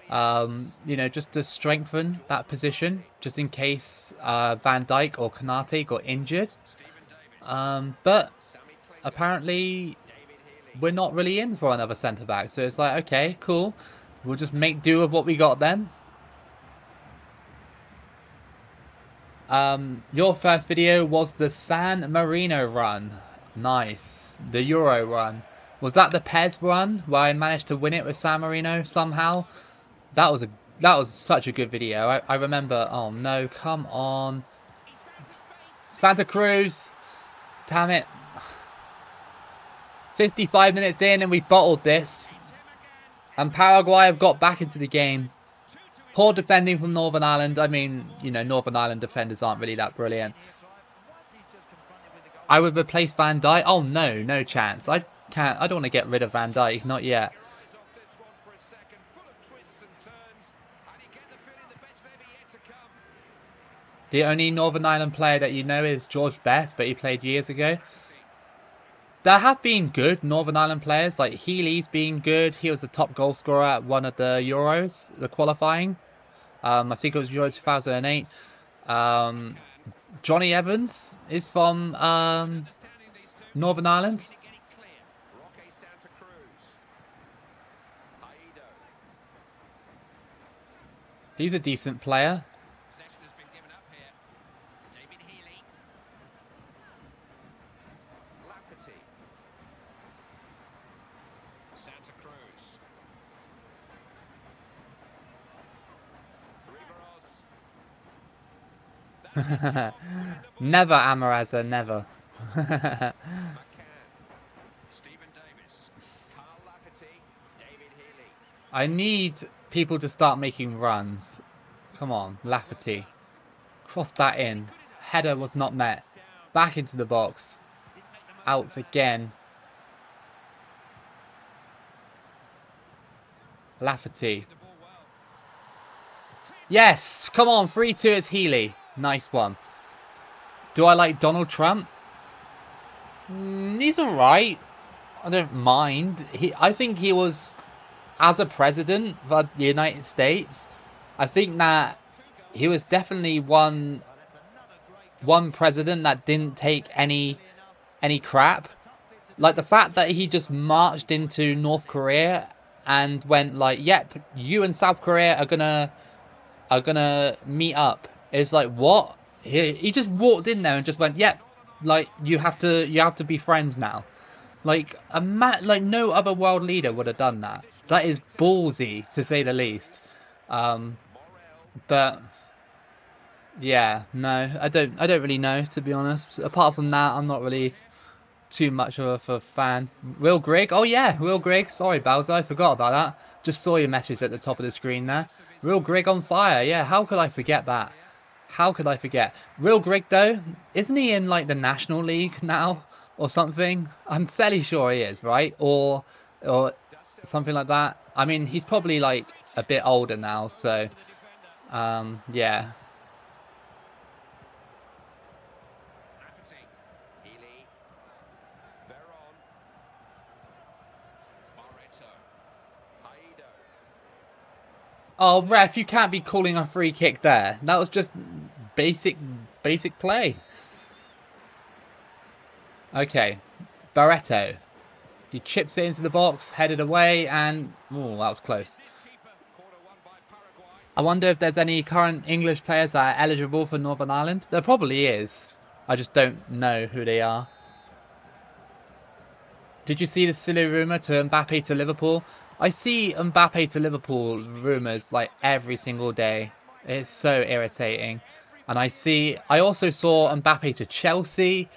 You know, just to strengthen that position, just in case Van Dijk or Konate got injured. But apparently we're not really in for another centre back, so it's like, okay, cool. We'll just make do with what we got then. Your first video was the San Marino run. Nice. The Euro run. Was that the Pez run where I managed to win it with San Marino somehow? That was such a good video. I remember. Oh no, come on. Santa Cruz. Damn it. 55 minutes in and we bottled this. And Paraguay have got back into the game. Poor defending from Northern Ireland. I mean, you know, Northern Ireland defenders aren't really that brilliant. I would replace Van Dijk. Oh no, no chance. I can't. I don't want to get rid of Van Dijk. Not yet. The only Northern Ireland player that you know is George Best, but he played years ago. There have been good Northern Ireland players, like Healy's been good. He was the top goal scorer at one of the Euros, the qualifying. I think it was Euro 2008. Johnny Evans is from Northern Ireland. He's a decent player. Never, Amaraza, never. I need people to start making runs. Come on, Lafferty. Cross that in. Header was not met. Back into the box. Out again. Lafferty. Yes! Come on, 3-2, it's Healy. Nice one. Do I like Donald Trump? He's alright. I don't mind. I think he was, as a president of the United States, I think that he was definitely one president that didn't take any crap. Like the fact that he just marched into North Korea and went like, "Yep, you and South Korea are gonna meet up." It's like, what? He just walked in there and just went, "Yep, like you have to be friends now." Like like no other world leader would have done that. That is ballsy to say the least. But yeah, no, I don't really know, to be honest. Apart from that, I'm not really too much of a fan. Will Grigg? Oh yeah, Will Grigg. Sorry, Bowser, I forgot about that. Just saw your message at the top of the screen there. Will Grigg on fire. Yeah, how could I forget that? How could I forget? Will Grigg, though, isn't he in like the National League now or something? I'm fairly sure he is, right? Or something like that. I mean, he's probably like a bit older now, so yeah. Oh, ref, you can't be calling a free kick there. That was just basic play. Okay, Barreto. He chips it into the box, headed away, and oh, that was close. I wonder if there's any current English players that are eligible for Northern Ireland. There probably is. I just don't know who they are. Did you see the silly rumour to Mbappe to Liverpool? I see Mbappe to Liverpool rumours like every single day. It's so irritating. And I also saw Mbappe to Chelsea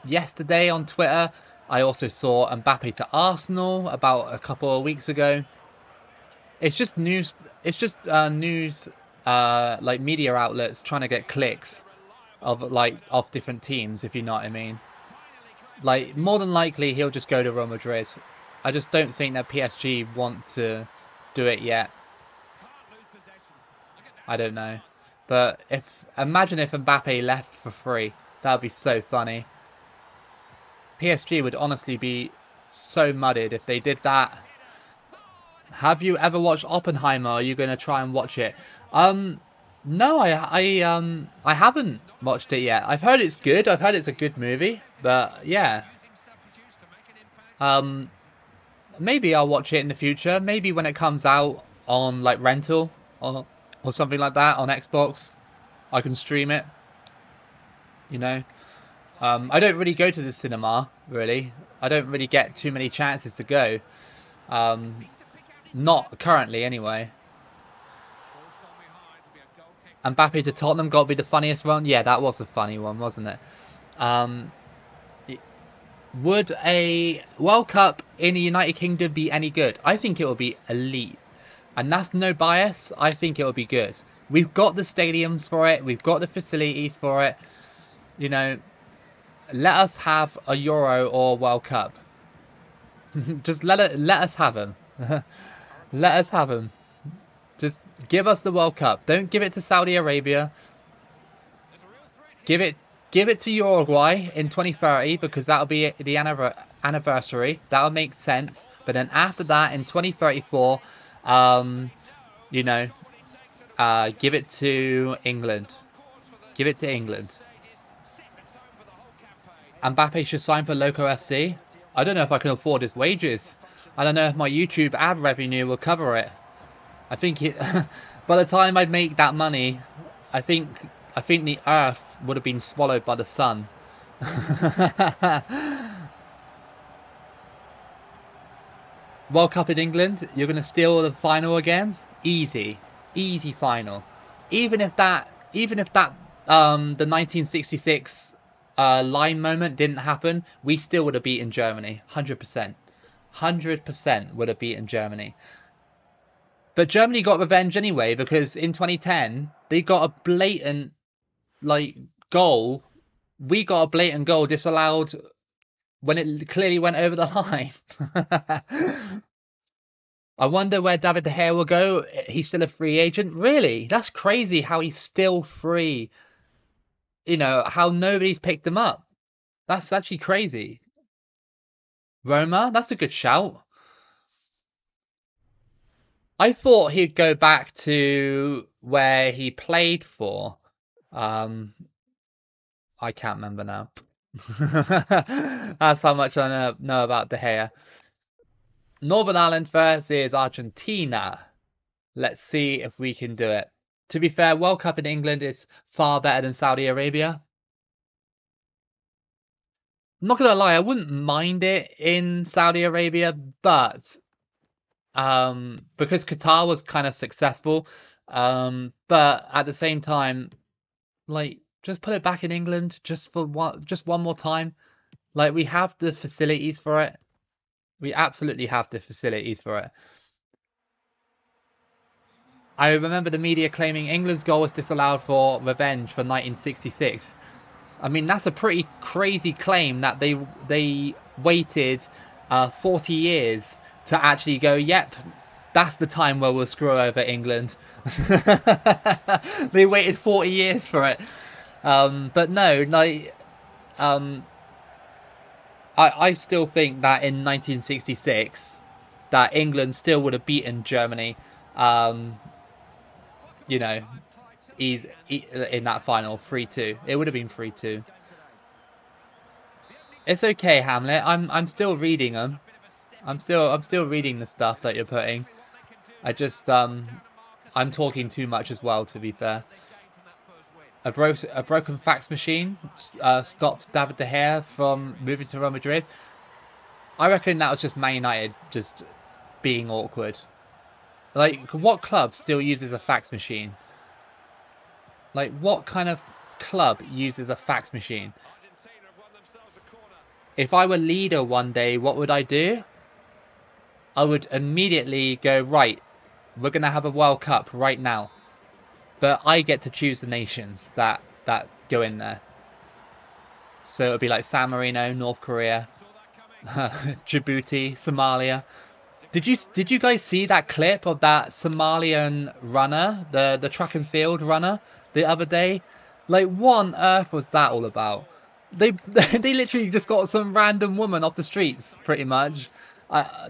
yesterday on Twitter. I also saw Mbappe to Arsenal about a couple of weeks ago. It's just news. It's just news, like media outlets trying to get clicks of different teams, if you know what I mean. Like, more than likely, he'll just go to Real Madrid. I just don't think that PSG want to do it yet. I don't know. But imagine if Mbappe left for free. That would be so funny. PSG would honestly be so muddied if they did that. Have you ever watched Oppenheimer? Are you going to try and watch it? No, I haven't watched it yet. I've heard it's good. I've heard it's a good movie. But yeah. Maybe I'll watch it in the future. Maybe when it comes out on like rental or something like that on Xbox, I can stream it. You know. I don't really go to the cinema, really. I don't really get too many chances to go. Not currently, anyway. Mbappe to Tottenham got to be the funniest one. Yeah, that was a funny one, wasn't it? Would a World Cup in the United Kingdom be any good? I think it will be elite. And that's no bias. I think it will be good. We've got the stadiums for it. We've got the facilities for it. You know, let us have a Euro or World Cup. Just let us have them. Let us have them. Just give us the World Cup. Don't give it to Saudi Arabia. Give it to Uruguay in 2030 because that'll be the anniversary. That'll make sense. But then after that, in 2034, you know, give it to England. Give it to England. Mbappe should sign for Loco FC. I don't know if I can afford his wages. I don't know if my YouTube ad revenue will cover it. I think by the time I make that money, I think the Earth would have been swallowed by the sun. World Cup in England, you're going to steal the final again? Easy final. Even if even if that the 1966 line moment didn't happen, we still would have beaten Germany, 100%. 100% would have beaten Germany. But Germany got revenge anyway, because in 2010 they got a blatant like goal. We got a blatant goal disallowed when it clearly went over the line. I wonder where David De Gea will go. He's still a free agent. Really? That's crazy how he's still free. You know, how nobody's picked him up. That's actually crazy. Roma? That's a good shout. I thought he'd go back to where he played for. I can't remember now. That's how much I know about De Gea. Northern Ireland versus Argentina. Let's see if we can do it. To be fair, World Cup in England is far better than Saudi Arabia. I'm not gonna lie, I wouldn't mind it in Saudi Arabia, but because Qatar was kind of successful, but at the same time, like just put it back in England just for one more time. Like we have the facilities for it. We absolutely have the facilities for it. I remember the media claiming England's goal was disallowed for revenge for 1966. I mean, that's a pretty crazy claim that they waited 40 years to actually go, yep, that's the time where we'll screw over England. They waited 40 years for it. But no, like, I still think that in 1966, that England still would have beaten Germany. You know, in that final 3-2. It would have been 3-2. It's okay, Hamlet. I'm still reading them. I'm still reading the stuff that you're putting. I just I'm talking too much as well, to be fair. A broken fax machine stopped David De Gea from moving to Real Madrid. I reckon that was just Man United just being awkward. Like, what club still uses a fax machine? Like, what kind of club uses a fax machine? If I were leader one day, what would I do? I would immediately go, right, we're going to have a World Cup right now. But I get to choose the nations that go in there. So it would be like San Marino, North Korea, Djibouti, Somalia. Did you guys see that clip of that Somalian runner, the track and field runner, the other day? Like, what on earth was that all about? They they literally just got some random woman off the streets, pretty much,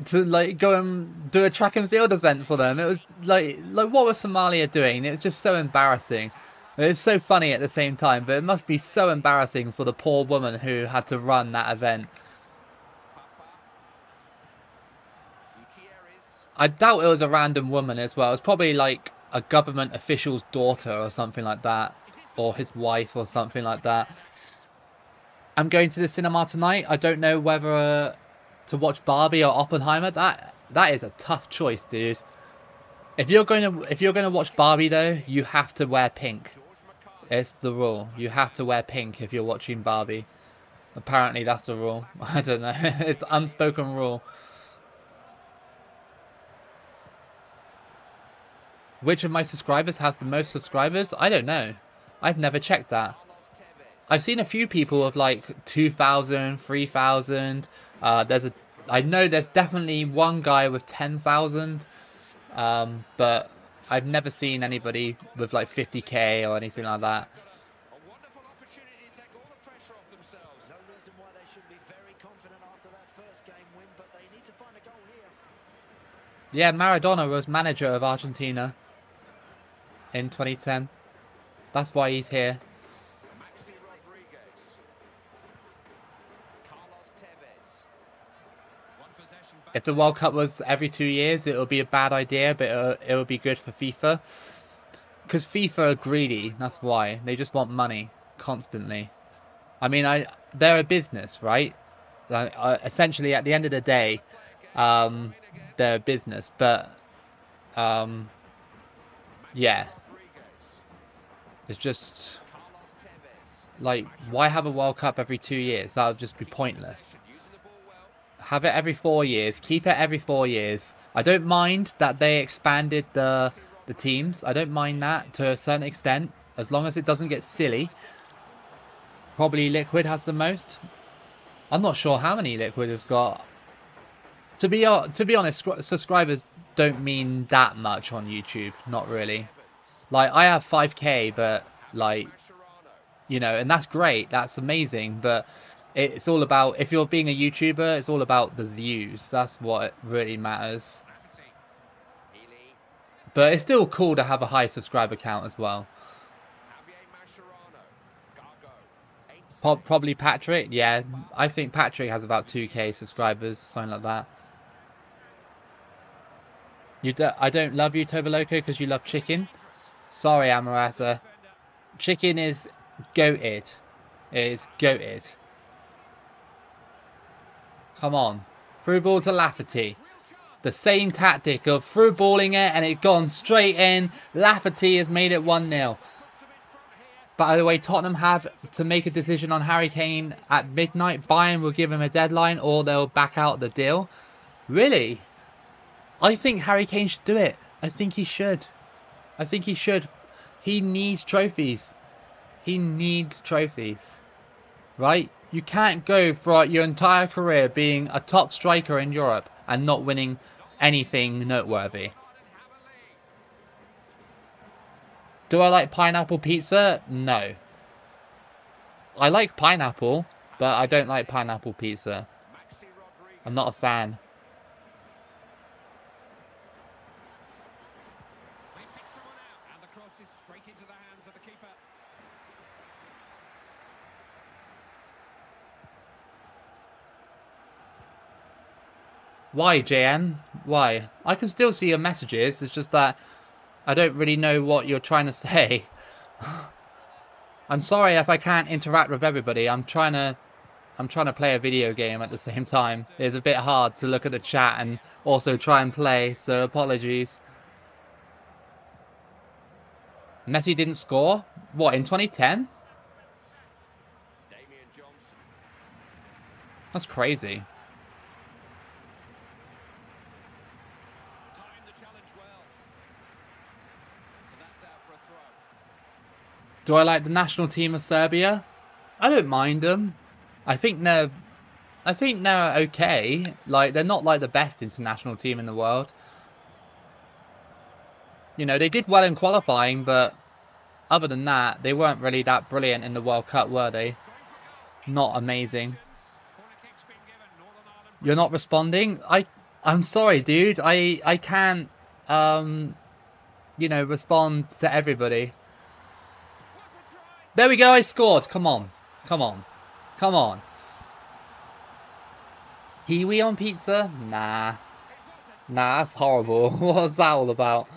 to like go and do a track and field event for them. It was like what was Somalia doing? It was just so embarrassing. It's so funny at the same time, but it must be so embarrassing for the poor woman who had to run that event. I doubt it was a random woman as well. It was probably like a government official's daughter or something like that, or his wife or something like that. I'm going to the cinema tonight. I don't know whether to watch Barbie or Oppenheimer. That is a tough choice, dude. If you're going to watch Barbie though, you have to wear pink. It's the rule. You have to wear pink if you're watching Barbie. Apparently that's the rule. I don't know. It's unspoken rule. Which of my subscribers has the most subscribers? I don't know. I've never checked that. I've seen a few people of like 2,000, 3,000. I know there's definitely one guy with 10,000. But I've never seen anybody with like 50k or anything like that. Yeah, Maradona was manager of Argentina in 2010. That's why he's here. If the World Cup was every 2 years, it would be a bad idea, but it would be good for FIFA. Because FIFA are greedy, that's why. They just want money constantly. I mean, they're a business, right? Essentially, at the end of the day, they're a business, but yeah. It's just like, why have a World Cup every 2 years? That would just be pointless. Have it every 4 years. Keep it every 4 years. I don't mind that they expanded the teams. I don't mind that to a certain extent, as long as it doesn't get silly. Probably Liquid has the most. I'm not sure how many Liquid has got. To be honest, subscribers don't mean that much on YouTube. Not really. Like, I have 5K, but like, you know, and that's great. That's amazing. But it's all about, if you're being a YouTuber, it's all about the views. That's what really matters. But it's still cool to have a high subscriber count as well. Probably Patrick. Yeah, I think Patrick has about 2K subscribers, something like that. I don't love you, Toboloco, because you love chicken. Sorry, Amarasa. Chicken is goated. It is goated. Come on. Through ball to Lafferty. The same tactic of through balling it and it gone straight in. Lafferty has made it 1-0. By the way, Tottenham have to make a decision on Harry Kane at midnight. Bayern will give him a deadline or they'll back out the deal. Really? I think Harry Kane should do it. I think he should. I think he should. He needs trophies. He needs trophies. Right? You can't go throughout your entire career being a top striker in Europe and not winning anything noteworthy. Do I like pineapple pizza? No. I like pineapple, but I don't like pineapple pizza. I'm not a fan. Why, JM? Why? I can still see your messages. It's just that I don't really know what you're trying to say. I'm sorry if I can't interact with everybody. I'm trying to play a video game at the same time. It's a bit hard to look at the chat and also try and play, so apologies. Messi didn't score? What, in 2010? That's crazy. Do I like the national team of Serbia? I don't mind them. I think they're okay. Like, they're not like the best international team in the world. You know, they did well in qualifying, but other than that, they weren't really that brilliant in the World Cup, were they? Not amazing. You're not responding? I'm sorry, dude. I can't you know, respond to everybody. There we go, I scored. Come on. Come on. Come on. Kiwi on pizza? Nah. Nah, that's horrible. What's that all about?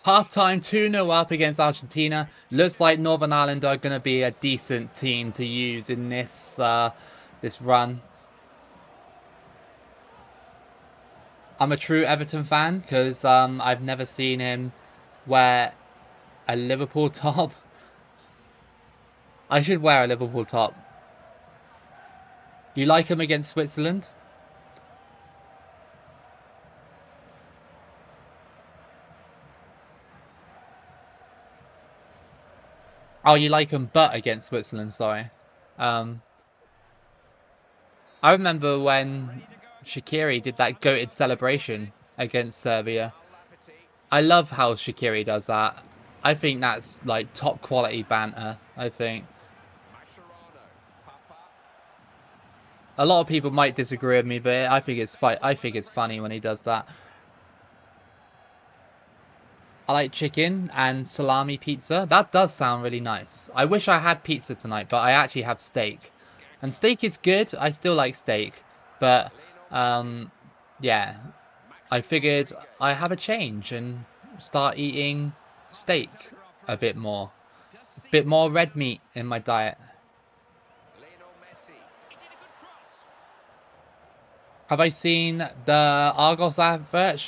Half-time, 2-0 up against Argentina. Looks like Northern Ireland are going to be a decent team to use in this this run. I'm a true Everton fan because I've never seen him wear a Liverpool top. I should wear a Liverpool top. You like him against Switzerland? Oh, you like him but against Switzerland, sorry. I remember when Shaqiri did that goated celebration against Serbia. I love how Shaqiri does that. I think that's like top quality banter, I think. A lot of people might disagree with me, but I think it's funny when he does that. I like chicken and salami pizza. That does sound really nice. I wish I had pizza tonight, but I actually have steak. And steak is good. I still like steak. But, yeah. I figured I have a change and start eating steak a bit more. A bit more red meat in my diet. Have I seen the Argos advert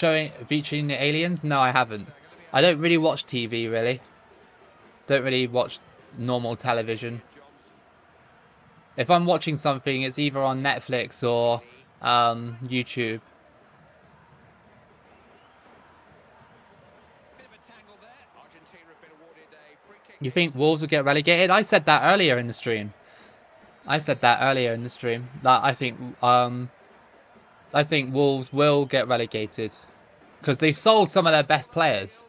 featuring the aliens? No, I haven't. I don't really watch TV, really. Don't really watch normal television. If I'm watching something, it's either on Netflix or YouTube. You think Wolves will get relegated? I said that earlier in the stream. That I think Wolves will get relegated because they've sold some of their best players.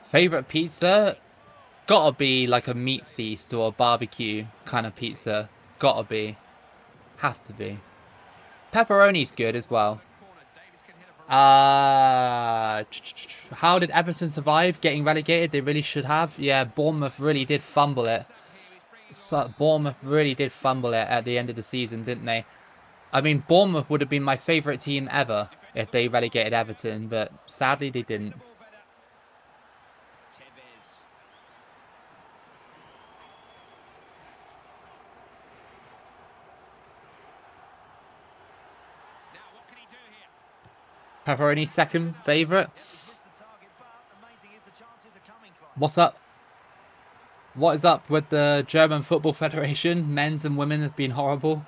Favorite pizza? Gotta be like a meat feast or a barbecue kind of pizza. Gotta be. Has to be. Pepperoni's good as well. How did Everton survive getting relegated? They really should have. Yeah, Bournemouth really did fumble it. Bournemouth really did fumble it at the end of the season, didn't they? I mean, Bournemouth would have been my favourite team ever if they relegated Everton, but sadly they didn't. Pepperoni second favourite. What's up? What is up with the German Football Federation? Men's and women have been horrible.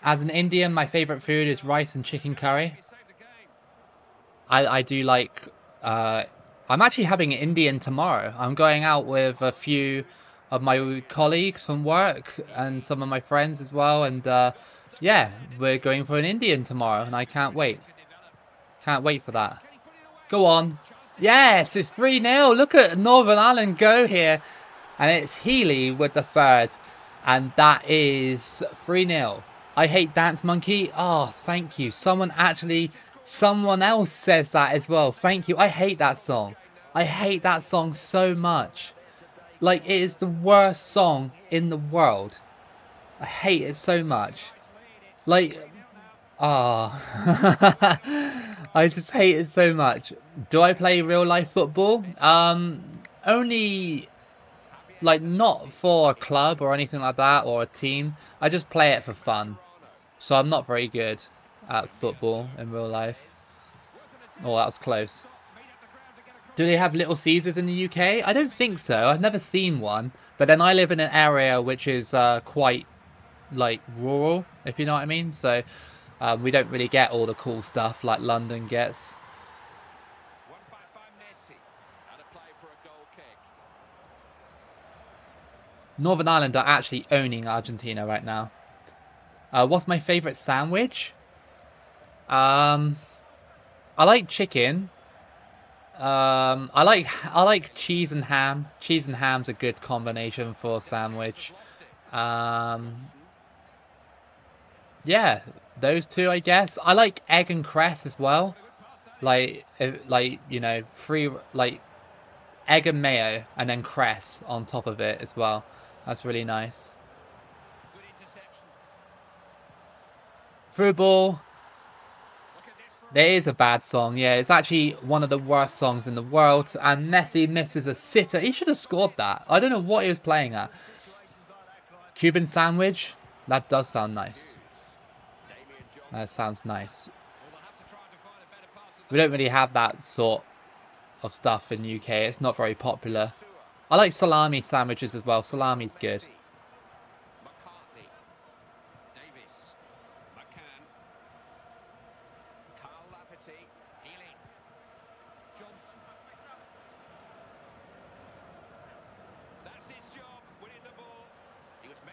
As an Indian, my favourite food is rice and chicken curry. I do like... I'm actually having an Indian tomorrow. I'm going out with a few of my colleagues from work and some of my friends as well. And yeah, we're going for an Indian tomorrow and I can't wait. Can't wait for that. Go on. Yes, it's 3-0. Look at Northern Ireland go here. And it's Healy with the third. And that is 3-0. I hate Dance Monkey. Oh, thank you. Someone else says that as well. Thank you. I hate that song. I hate that song so much. Like, it is the worst song in the world. I hate it so much. Like, ah. I just hate it so much. Do I play real life football? Only, like, not for a club or anything like that or a team. I just play it for fun. So I'm not very good at football in real life. Oh, that was close. Do they have Little Caesars in the UK? I don't think so. I've never seen one. But then I live in an area which is quite, like, rural, if you know what I mean. So we don't really get all the cool stuff like London gets. Northern Ireland are actually owning Argentina right now. What's my favourite sandwich? I like chicken. I like cheese and ham. Cheese and ham's a good combination for a sandwich. Yeah, those two, I guess. I like egg and cress as well. Like you know, like egg and mayo, and then cress on top of it as well. That's really nice. Through ball. There is a bad song, yeah. It's actually one of the worst songs in the world. And Messi misses a sitter. He should have scored that. I don't know what he was playing at. Cuban sandwich? That does sound nice. That sounds nice. We don't really have that sort of stuff in the UK. It's not very popular. I like salami sandwiches as well. Salami's good.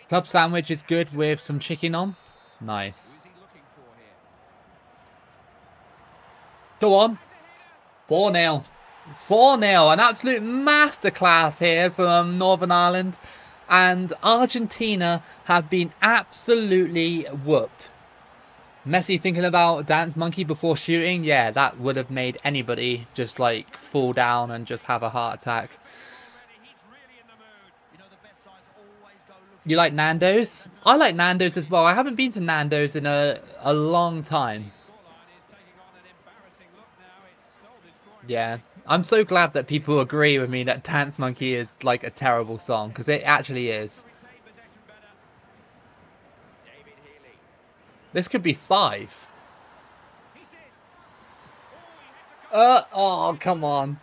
Club sandwich is good with some chicken on. Nice. Go on. 4-0. 4-0. An absolute masterclass here from Northern Ireland. And Argentina have been absolutely whooped. Messi thinking about Dance Monkey before shooting. Yeah, that would have made anybody just like fall down and just have a heart attack. You like Nando's? I like Nando's as well. I haven't been to Nando's in a long time. Yeah, I'm so glad that people agree with me that Dance Monkey is like a terrible song, because it actually is. This could be 5. Oh, come on.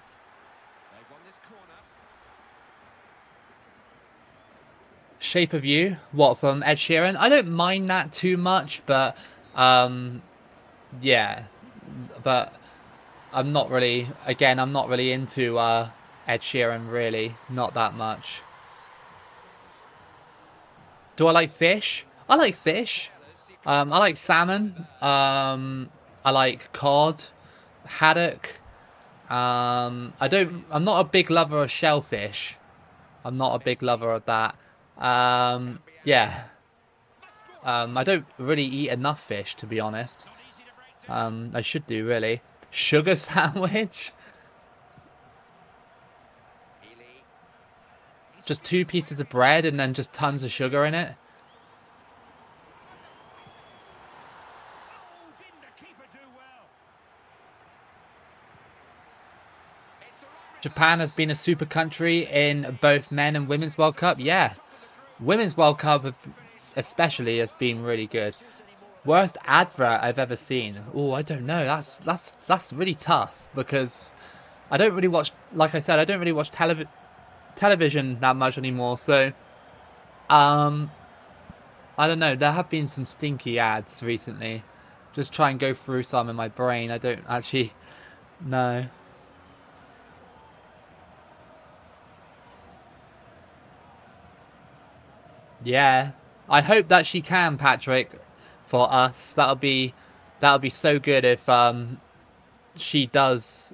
Shape of You, what, from Ed Sheeran? I don't mind that too much, but yeah, but I'm not really, again, I'm not really into Ed Sheeran, really, not that much. Do I like fish? I like fish. I like salmon. I like cod, haddock. I'm not a big lover of shellfish. I'm not a big lover of that. Yeah. I don't really eat enough fish, to be honest. I should do, really. Sugar sandwich? Just 2 pieces of bread and then just tons of sugar in it? Japan has been a super country in both men and women's World Cup. Yeah, women's World Cup especially has been really good. Worst advert I've ever seen. Oh, I don't know. That's really tough because I don't really watch. Like I said, I don't really watch television that much anymore. So, I don't know. There have been some stinky ads recently. Just try and go through some in my brain. I don't actually know. Yeah, I hope that she can, Patrick, for us. That'll be so good if she does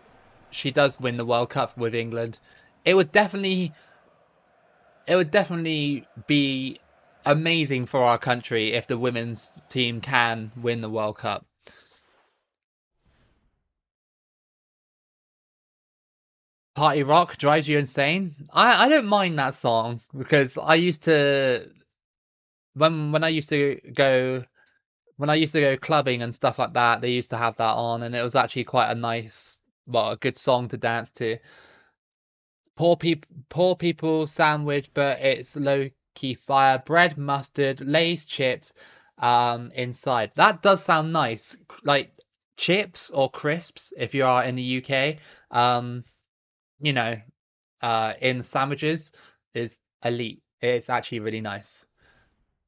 win the World Cup with England. It would definitely be amazing for our country if the women's team can win the World Cup. Party Rock drives you insane. I don't mind that song because I used to when I used to go when I used to go clubbing and stuff like that, they used to have that on, and it was actually quite a nice, well, a good song to dance to. Poor people sandwich, but it's low key fire. Bread, mustard, Lay's chips, inside. That does sound nice, like chips or crisps if you are in the UK. Um, you know, in sandwiches is elite. It's actually really nice.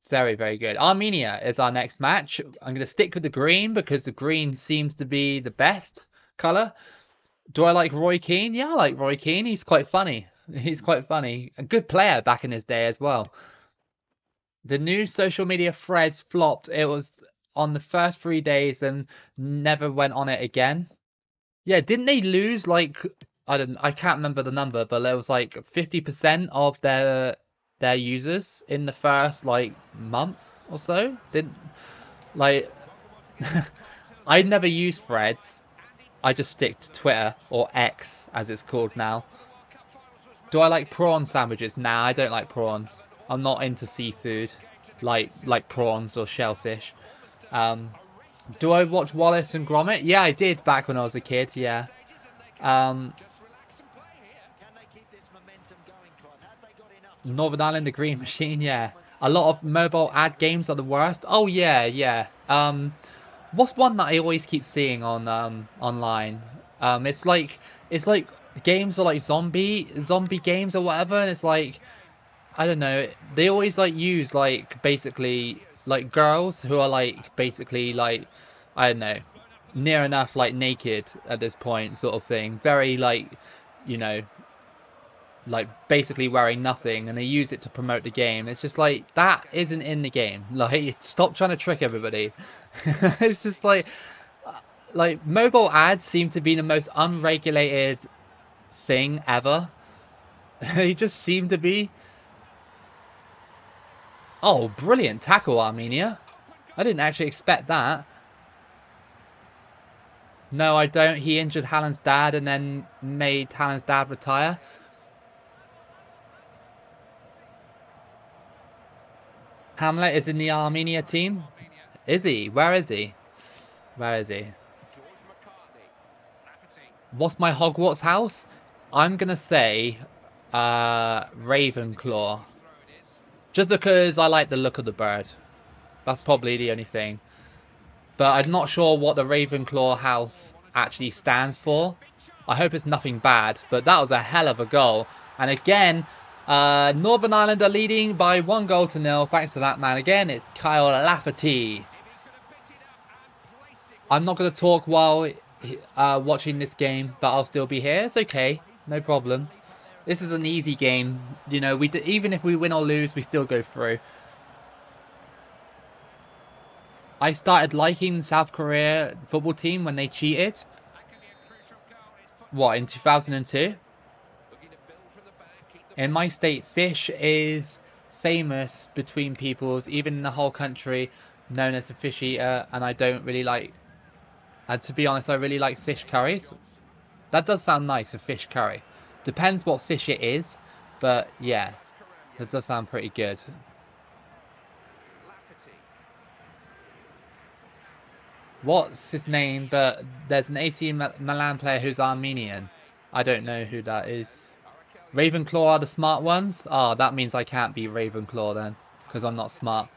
Very, very good. Armenia is our next match. I'm going to stick with the green because the green seems to be the best color. Do I like Roy Keane? Yeah, I like Roy Keane. He's quite funny. He's quite funny. A good player back in his day as well. The new social media threads flopped. It was on the first 3 days and never went on it again. Yeah, didn't they lose like I can't remember the number, but it was like 50% of their users in the first like month or so. Didn't like I never use threads. I just stick to Twitter or X as it's called now. Do I like prawn sandwiches? Nah, I don't like prawns. I'm not into seafood like prawns or shellfish. Um, do I watch Wallace and Gromit? Yeah, I did back when I was a kid. Yeah. Um, Northern Ireland, the Green Machine. Yeah. A lot of mobile ad games are the worst. Oh yeah, yeah. What's one that I always keep seeing on online? It's like games are like zombie games or whatever, and it's like I don't know. They always like use like basically like girls who are like basically like I don't know, near enough like naked at this point sort of thing. Very like you know like basically wearing nothing, and they use it to promote the game. It's just like that isn't in the game. Like stop trying to trick everybody. It's just like mobile ads seem to be the most unregulated thing ever. They just seem to be. Oh, brilliant tackle, Armenia. I didn't actually expect that. No, I don't. He injured Hallen's dad and then made Hallen's dad retire. Hamlet is in the Armenia team. Is he? Where is he? Where is he? What's my Hogwarts house? I'm gonna say Ravenclaw. Just because I like the look of the bird. That's probably the only thing. but I'm not sure what the Ravenclaw house actually stands for. I hope it's nothing bad, but that was a hell of a goal. And again, Northern Ireland are leading by 1-0 thanks to that man again. It's Kyle Lafferty. I'm not going to talk while watching this game, but I'll still be here. It's okay, no problem. This is an easy game. You know, even if we win or lose, we still go through. I started liking the South Korea football team when they cheated. What, in 2002? In my state, fish is famous between peoples, even in the whole country, known as a fish eater, and I don't really like... And to be honest, I really like fish curries. That does sound nice, a fish curry. Depends what fish it is, but yeah, that does sound pretty good. What's his name? But there's an AC Milan player who's Armenian. I don't know who that is. Ravenclaw are the smart ones? Oh, that means I can't be Ravenclaw then, because I'm not smart.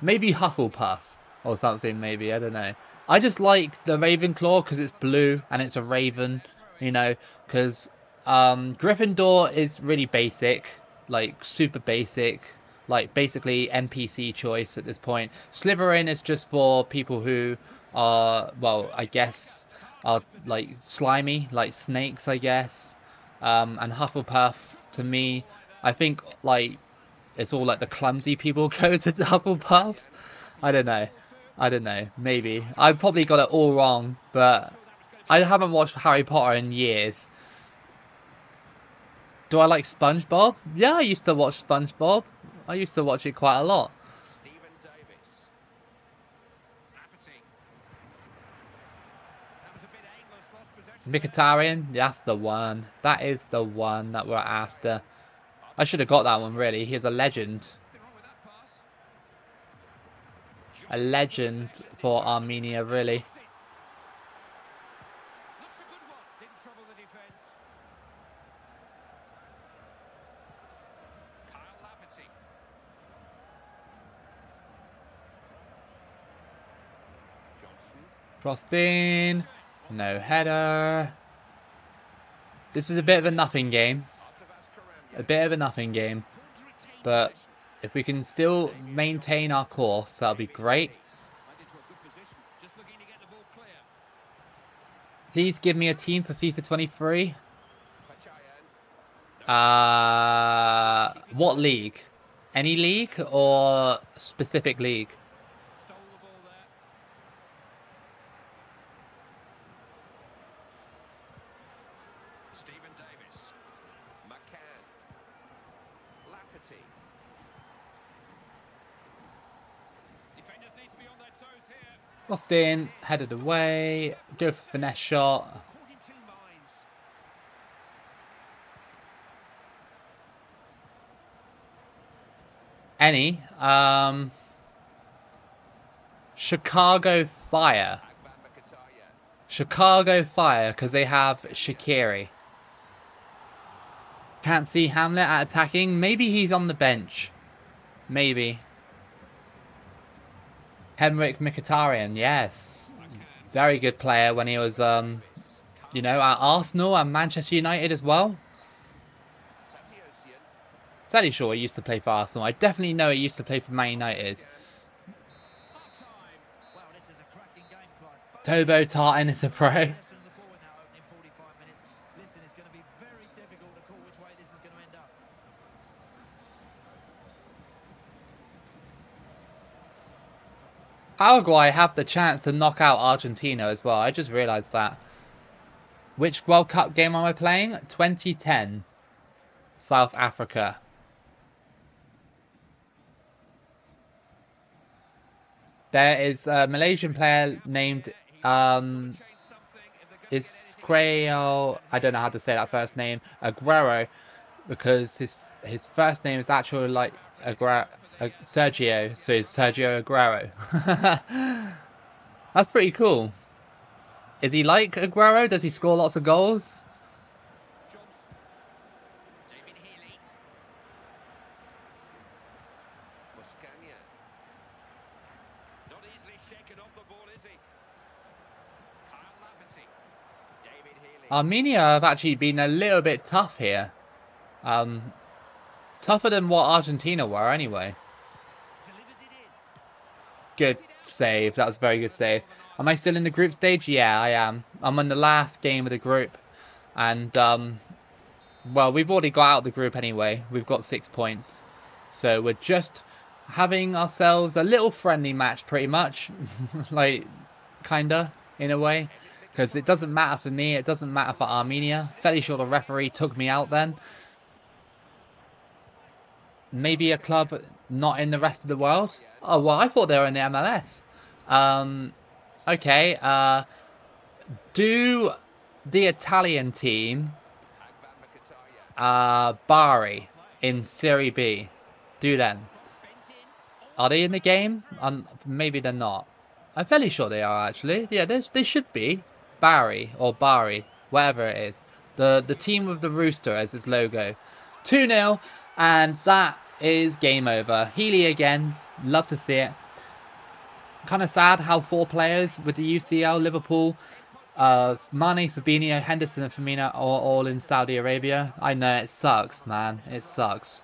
Maybe Hufflepuff or something, maybe. I don't know. I just like the Ravenclaw because it's blue and it's a raven, you know, because Gryffindor is really basic, like super basic, like basically NPC choice at this point. Slytherin is just for people who are, well, I guess, are like slimy, like snakes, I guess. And Hufflepuff, to me, I think like it's all like the clumsy people go to Hufflepuff. I don't know. I don't know. Maybe. I probably got it all wrong, but I haven't watched Harry Potter in years. Do I like SpongeBob? Yeah, I used to watch SpongeBob. I used to watch it quite a lot. Mkhitaryan, that's the one. That is the one that we're after. I should have got that one, really. He's a legend. A legend for Armenia, really. Crossed in. No header. This is a bit of a nothing game. A bit of a nothing game. But if we can still maintain our course, that'll be great. Please give me a team for FIFA 23. What league? Any league or specific league? Lost in, headed away, go for finesse shot. Any. Chicago Fire. Chicago Fire, because they have Shaqiri. Can't see Hamlet at attacking. Maybe he's on the bench. Maybe. Henrik Mkhitaryan, yes. Very good player when he was, you know, at Arsenal and Manchester United as well. Fairly sure he used to play for Arsenal. I definitely know he used to play for Man United. Tobo Tartan is a pro. Paraguay have the chance to knock out Argentina as well. I just realised that. Which World Cup game am I playing? 2010. South Africa. There is a Malaysian player named Isqueo. I don't know how to say that first name. Aguero, because his first name is actually like Sergio, so it's Sergio Aguero. That's pretty cool. Is he like Aguero? Does he score lots of goals? Armenia have actually been a little bit tough here. Tougher than what Argentina were anyway. Good save. That was a very good save. Am I still in the group stage? Yeah, I am. I'm on the last game of the group. And, well, we've already got out of the group anyway. We've got 6 points. So we're just having ourselves a little friendly match, pretty much. Like, kinda, in a way. Because it doesn't matter for me. It doesn't matter for Armenia. Fairly sure the referee took me out then. Maybe a club not in the rest of the world. Oh, well, I thought they were in the MLS. Okay. Do the Italian team Bari in Serie B? Do them. Are they in the game? Maybe they're not. I'm fairly sure they are, actually. Yeah, they should be. Bari or Bari, whatever it is. The team with the rooster as its logo. 2-0, and that is game over. Healy again. Love to see it. Kind of sad how 4 players with the UCL, Liverpool, Mane, Fabinho, Henderson and Firmino are all in Saudi Arabia. I know, it sucks, man. It sucks.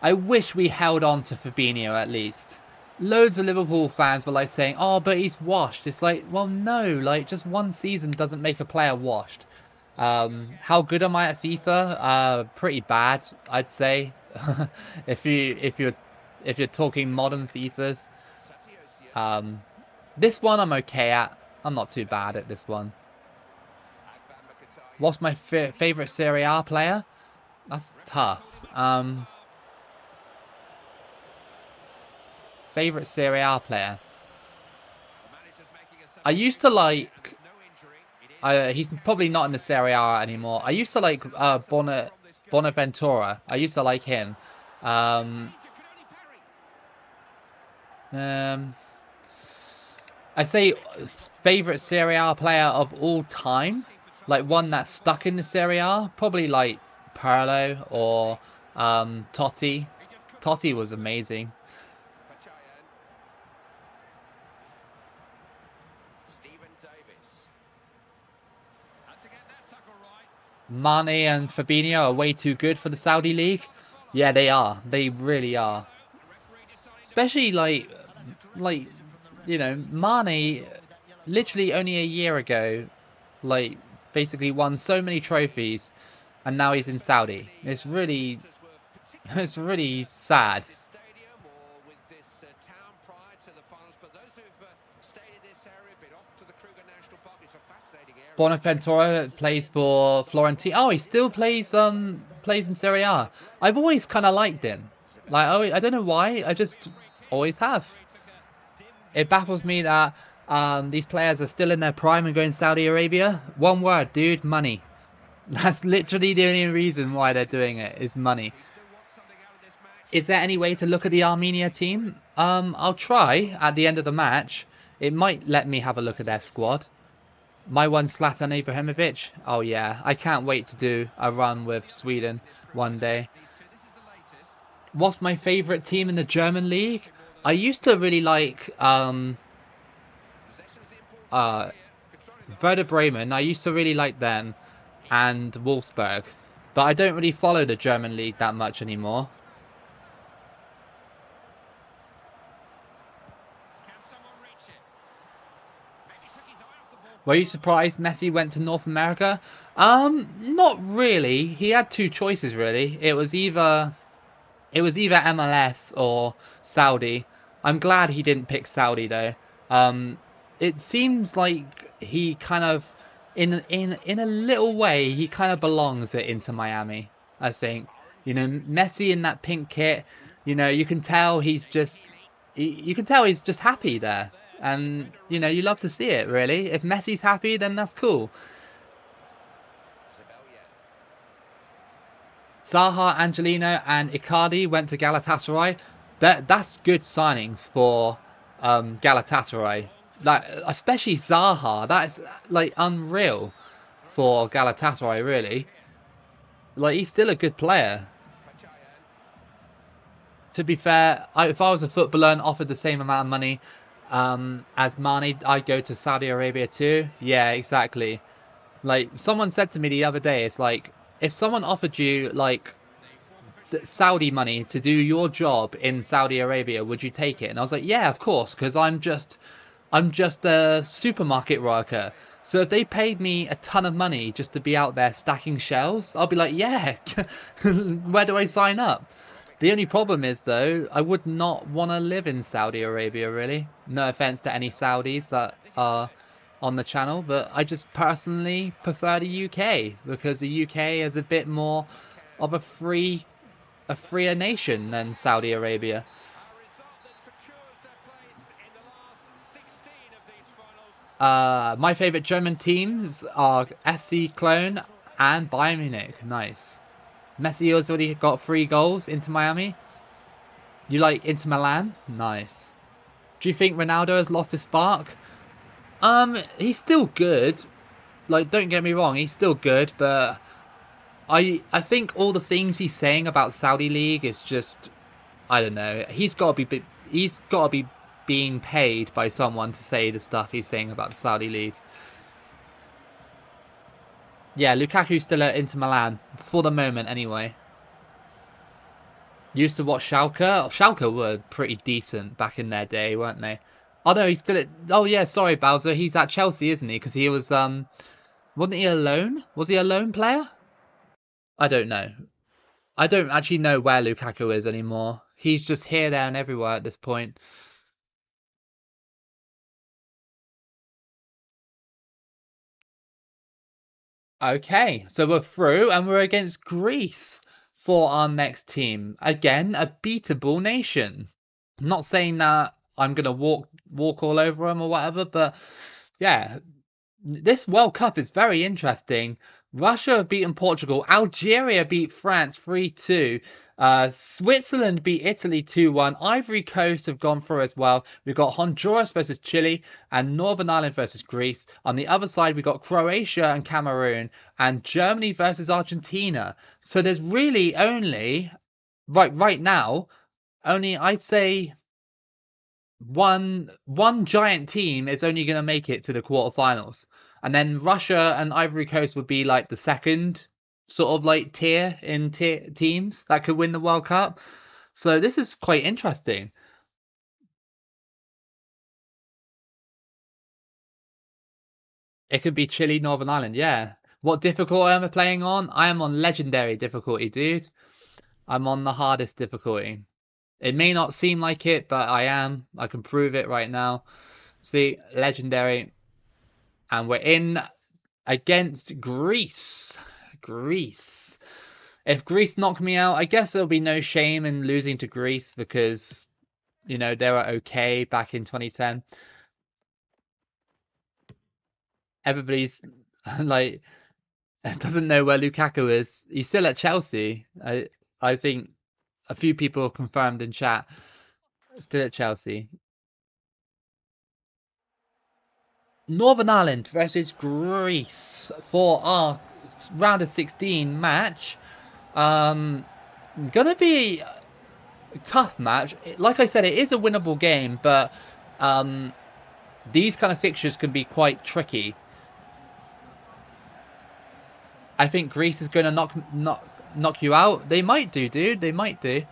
I wish we held on to Fabinho at least. Loads of Liverpool fans were like saying, oh, but he's washed. It's like, well, no, like just one season doesn't make a player washed. How good am I at FIFA? Pretty bad, I'd say. if you're talking modern FIFAs. This one I'm okay at. I'm not too bad at this one. What's my favorite Serie A player? That's tough. Favorite Serie A player. I used to like. He's probably not in the Serie A anymore. I used to like Bonaventura. I used to like him. I say favorite Serie A player of all time, like one that's stuck in the Serie A, probably like Pirlo or Totti. Totti was amazing. Mane and Fabinho are way too good for the Saudi League. Yeah, they are. They really are. Especially like you know, Mane literally only a year ago, like basically won so many trophies, and now he's in Saudi. It's really sad. Bonaventura plays for Florentine. Oh, he still plays in Serie A. I've always kind of liked him. Like, I don't know why. I just always have. It baffles me that these players are still in their prime and going to Saudi Arabia. One word, dude, money. That's literally the only reason why they're doing it, is money. Is there any way to look at the Armenia team? I'll try at the end of the match. It might let me have a look at their squad. My one, Zlatan Ibrahimovic. Oh yeah, I can't wait to do a run with Sweden one day. What's my favourite team in the German league? I used to really like Werder Bremen. I used to really like them, and Wolfsburg. But I don't really follow the German league that much anymore. Were you surprised Messi went to North America? Not really. He had 2 choices really. It was either MLS or Saudi. I'm glad he didn't pick Saudi though. It seems like he kind of, in a little way, he kind of belongs at Inter Miami. I think, you know, Messi in that pink kit. You know, you can tell he's just happy there. And, you know, you love to see it, really. If Messi's happy, then that's cool. Zaha, Angelino and Icardi went to Galatasaray. That's good signings for Galatasaray. Like, especially Zaha. That's, like, unreal for Galatasaray, really. Like, he's still a good player. To be fair, if I was a footballer and offered the same amount of money as Mane, I'd go to Saudi Arabia too. Yeah, exactly. Like, someone said to me the other day, it's like, if someone offered you, like, Saudi money to do your job in Saudi Arabia, would you take it? And I was like, yeah, of course, because I'm just a supermarket worker. So if they paid me a ton of money just to be out there stacking shelves, I'll be like, yeah, where do I sign up? The only problem is, though, I would not want to live in Saudi Arabia, really. No offense to any Saudis that are on the channel, but I just personally prefer the UK because the UK is a bit more of a freer nation than Saudi Arabia. My favorite German teams are SC Cologne and Bayern Munich. Nice. Messi has already got 3 goals into Miami. You like Inter Milan? Nice. Do you think Ronaldo has lost his spark? He's still good. Like, don't get me wrong, he's still good, but I think all the things he's saying about Saudi League is just, I don't know. He's got to be being paid by someone to say the stuff he's saying about the Saudi League. Yeah, Lukaku's still at Inter Milan for the moment, anyway. Used to watch Schalke. Oh, Schalke were pretty decent back in their day, weren't they? Oh no, he's still at. Oh yeah, sorry, Bowser. He's at Chelsea, isn't he? Because he was wasn't he a loan? Was he a loan player? I don't know. I don't actually know where Lukaku is anymore. He's just here, there, and everywhere at this point. Okay, so we're through and we're against Greece for our next team. Again, a beatable nation. I'm not saying that I'm gonna walk all over them or whatever, but yeah, this World Cup is very interesting. Russia have beaten Portugal. Algeria beat France 3-2. Switzerland beat Italy 2-1. Ivory Coast have gone through as well. We've got Honduras versus Chile and Northern Ireland versus Greece. On the other side, we've got Croatia and Cameroon and Germany versus Argentina. So there's really only, right now, only I'd say one giant team is only going to make it to the quarterfinals, and then Russia and Ivory Coast would be like the second sort of like tier in teams that could win the World Cup. So this is quite interesting. It could be Chile, Northern Ireland. Yeah. What difficulty am I playing on? I am on legendary difficulty, dude. I'm on the hardest difficulty. It may not seem like it, but I am. I can prove it right now. See, legendary. And we're in against Greece. Greece. If Greece knock me out, I guess there'll be no shame in losing to Greece because, they were okay back in 2010. Everybody's like doesn't know where Lukaku is. He's still at Chelsea. I think a few people confirmed in chat. Still at Chelsea. Northern Ireland versus Greece for our round of 16 match. Gonna be a tough match. Like I said, it is a winnable game, but these kind of fixtures can be quite tricky. I think Greece is going to knock you out. They might do, dude. They might do.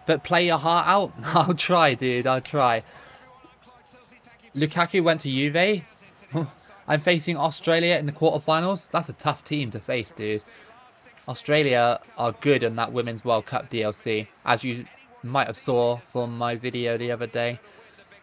But play your heart out. I'll try, dude. I'll try. Lukaku went to Juve. I'm facing Australia in the quarterfinals. That's a tough team to face, dude. Australia are good in that Women's World Cup DLC, as you might have saw from my video the other day.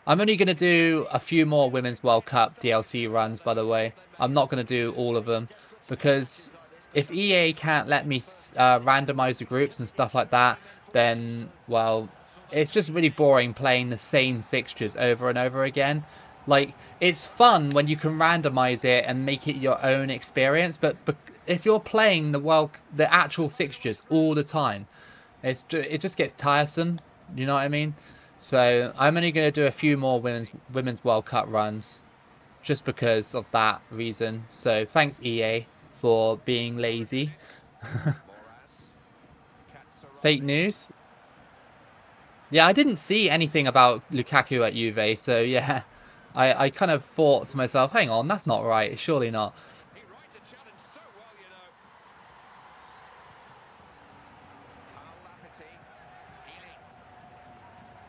I'm only going to do a few more Women's World Cup DLC runs, by the way. I'm not going to do all of them, because if EA can't let me randomize the groups and stuff like that, then, well, it's just really boring playing the same fixtures over and over again. Like, it's fun when you can randomize it and make it your own experience, but if you're playing the actual fixtures all the time, it just gets tiresome. You know what I mean? So I'm only going to do a few more women's World Cup runs, just because of that reason. So thanks EA for being lazy. Fake news. Yeah, I didn't see anything about Lukaku at Juve, so yeah, I kind of thought to myself, hang on, that's not right, surely not.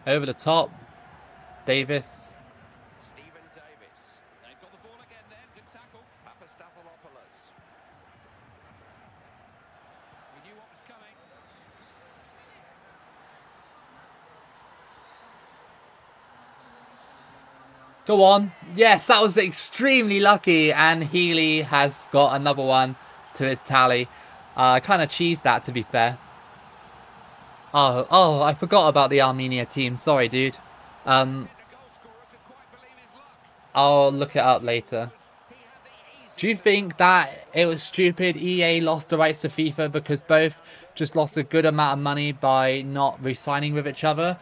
Over the top. Davis. Stephen Davis. They've got the ball again then. Good tackle. Papastathopoulos. We knew what was coming. Go on. Yes, that was extremely lucky. And Healy has got another one to his tally. I kind of cheesed that, to be fair. Oh, I forgot about the Armenia team. Sorry, dude. Um, I'll look it up later. Do you think that it was stupid EA lost the rights to FIFA because both just lost a good amount of money by not re-signing with each other?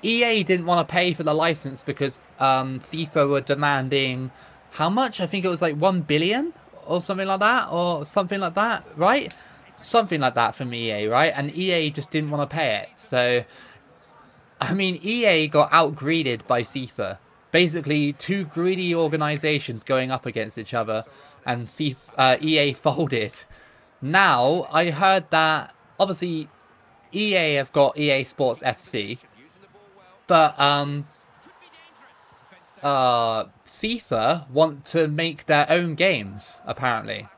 EA didn't want to pay for the license because FIFA were demanding how much? I think it was like 1 billion or something like that, right? Something like that from EA, right? And EA just didn't want to pay it. So, I mean, EA got outgreeded by FIFA. Basically, two greedy organizations going up against each other, and EA folded. Now, I heard that obviously EA have got EA Sports FC, but FIFA want to make their own games. Apparently,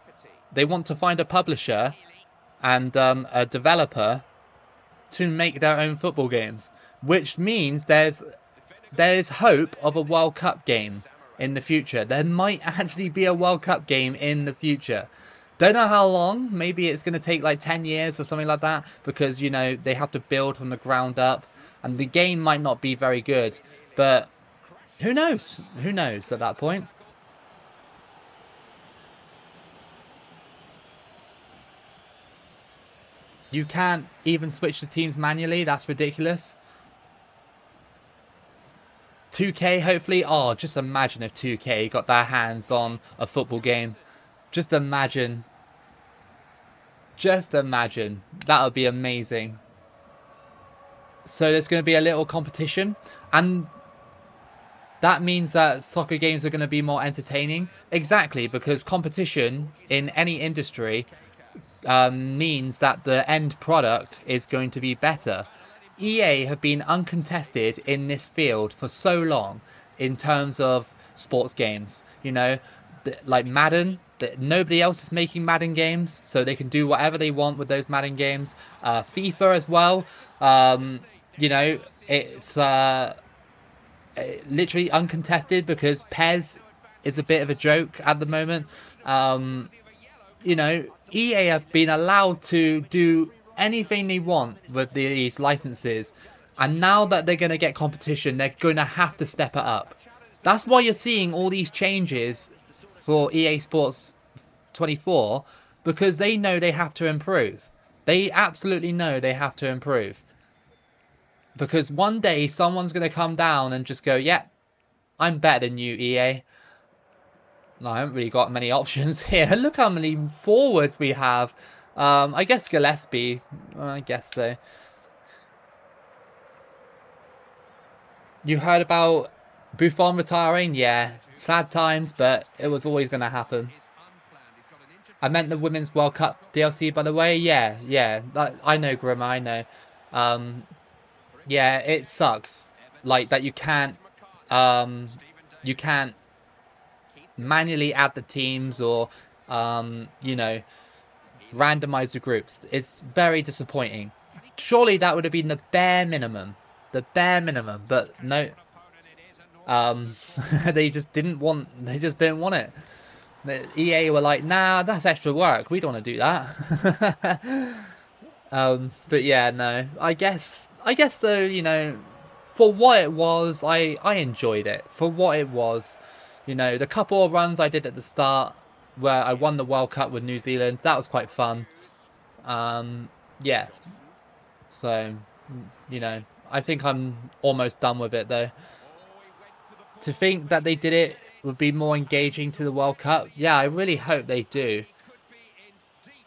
they want to find a publisher and a developer to make their own football games, which means there's hope of a World Cup game in the future. There might actually be a World Cup game in the future. Don't know how long. Maybe it's going to take like 10 years or something like that because, you know, they have to build from the ground up and the game might not be very good. But who knows? Who knows at that point? You can't even switch the teams manually. That's ridiculous. 2K, hopefully. Oh, just imagine if 2K got their hands on a football game. Just imagine. Just imagine. That would be amazing. So there's going to be a little competition. And that means that soccer games are going to be more entertaining. Exactly, because competition in any industry means that the end product is going to be better. EA have been uncontested in this field for so long in terms of sports games. You know, like Madden, nobody else is making Madden games, so they can do whatever they want with those Madden games. FIFA as well. You know, it's literally uncontested because Pez is a bit of a joke at the moment. You know, EA have been allowed to do anything they want with these licenses, and now that they're going to get competition, they're going to have to step it up. That's why you're seeing all these changes for EA Sports 24, because they know they have to improve. They absolutely know they have to improve. Because one day someone's going to come down and just go, yeah, I'm better than you, EA. No, I haven't really got many options here. Look how many forwards we have. I guess Gillespie. I guess so. You heard about Buffon retiring? Yeah, sad times, but it was always going to happen. I meant the Women's World Cup DLC, by the way. Yeah, yeah. I know, Grimmer, I know. Um, yeah, it sucks. Like, that you can't manually add the teams or, you know, randomize the groups. It's very disappointing. Surely that would have been the bare minimum. The bare minimum, but no. They just didn't want it. The EA were like, nah, that's extra work. We don't want to do that. But yeah, no. I guess though, you know, for what it was, I enjoyed it. For what it was, you know, the couple of runs I did at the start where I won the World Cup with New Zealand, that was quite fun. Yeah. So, you know, I think I'm almost done with it though. To think that they did it would be more engaging to the World Cup. Yeah, I really hope they do.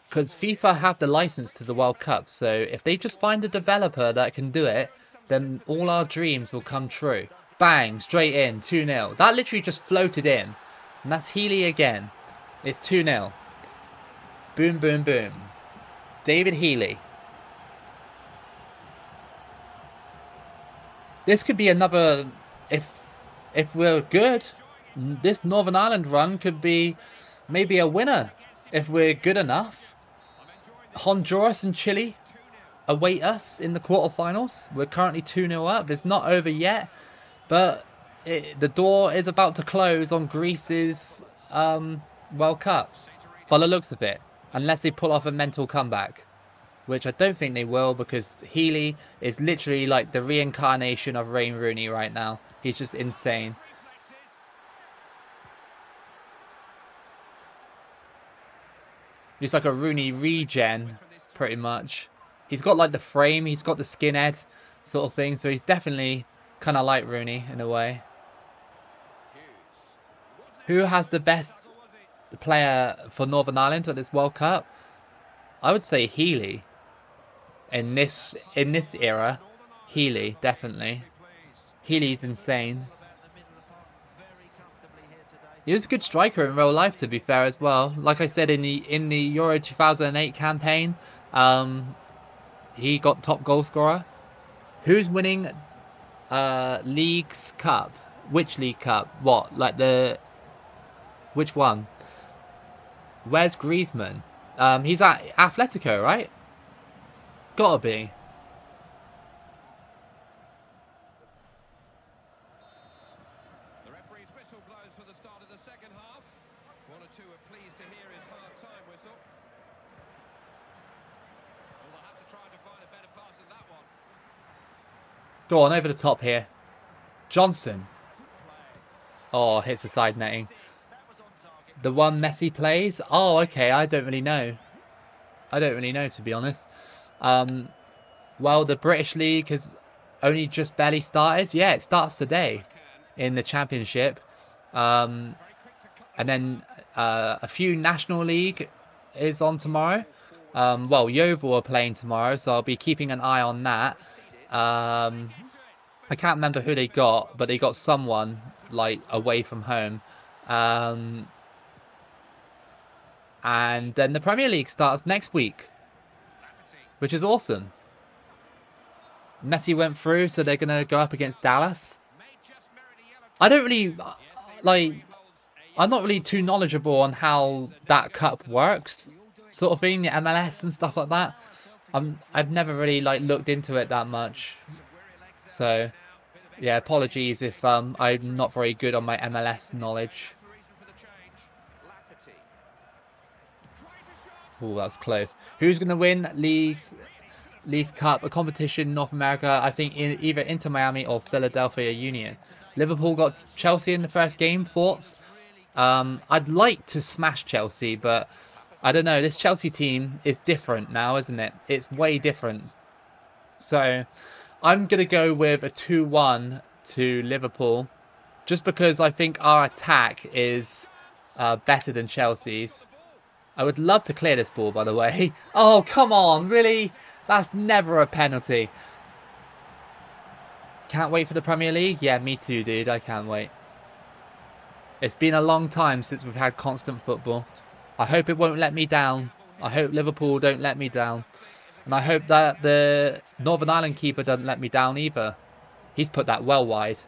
Because FIFA have the license to the World Cup, so if they just find a developer that can do it, then all our dreams will come true. Bang, straight in, 2-0. That literally just floated in. And that's Healy again. It's 2-0. Boom, boom, boom. David Healy. This could be another, if we're good, this Northern Ireland run could be maybe a winner if we're good enough. Honduras and Chile await us in the quarterfinals. We're currently 2-0 up. It's not over yet, but the door is about to close on Greece's World Cup, by the looks of it, unless they pull off a mental comeback, which I don't think they will, because Healy is literally like the reincarnation of Wayne Rooney right now. He's just insane. He's like a Rooney regen, pretty much. He's got like the frame, he's got the skinhead sort of thing, so he's definitely kind of like Rooney in a way. Who has the best player for Northern Ireland at this World Cup? I would say Healy. In this era, Healy, definitely. Healy's insane. He was a good striker in real life, to be fair, as well. Like I said, in the Euro 2008 campaign, he got top goal scorer. Who's winning League's Cup? Which League Cup? What? Like which one? Where's Griezmann? He's at Atletico, right? Gotta be. The referee's whistle blows for the start of the second half. One or two are pleased to hear his half-time whistle. Well, they'll have to try to find a better pass than that one. Go on, over the top here. Johnson. Oh, hits the side netting. The one Messi plays? Oh, okay, I don't really know. I don't really know, to be honest. Well, the British League has only just barely started. Yeah, it starts today in the Championship. And then a few National League is on tomorrow. Well, Yeovil are playing tomorrow, so I'll be keeping an eye on that. I can't remember who they got, but they got someone like away from home. And then the Premier League starts next week, which is awesome. Messi went through, so they're going to go up against Dallas. I don't really, like, I'm not really too knowledgeable on how that cup works, sort of thing, the MLS and stuff like that. I've never really, like, looked into it that much. So, yeah, apologies if I'm not very good on my MLS knowledge. Oh, that was close. Who's going to win League's Cup, a competition in North America? I think either Inter Miami or Philadelphia Union. Liverpool got Chelsea in the first game. Thoughts? I'd like to smash Chelsea, but I don't know. This Chelsea team is different now, isn't it? It's way different. So I'm going to go with a 2-1 to Liverpool, just because I think our attack is better than Chelsea's. I would love to clear this ball, by the way. Oh, come on, really? That's never a penalty. Can't wait for the Premier League? Yeah, me too, dude. I can't wait. It's been a long time since we've had constant football. I hope it won't let me down. I hope Liverpool don't let me down. And I hope that the Northern Ireland keeper doesn't let me down either. He's put that well wide.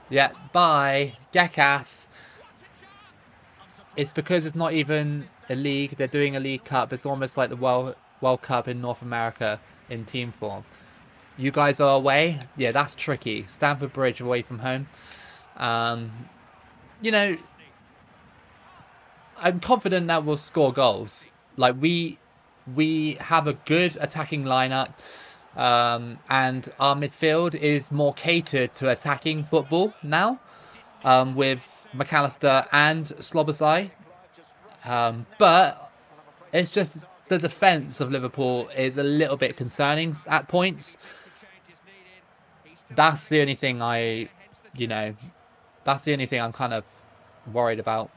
Yeah, bye. Jackass. It's because it's not even a league. They're doing a League Cup. It's almost like the World Cup in North America in team form. You guys are away? Yeah, that's tricky. Stamford Bridge away from home. You know, I'm confident that we'll score goals. Like, we have a good attacking lineup. And our midfield is more catered to attacking football now. With McAllister and Slobosai. But it's just the defence of Liverpool is a little bit concerning at points. That's the only thing that's the only thing I'm kind of worried about.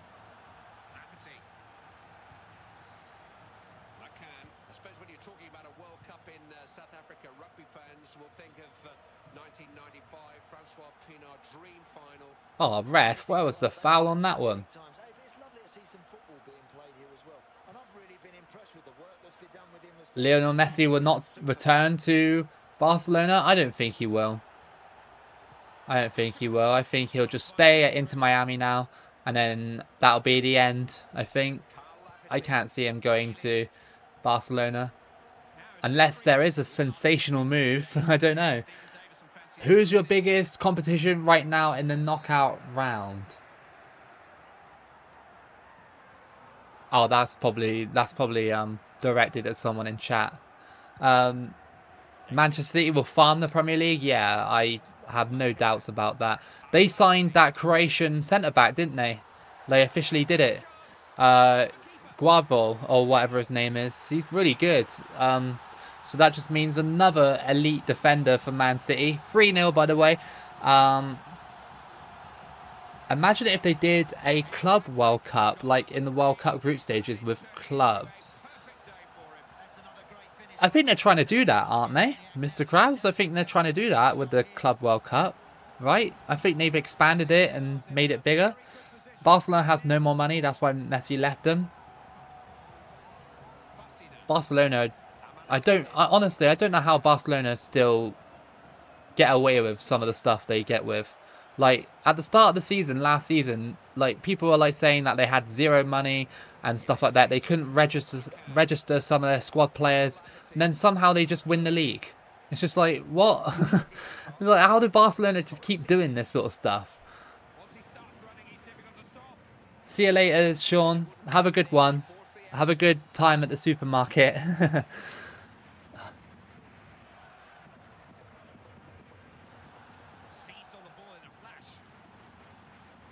I suppose when you're talking about a World Cup in South Africa, rugby fans will think of 1995 Francois Pienaar's dream final. Oh, ref, where was the foul on that one? Lionel Messi will not return to Barcelona? I don't think he will. I don't think he will. I think he'll just stay at Inter Miami now, and then that'll be the end. I think I can't see him going to Barcelona unless there is a sensational move. I don't know. Who's your biggest competition right now in the knockout round? Oh, that's probably directed at someone in chat. Um, Manchester City will farm the Premier League. Yeah, I have no doubts about that. They signed that Croatian centre back, didn't they? They officially did it. Uh, Guavo or whatever his name is. He's really good. So that just means another elite defender for Man City. 3-0, by the way. Um, Imagine if they did a Club World Cup, like in the World Cup group stages with clubs. I think they're trying to do that, aren't they, Mr. Krabs? I think they're trying to do that with the Club World Cup, right? I think they've expanded it and made it bigger. Barcelona has no more money. That's why Messi left them. Barcelona, honestly, I don't know how Barcelona still get away with some of the stuff they get with. Like at the start of the season, last season, like people were like saying that they had zero money and stuff like that. They couldn't register some of their squad players, and then somehow they just win the league. It's just like what? Like how did Barcelona just keep doing this sort of stuff? See you later, Sean. Have a good one. Have a good time at the supermarket.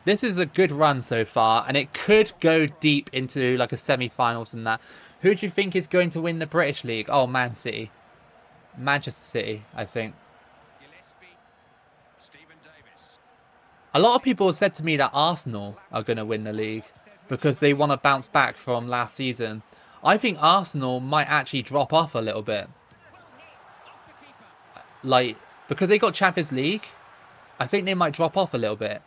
This is a good run so far, and it could go deep into like a semi-finals and that. Who do you think is going to win the British League? Oh, Man City. Manchester City, I think. A lot of people have said to me that Arsenal are going to win the league because they want to bounce back from last season. I think Arsenal might actually drop off a little bit. Like, because they got Champions League, I think they might drop off a little bit.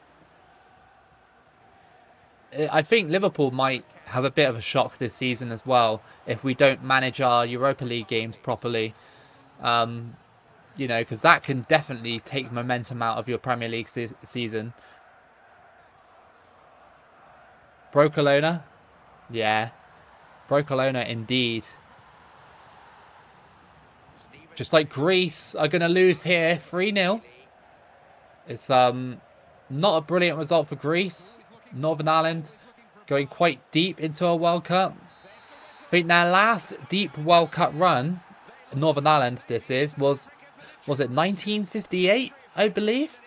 I think Liverpool might have a bit of a shock this season as well if we don't manage our Europa League games properly. You know, because that can definitely take momentum out of your Premier League season. Brocolona? Yeah. Brocolona indeed. Just like Greece are going to lose here 3-0. It's not a brilliant result for Greece. Northern Ireland going quite deep into a World Cup. I think their last deep World Cup run, Northern Ireland this is, was it 1958, I believe?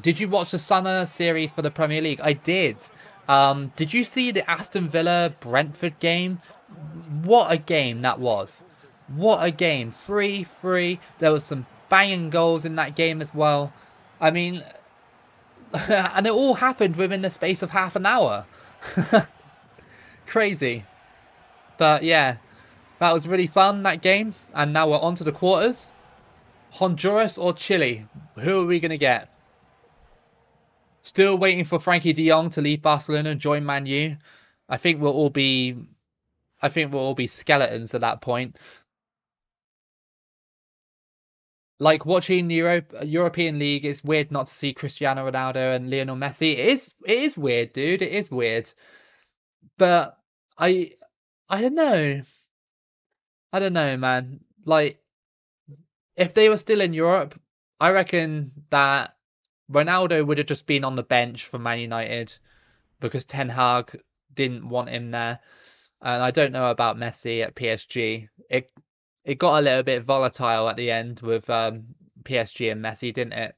Did you watch the summer series for the Premier League? I did. Did you see the Aston Villa Brentford game? What a game that was. What a game. 3-3. There was some banging goals in that game as well. I mean, and it all happened within the space of half an hour. Crazy. But yeah, that was really fun, that game. And now we're on to the quarters. Honduras or Chile? Who are we going to get? Still waiting for Frankie de Jong to leave Barcelona and join Man U. I think we'll all be skeletons at that point. Like watching the European League, it's weird not to see Cristiano Ronaldo and Lionel Messi. It is weird, dude. It is weird. But I don't know. I don't know, man. Like if they were still in Europe, I reckon that Ronaldo would have just been on the bench for Man United because Ten Hag didn't want him there. And I don't know about Messi at PSG. It got a little bit volatile at the end with PSG and Messi, didn't it?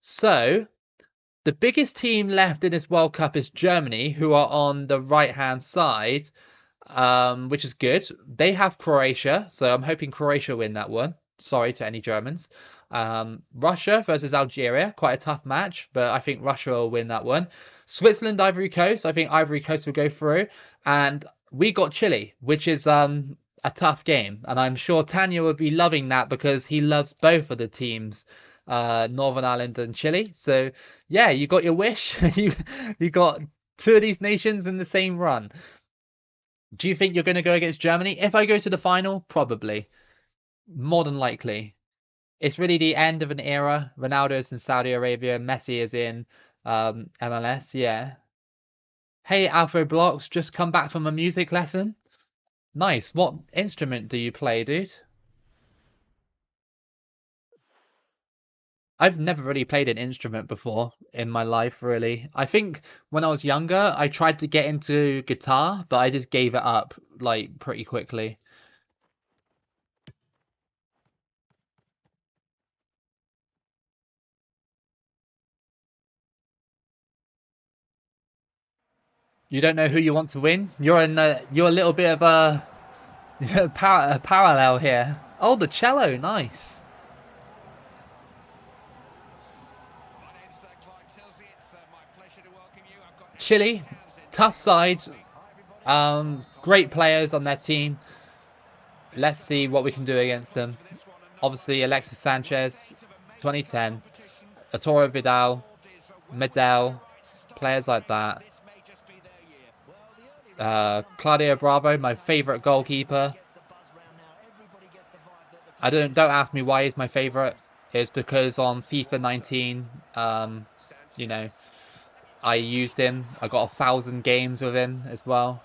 So the biggest team left in this World Cup is Germany, who are on the right-hand side, which is good. They have Croatia, so I'm hoping Croatia win that one. Sorry to any Germans. Russia versus Algeria, quite a tough match, but I think Russia will win that one. Switzerland, Ivory Coast, I think Ivory Coast will go through. And we got Chile, which is a tough game. And I'm sure Tanya would be loving that because he loves both of the teams, Northern Ireland and Chile. So yeah, you got your wish. you got two of these nations in the same run. Do you think you're going to go against Germany? If I go to the final, probably. More than likely. it's really the end of an era. Ronaldo's in Saudi Arabia, Messi is in MLS, yeah. Hey, Alfred Blocks, just come back from a music lesson. Nice. What instrument do you play, dude? I've never really played an instrument before in my life, really. I think when I was younger, I tried to get into guitar, but I just gave it up like pretty quickly. You don't know who you want to win? You're a little bit of a parallel here. Oh, the cello, nice. Chile, tough side. Great players on their team. Let's see what we can do against them. Obviously, Alexis Sanchez, 2010, Arturo Vidal, Medel, players like that. Claudio Bravo, my favourite goalkeeper. Don't ask me why he's my favourite. It's because on FIFA 19, you know, I used him. I got 1,000 games with him as well.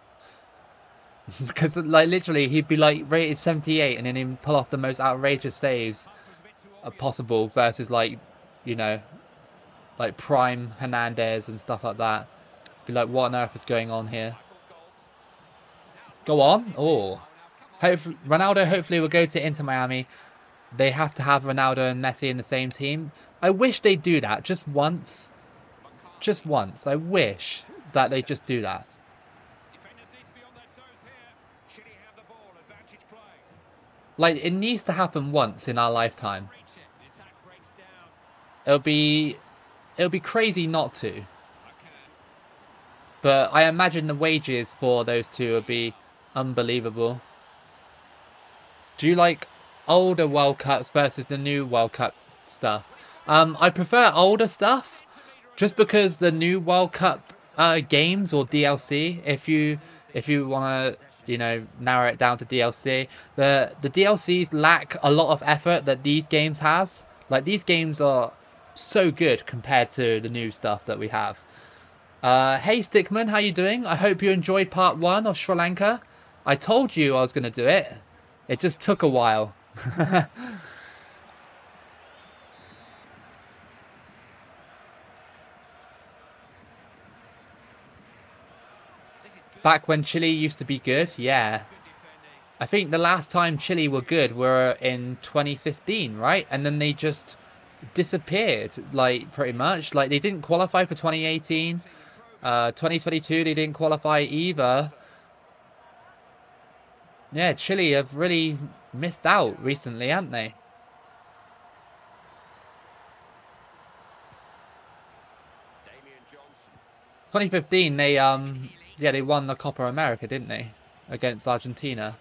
Because like literally, he'd be like rated 78, and then he'd pull off the most outrageous saves possible versus like, you know, like prime Hernandez and stuff like that. Be like, what on earth is going on here? Go on. Oh, Ronaldo hopefully will go to Inter Miami. They have to have Ronaldo and Messi in the same team. I wish they'd do that just once. Just once. I wish that they just do that. Like, it needs to happen once in our lifetime. It'll be crazy not to. But I imagine the wages for those two will be unbelievable. Do you like older World Cups versus the new World Cup stuff? I prefer older stuff just because the new World Cup games or DLC, if you want to, you know, narrow it down to DLC, the DLCs lack a lot of effort that these games have. Like, these games are so good compared to the new stuff that we have. Hey Stickman, how you doing? I hope you enjoyed part 1 of Sri Lanka. I told you I was going to do it. It just took a while. Back when Chile used to be good, yeah. I think the last time Chile were good were in 2015, right? And then they just disappeared, like, pretty much. Like, they didn't qualify for 2018. 2022, they didn't qualify either. Yeah, Chile have really missed out recently, haven't they? 2015, they won the Copa America, didn't they? Against Argentina.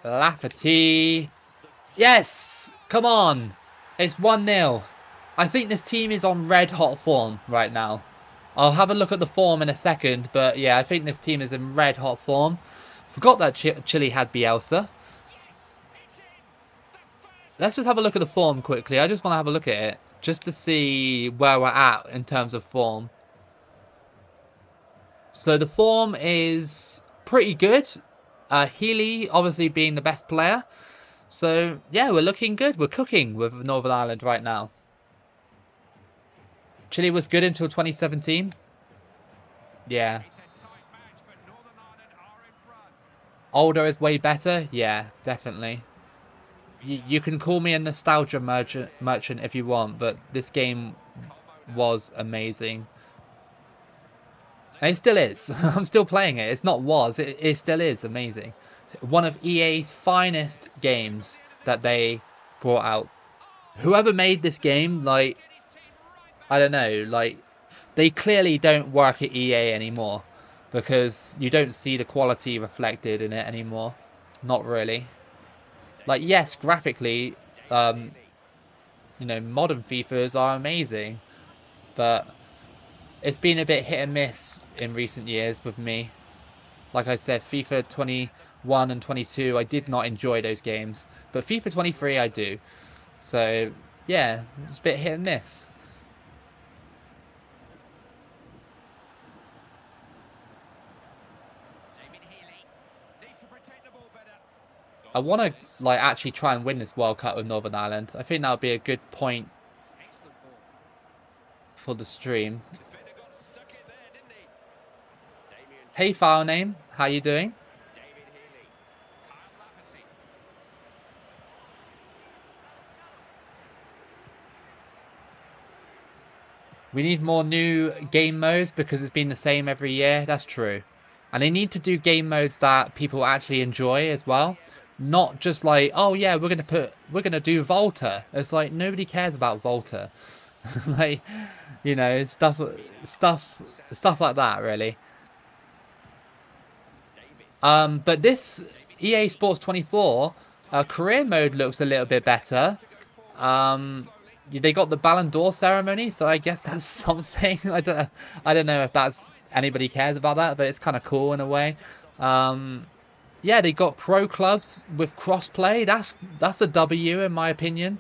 Lafferty. Yes! Come on! It's 1-0. I think this team is on red hot form right now. I'll have a look at the form in a second, but yeah, I think this team is in red hot form. Forgot that Chile had Bielsa. Let's just have a look at the form quickly. I just want to have a look at it, just to see where we're at in terms of form. So the form is pretty good. Healy obviously being the best player. So yeah, we're looking good. We're cooking with Northern Ireland right now. Chile was good until 2017. Yeah. Older is way better. Yeah, definitely. You can call me a nostalgia merchant if you want, but this game was amazing. And it still is. I'm still playing it. It's not was. It still is amazing. One of EA's finest games that they brought out. Whoever made this game, like, I don't know, like, they clearly don't work at EA anymore, because you don't see the quality reflected in it anymore. Not really. Like, yes, graphically, you know, modern FIFAs are amazing, but it's been a bit hit and miss in recent years with me. Like I said, FIFA 1 and 22, I did not enjoy those games. But FIFA 23, I do. So, yeah, it's a bit hit and miss. I want to like actually try and win this World Cup with Northern Ireland. I think that would be a good point for the stream. Hey, file name, how you doing? We need more new game modes because it's been the same every year. That's true. And they need to do game modes that people actually enjoy as well. Not just like, oh yeah, we're gonna do Volta. It's like nobody cares about Volta. Like, you know, stuff like that really. But this EA Sports 24 career mode looks a little bit better. They got the Ballon d'Or ceremony, so I guess that's something. I don't know if that's anybody cares about that, but it's kind of cool in a way. Yeah, they got pro clubs with crossplay. That's a W in my opinion.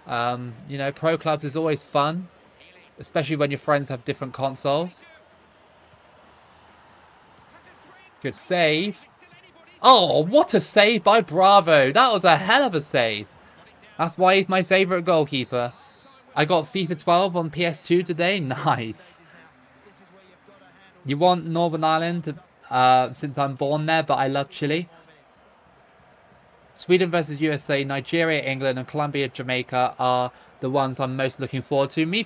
You know, pro clubs is always fun, especially when your friends have different consoles. Good save. Oh, what a save by Bravo. That was a hell of a save. That's why he's my favourite goalkeeper. I got FIFA 12 on PS2 today. Nice. You want Northern Ireland since I'm born there, but I love Chile. Sweden versus USA, Nigeria, England, and Colombia, Jamaica are the ones I'm most looking forward to. Me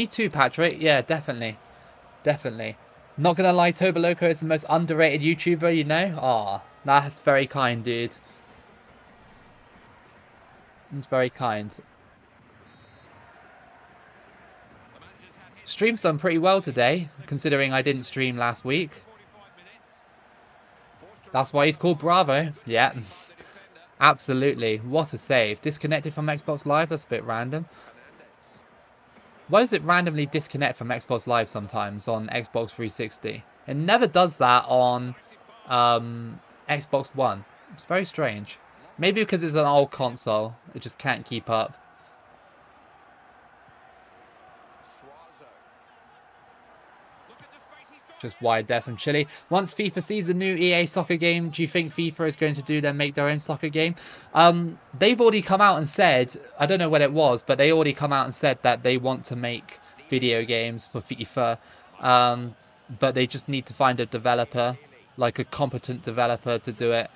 too, Patrick. Yeah, definitely. Definitely. Not gonna lie, Toboloco is the most underrated YouTuber, you know? Aw, that's very kind, dude. It's very kind. Stream's done pretty well today, considering I didn't stream last week. That's why he's called Bravo. Yeah. Absolutely. What a save. Disconnected from Xbox Live? That's a bit random. Why does it randomly disconnect from Xbox Live sometimes on Xbox 360? It never does that on Xbox One. It's very strange. Maybe because it's an old console. It just can't keep up. Just wide def from Chile. Once FIFA sees the new EA soccer game, do you think FIFA is going to make their own soccer game? They've already come out and said, I don't know when it was, but they already come out and said that they want to make video games for FIFA. But they just need to find a developer, like a competent developer to do it.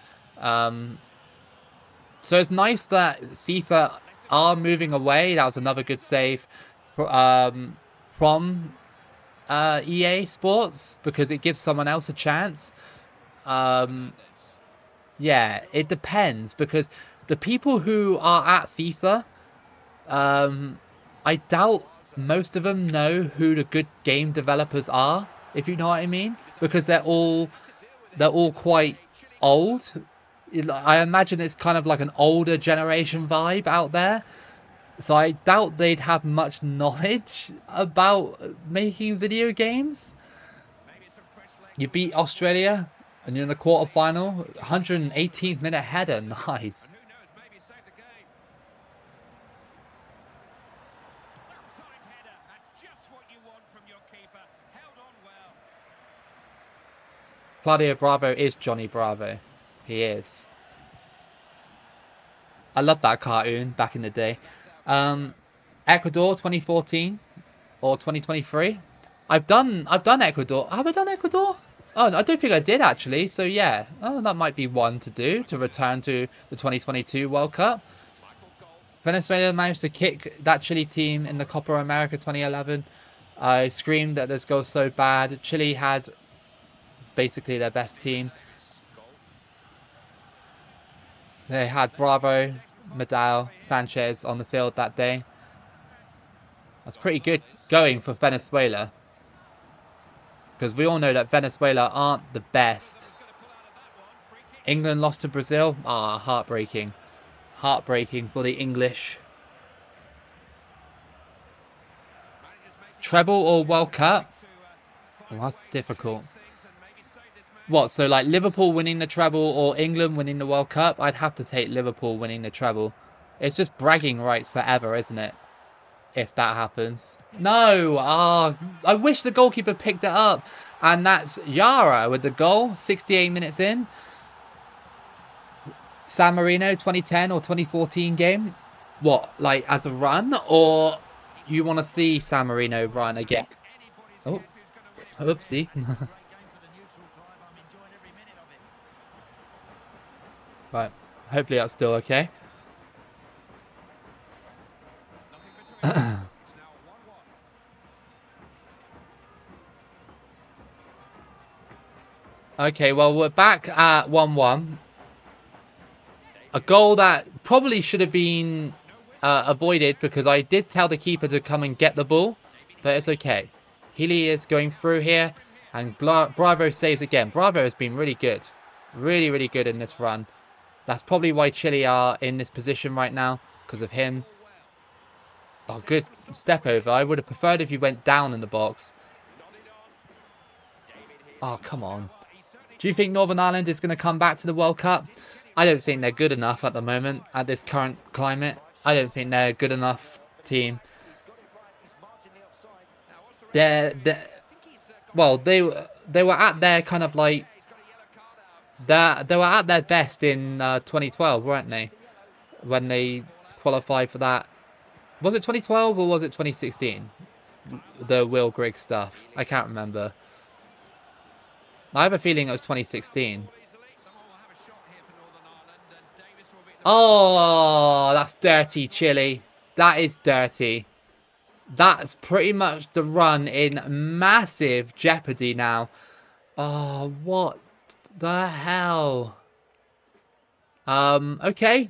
So it's nice that FIFA are moving away. That was another good save from EA Sports because it gives someone else a chance. Yeah, it depends because the people who are at FIFA, I doubt most of them know who the good game developers are, if you know what I mean, because they're all quite old. I imagine it's kind of like an older generation vibe out there. So I doubt they'd have much knowledge about making video games. You beat Australia and you're in the quarterfinal. 118th minute header. Nice. Claudio Bravo is Johnny Bravo. He is. I love that cartoon back in the day. Ecuador 2014 or 2023. I've done Ecuador. Have I done Ecuador? Oh, I don't think I did actually. So yeah, oh, that might be one to do to return to the 2022 World Cup. Venezuela managed to kick that Chile team in the Copa America 2011. I screamed that this goes so bad. Chile had basically their best team. They had Bravo, Medal, Sanchez on the field that day. That's pretty good going for Venezuela. Because we all know that Venezuela aren't the best. England lost to Brazil. Ah, heartbreaking. Heartbreaking for the English. Treble or World Cup? Oh, that's difficult. What, so like Liverpool winning the treble or England winning the World Cup? I'd have to take Liverpool winning the treble. It's just bragging rights forever, isn't it? If that happens. No! Ah, I wish the goalkeeper picked it up. And that's Yara with the goal, 68 minutes in. San Marino 2010 or 2014 game. What, like as a run? Or you want to see San Marino run again? Oh, oopsie. Right, hopefully that's still okay. Okay, well, we're back at 1-1. A goal that probably should have been avoided because I did tell the keeper to come and get the ball, but it's okay. Healy is going through here, and Bravo saves again. Bravo has been really good. Really, really good in this run. That's probably why Chile are in this position right now, because of him. Oh, good step over. I would have preferred if you went down in the box. Oh, come on. Do you think Northern Ireland is going to come back to the World Cup? I don't think they're good enough at the moment, at this current climate. I don't think they're a good enough team. Well, they were at their kind of like they were at their best in 2012, weren't they? When they qualified for that. Was it 2012 or was it 2016? The Will Grigg stuff. I can't remember. I have a feeling it was 2016. Oh, that's dirty, Chile. That is dirty. That's pretty much the run in massive jeopardy now. Oh, what the hell? Okay.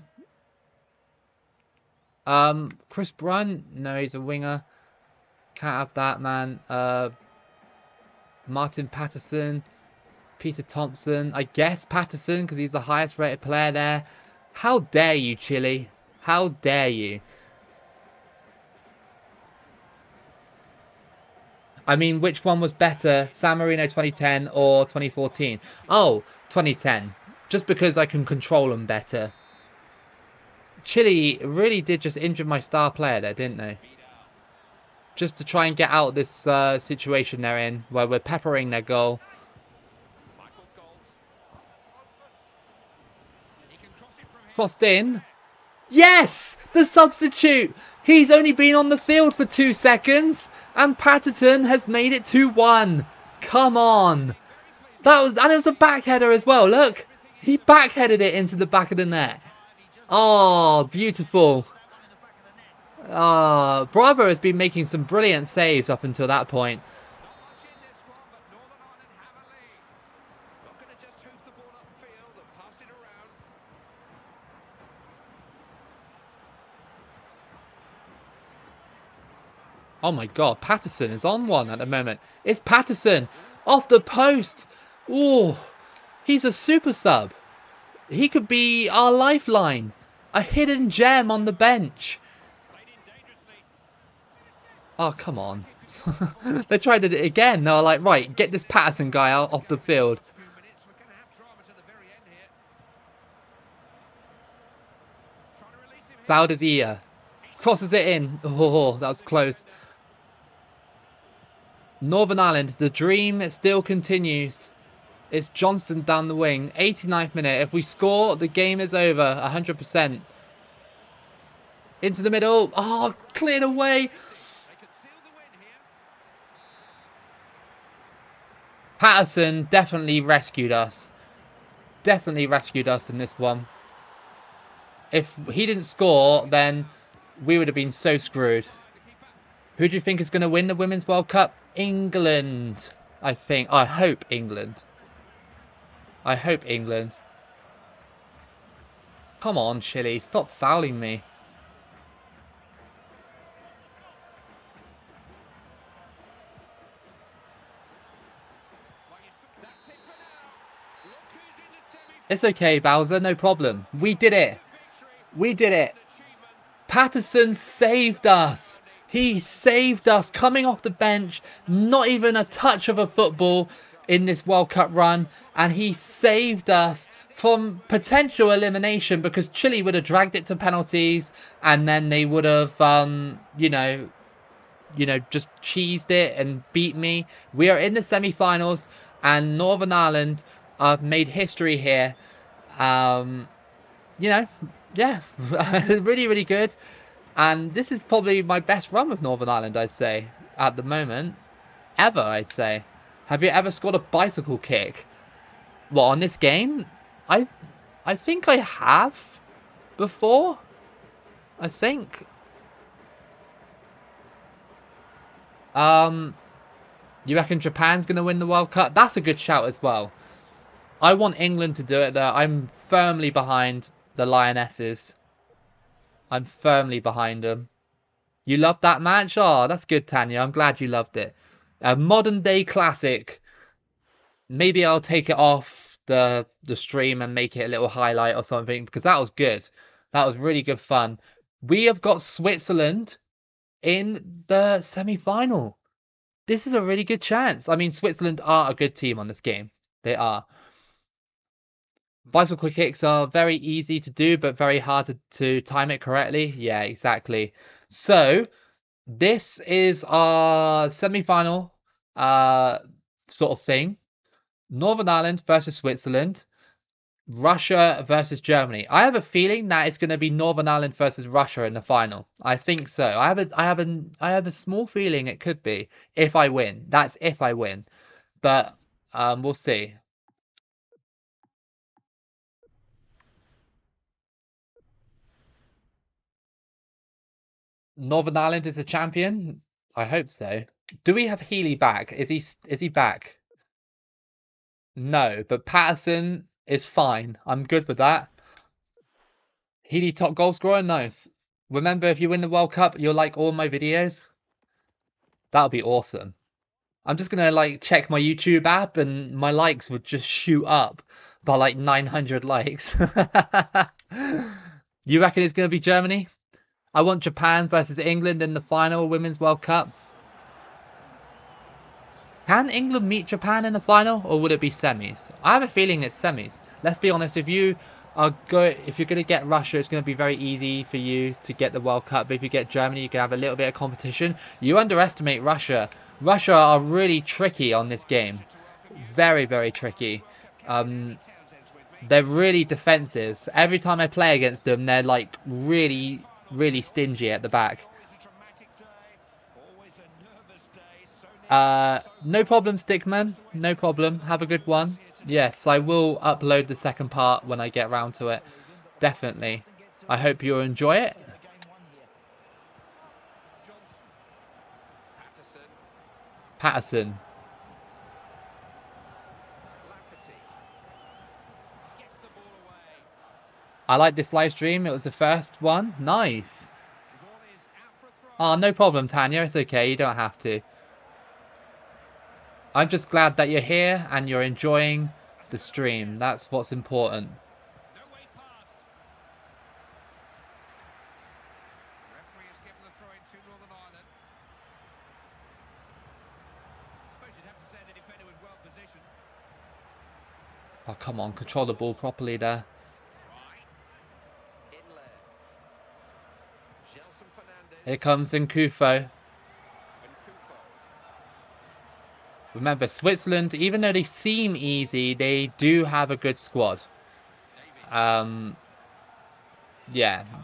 Chris Brunt. No, he's a winger. Can't have that, man. Martin Patterson. Peter Thompson. I guess Patterson, because he's the highest rated player there. How dare you, Chile? How dare you? I mean, which one was better, San Marino 2010 or 2014? Oh, 2010. Just because I can control them better. Chile really did just injure my star player there, didn't they? Just to try and get out of this situation they're in, where we're peppering their goal. Crossed in. Yes! The substitute! He's only been on the field for 2 seconds, and Patterson has made it 2-1. Come on. And it was a backheader as well, look. He backheaded it into the back of the net. Oh, beautiful. Bravo has been making some brilliant saves up until that point. Oh my god, Patterson is on one at the moment. It's Patterson off the post. Oh, he's a super sub. He could be our lifeline. A hidden gem on the bench. Oh, come on. They tried it again. They were like, right, get this Patterson guy out off the field. Valdivia crosses it in. Oh, that was close. Northern Ireland, the dream still continues. It's Johnson down the wing. 89th minute. If we score, the game is over. 100%. Into the middle. Oh, cleared away. Patterson definitely rescued us. Definitely rescued us in this one. If he didn't score, then we would have been so screwed. Who do you think is going to win the Women's World Cup? England, I think. I hope England. I hope England. Come on, Chile. Stop fouling me. It's okay, Bowser. No problem. We did it. We did it. Patterson saved us. He saved us coming off the bench. Not even a touch of a football. in this World Cup run, and he saved us from potential elimination because Chile would have dragged it to penalties, and then they would have, just cheesed it and beat me. We are in the semi-finals, and Northern Ireland have made history here. Yeah, really, really good. And this is probably my best run with Northern Ireland, I'd say, at the moment. Ever, I'd say. Have you ever scored a bicycle kick? Well, on this game? I think I have before. I think. You reckon Japan's going to win the World Cup? That's a good shout as well. I want England to do it, though. I'm firmly behind the Lionesses. I'm firmly behind them. You loved that match? Oh, that's good, Tanya. I'm glad you loved it. A modern day classic. Maybe I'll take it off the stream and make it a little highlight or something, because that was good. That was really good fun. We have got Switzerland in the semi-final. This is a really good chance. I mean, Switzerland are a good team on this game. They are. Bicycle kicks are very easy to do, but very hard to time it correctly. Yeah, exactly. So, this is our semi-final sort of thing. Northern Ireland versus Switzerland. Russia versus Germany. I have a feeling that it's going to be Northern Ireland versus Russia in the final. I think so. I have a small feeling it could be if I win. That's if I win. But we'll see. Northern Ireland is the champion. I hope so. Do we have Healy back? Is he back? No, but Patterson is fine. I'm good with that. Healy top goal scorer? Nice. Remember, if you win the World Cup, you'll like all my videos. That'll be awesome. I'm just gonna like check my YouTube app and my likes would just shoot up by like 900 likes. You reckon it's gonna be Germany? I want Japan versus England in the final Women's World Cup. Can England meet Japan in the final, or would it be semis? I have a feeling it's semis. Let's be honest. If you're gonna get Russia, it's gonna be very easy for you to get the World Cup. But if you get Germany, you can have a little bit of competition. You underestimate Russia. Russia are really tricky on this game. Very, very tricky. They're really defensive. Every time I play against them, they're like really, really stingy at the back. No problem, Stickman. No problem. Have a good one. Yes, I will upload the second part when I get round to it. Definitely. I hope you'll enjoy it. Patterson. I like this live stream. It was the first one. Nice. Oh, no problem, Tanya. It's okay. You don't have to. I'm just glad that you're here and you're enjoying the stream. That's what's important. Oh, come on. Control the ball properly there. Here comes Nkufo. Remember, Switzerland, even though they seem easy, they do have a good squad. Yeah,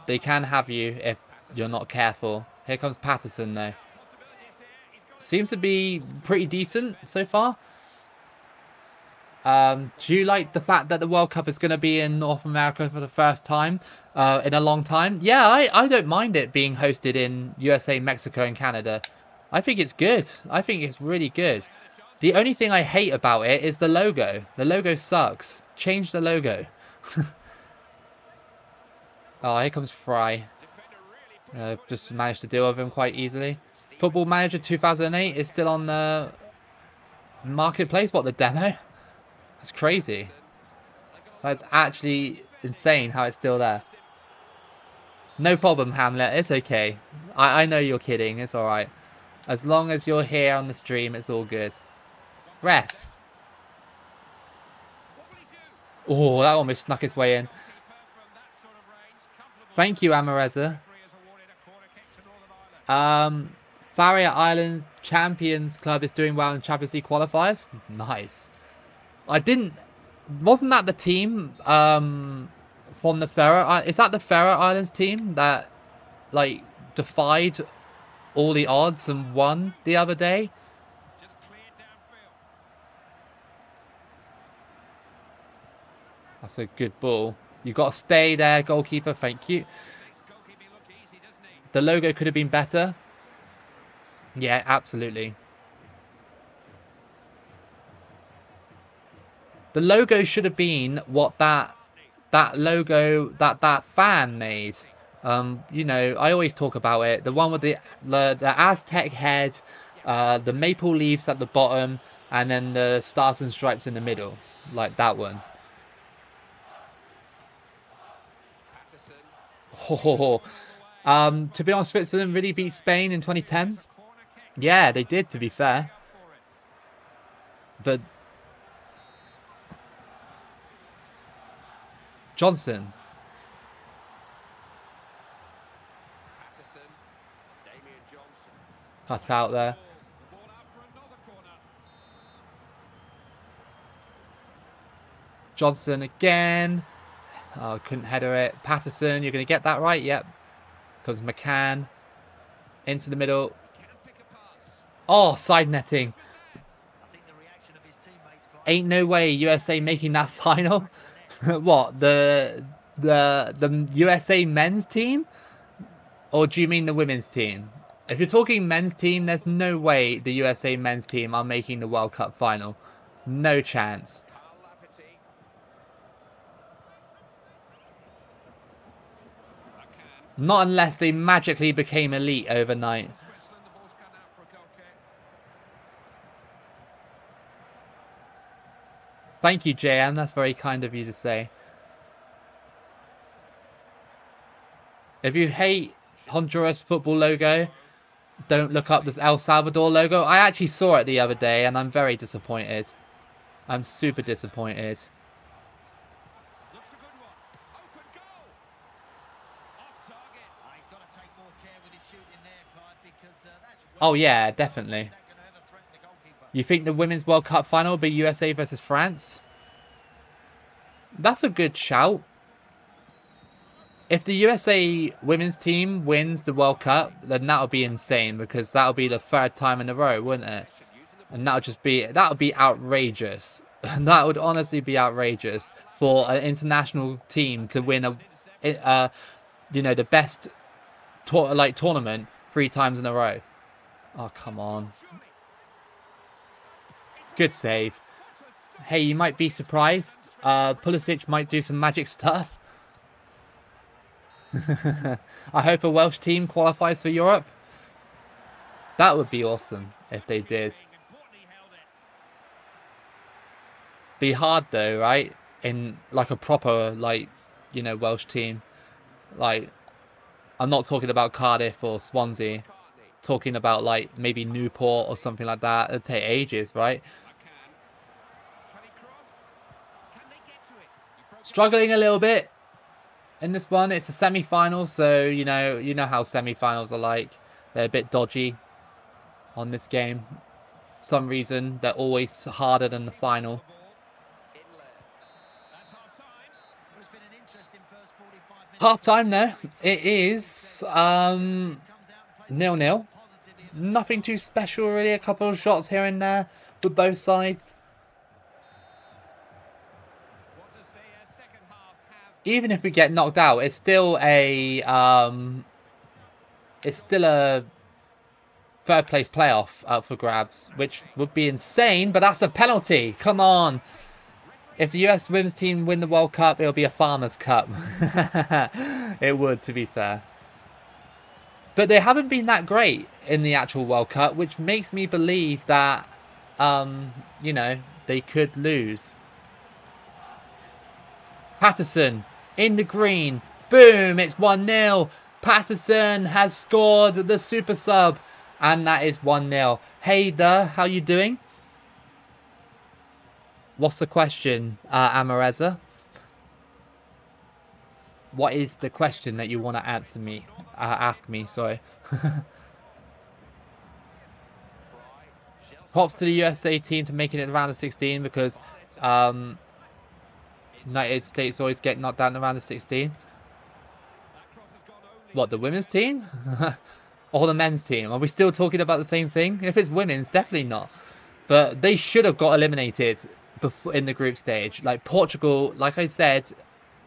they can have you if you're not careful. Here comes Patterson, though. Seems to be pretty decent so far. Do you like the fact that the World Cup is going to be in North America for the first time in a long time? Yeah, I don't mind it being hosted in USA, Mexico, and Canada. I think it's good. I think it's really good. The only thing I hate about it is the logo. The logo sucks. Change the logo. Oh, here comes Fry. Just managed to deal with him quite easily. Football Manager 2008 is still on the marketplace. What, the demo? That's crazy. That's actually insane how it's still there. No problem, Hamlet. It's okay. I know you're kidding. It's alright. As long as you're here on the stream, it's all good. Ref. Oh, that almost snuck its way in. Thank you, Amareza. Faroe Island Champions Club is doing well in Champions League qualifiers. Nice. Wasn't that the team from the is that the Faroe Islands team that like defied all the odds and won the other day? That's a good ball. You got to stay there, goalkeeper. Thank you. The logo could have been better. Yeah, absolutely. The logo should have been what that logo that fan made. You know, I always talk about it. The one with the Aztec head, the maple leaves at the bottom, and then the stars and stripes in the middle, like that one. Oh, to be honest, Switzerland really beat Spain in 2010. Yeah, they did, to be fair. But Johnson. Cut out there. Johnson again. Oh, couldn't header it. Patterson, you're going to get that right? Yep. Because McCann into the middle. Oh, side netting. Ain't no way USA making that final. What, the USA men's team? Or do you mean the women's team? If you're talking men's team, there's no way the USA men's team are making the World Cup final. No chance. Not unless they magically became elite overnight. Thank you, JM. That's very kind of you to say. If you hate Honduras football logo, don't look up this El Salvador logo. I actually saw it the other day and I'm very disappointed. I'm super disappointed. Oh yeah, definitely. You think the Women's World Cup final will be USA versus France? That's a good shout. If the USA women's team wins the World Cup, then that'll be insane because that'll be the third time in a row, wouldn't it? And that'll be outrageous. That would honestly be outrageous for an international team to win you know, the best tournament 3 times in a row. Oh, come on. Good save. Hey, you might be surprised. Pulisic might do some magic stuff. I hope a Welsh team qualifies for Europe. That would be awesome if they did. Be hard though, right? In like a proper, like, you know, Welsh team. Like, I'm not talking about Cardiff or Swansea. Talking about like maybe Newport or something like that. It'd take ages, right? Struggling a little bit in this one. It's a semi-final, so you know how semi-finals are like. They're a bit dodgy on this game. For some reason, they're always harder than the final. Half time now. It is 0-0. Nothing too special really. A couple of shots here and there for both sides. Even if we get knocked out, it's still a third place playoff up for grabs, which would be insane. But that's a penalty. Come on. If the US women's team win the World Cup, it'll be a Farmers' Cup. It would, to be fair. But they haven't been that great in the actual World Cup, which makes me believe that, you know, they could lose. Patterson in the green. Boom, it's 1-0. Patterson has scored the super sub. And that is 1-0. Hey there, how you doing? What's the question, Amareza? What is the question that you want to answer me? Ask me, sorry. Props to the USA team to making it around the 16 because United States always get knocked down around the 16. What, the women's team? Or the men's team? Are we still talking about the same thing? If it's women's, definitely not. But they should have got eliminated before in the group stage. Like Portugal, like I said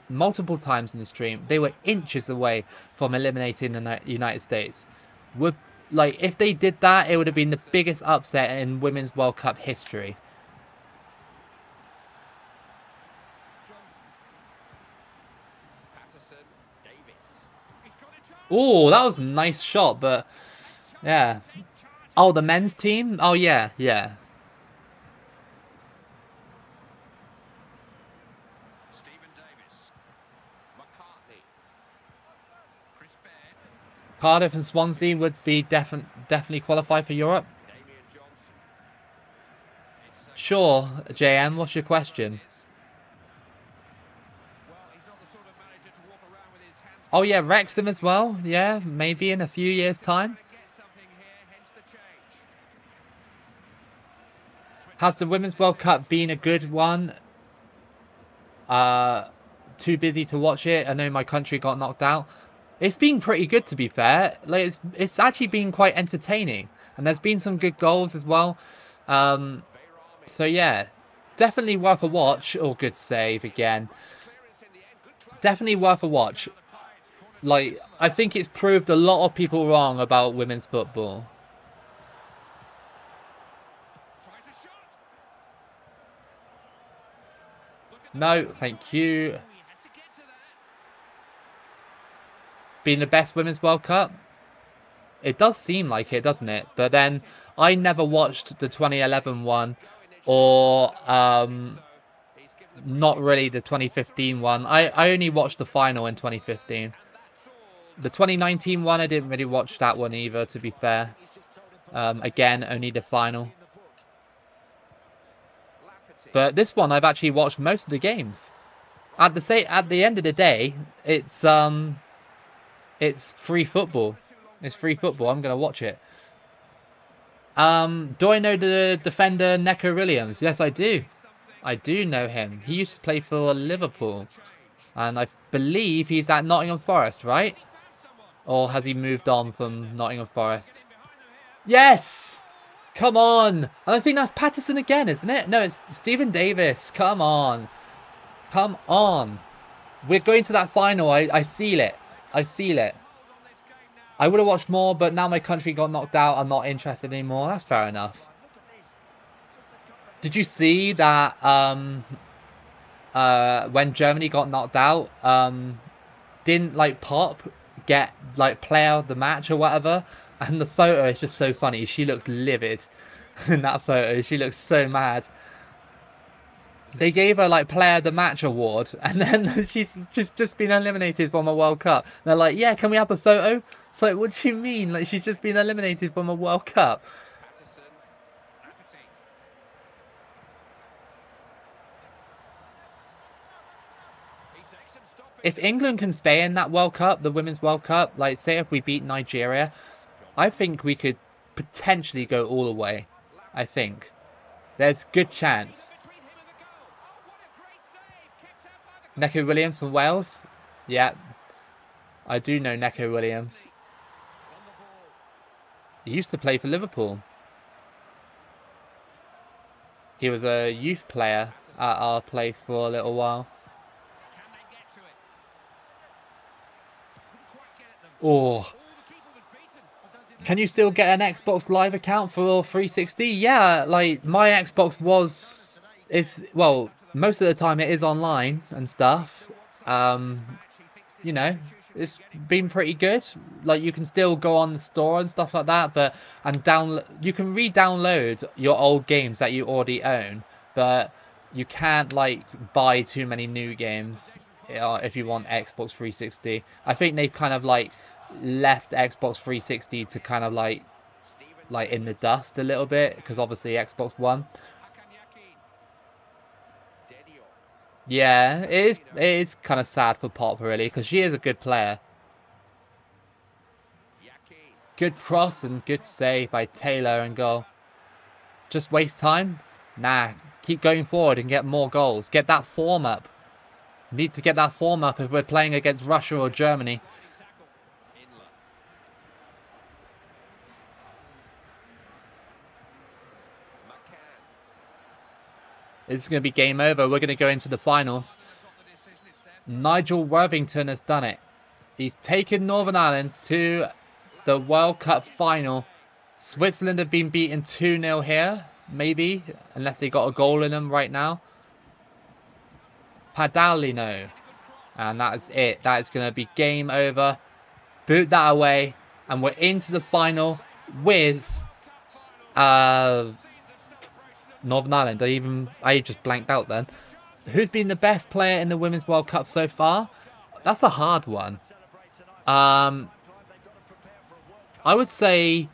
multiple times in the stream, they were inches away from eliminating the United States. Like, if they did that, it would have been the biggest upset in Women's World Cup history. Oh, that was a nice shot, but yeah. Oh, the men's team? Oh, yeah, yeah. Cardiff and Swansea would be definitely qualified for Europe. Sure, JM, what's your question? Oh yeah, Wrexham as well. Yeah, maybe in a few years' time. Has the Women's World Cup been a good one? Too busy to watch it. I know my country got knocked out. It's been pretty good, to be fair. Like it's actually been quite entertaining, and there's been some good goals as well. So yeah, definitely worth a watch. Oh, good save again. Definitely worth a watch. Like, I think it's proved a lot of people wrong about women's football. No, thank you. Being the best Women's World Cup? It does seem like it, doesn't it? But then I never watched the 2011 one or not really the 2015 one. I only watched the final in 2015. The 2019 one, I didn't really watch that one either, to be fair. Again, only the final. But this one, I've actually watched most of the games. At the end of the day, it's free football. It's free football. I'm gonna watch it. Do I know the defender Neco Williams? Yes, I do. I do know him. He used to play for Liverpool, and I believe he's at Nottingham Forest, right? Or has he moved on from Nottingham Forest? Yes! Come on! And I think that's Patterson again, isn't it? No, it's Stephen Davis. Come on. Come on. We're going to that final. I feel it. I feel it. I would have watched more, but now my country got knocked out. I'm not interested anymore. That's fair enough. Did you see that when Germany got knocked out, didn't like Pop get like player of the match or whatever? And the photo is just so funny. She looks livid in that photo. She looks so mad. They gave her like player of the match award, and then she's just been eliminated from a World Cup. They're like, yeah, can we have a photo? It's like, what do you mean? Like, she's just been eliminated from a World Cup. If England can stay in that World Cup, the Women's World Cup, like say if we beat Nigeria, I think we could potentially go all the way. I think there's good chance. Neco Williams from Wales? Yeah. I do know Neco Williams. He used to play for Liverpool. He was a youth player at our place for a little while. Oh. Can you still get an Xbox Live account for 360? Yeah, like my Xbox well, most of the time it is online and stuff. You know, it's been pretty good. Like you can still go on the store and stuff like that, you can re-download your old games that you already own, but you can't like buy too many new games if you want Xbox 360. I think they've kind of like left Xbox 360 to kind of like in the dust a little bit because obviously Xbox One. Yeah, it is kind of sad for Pop really because she is a good player. Good cross and good save by Taylor and goal. Just waste time? Nah, keep going forward and get more goals. Get that form up. Need to get that form up if we're playing against Russia or Germany. It's going to be game over. We're going to go into the finals. Nigel Worthington has done it. He's taken Northern Ireland to the World Cup final. Switzerland have been beaten 2-0 here, maybe, unless they got a goal in them right now. Padalino. And that is it. That is going to be game over. Boot that away. And we're into the final with Northern Ireland. I just blanked out then. Who's been the best player in the Women's World Cup so far? That's a hard one. I would say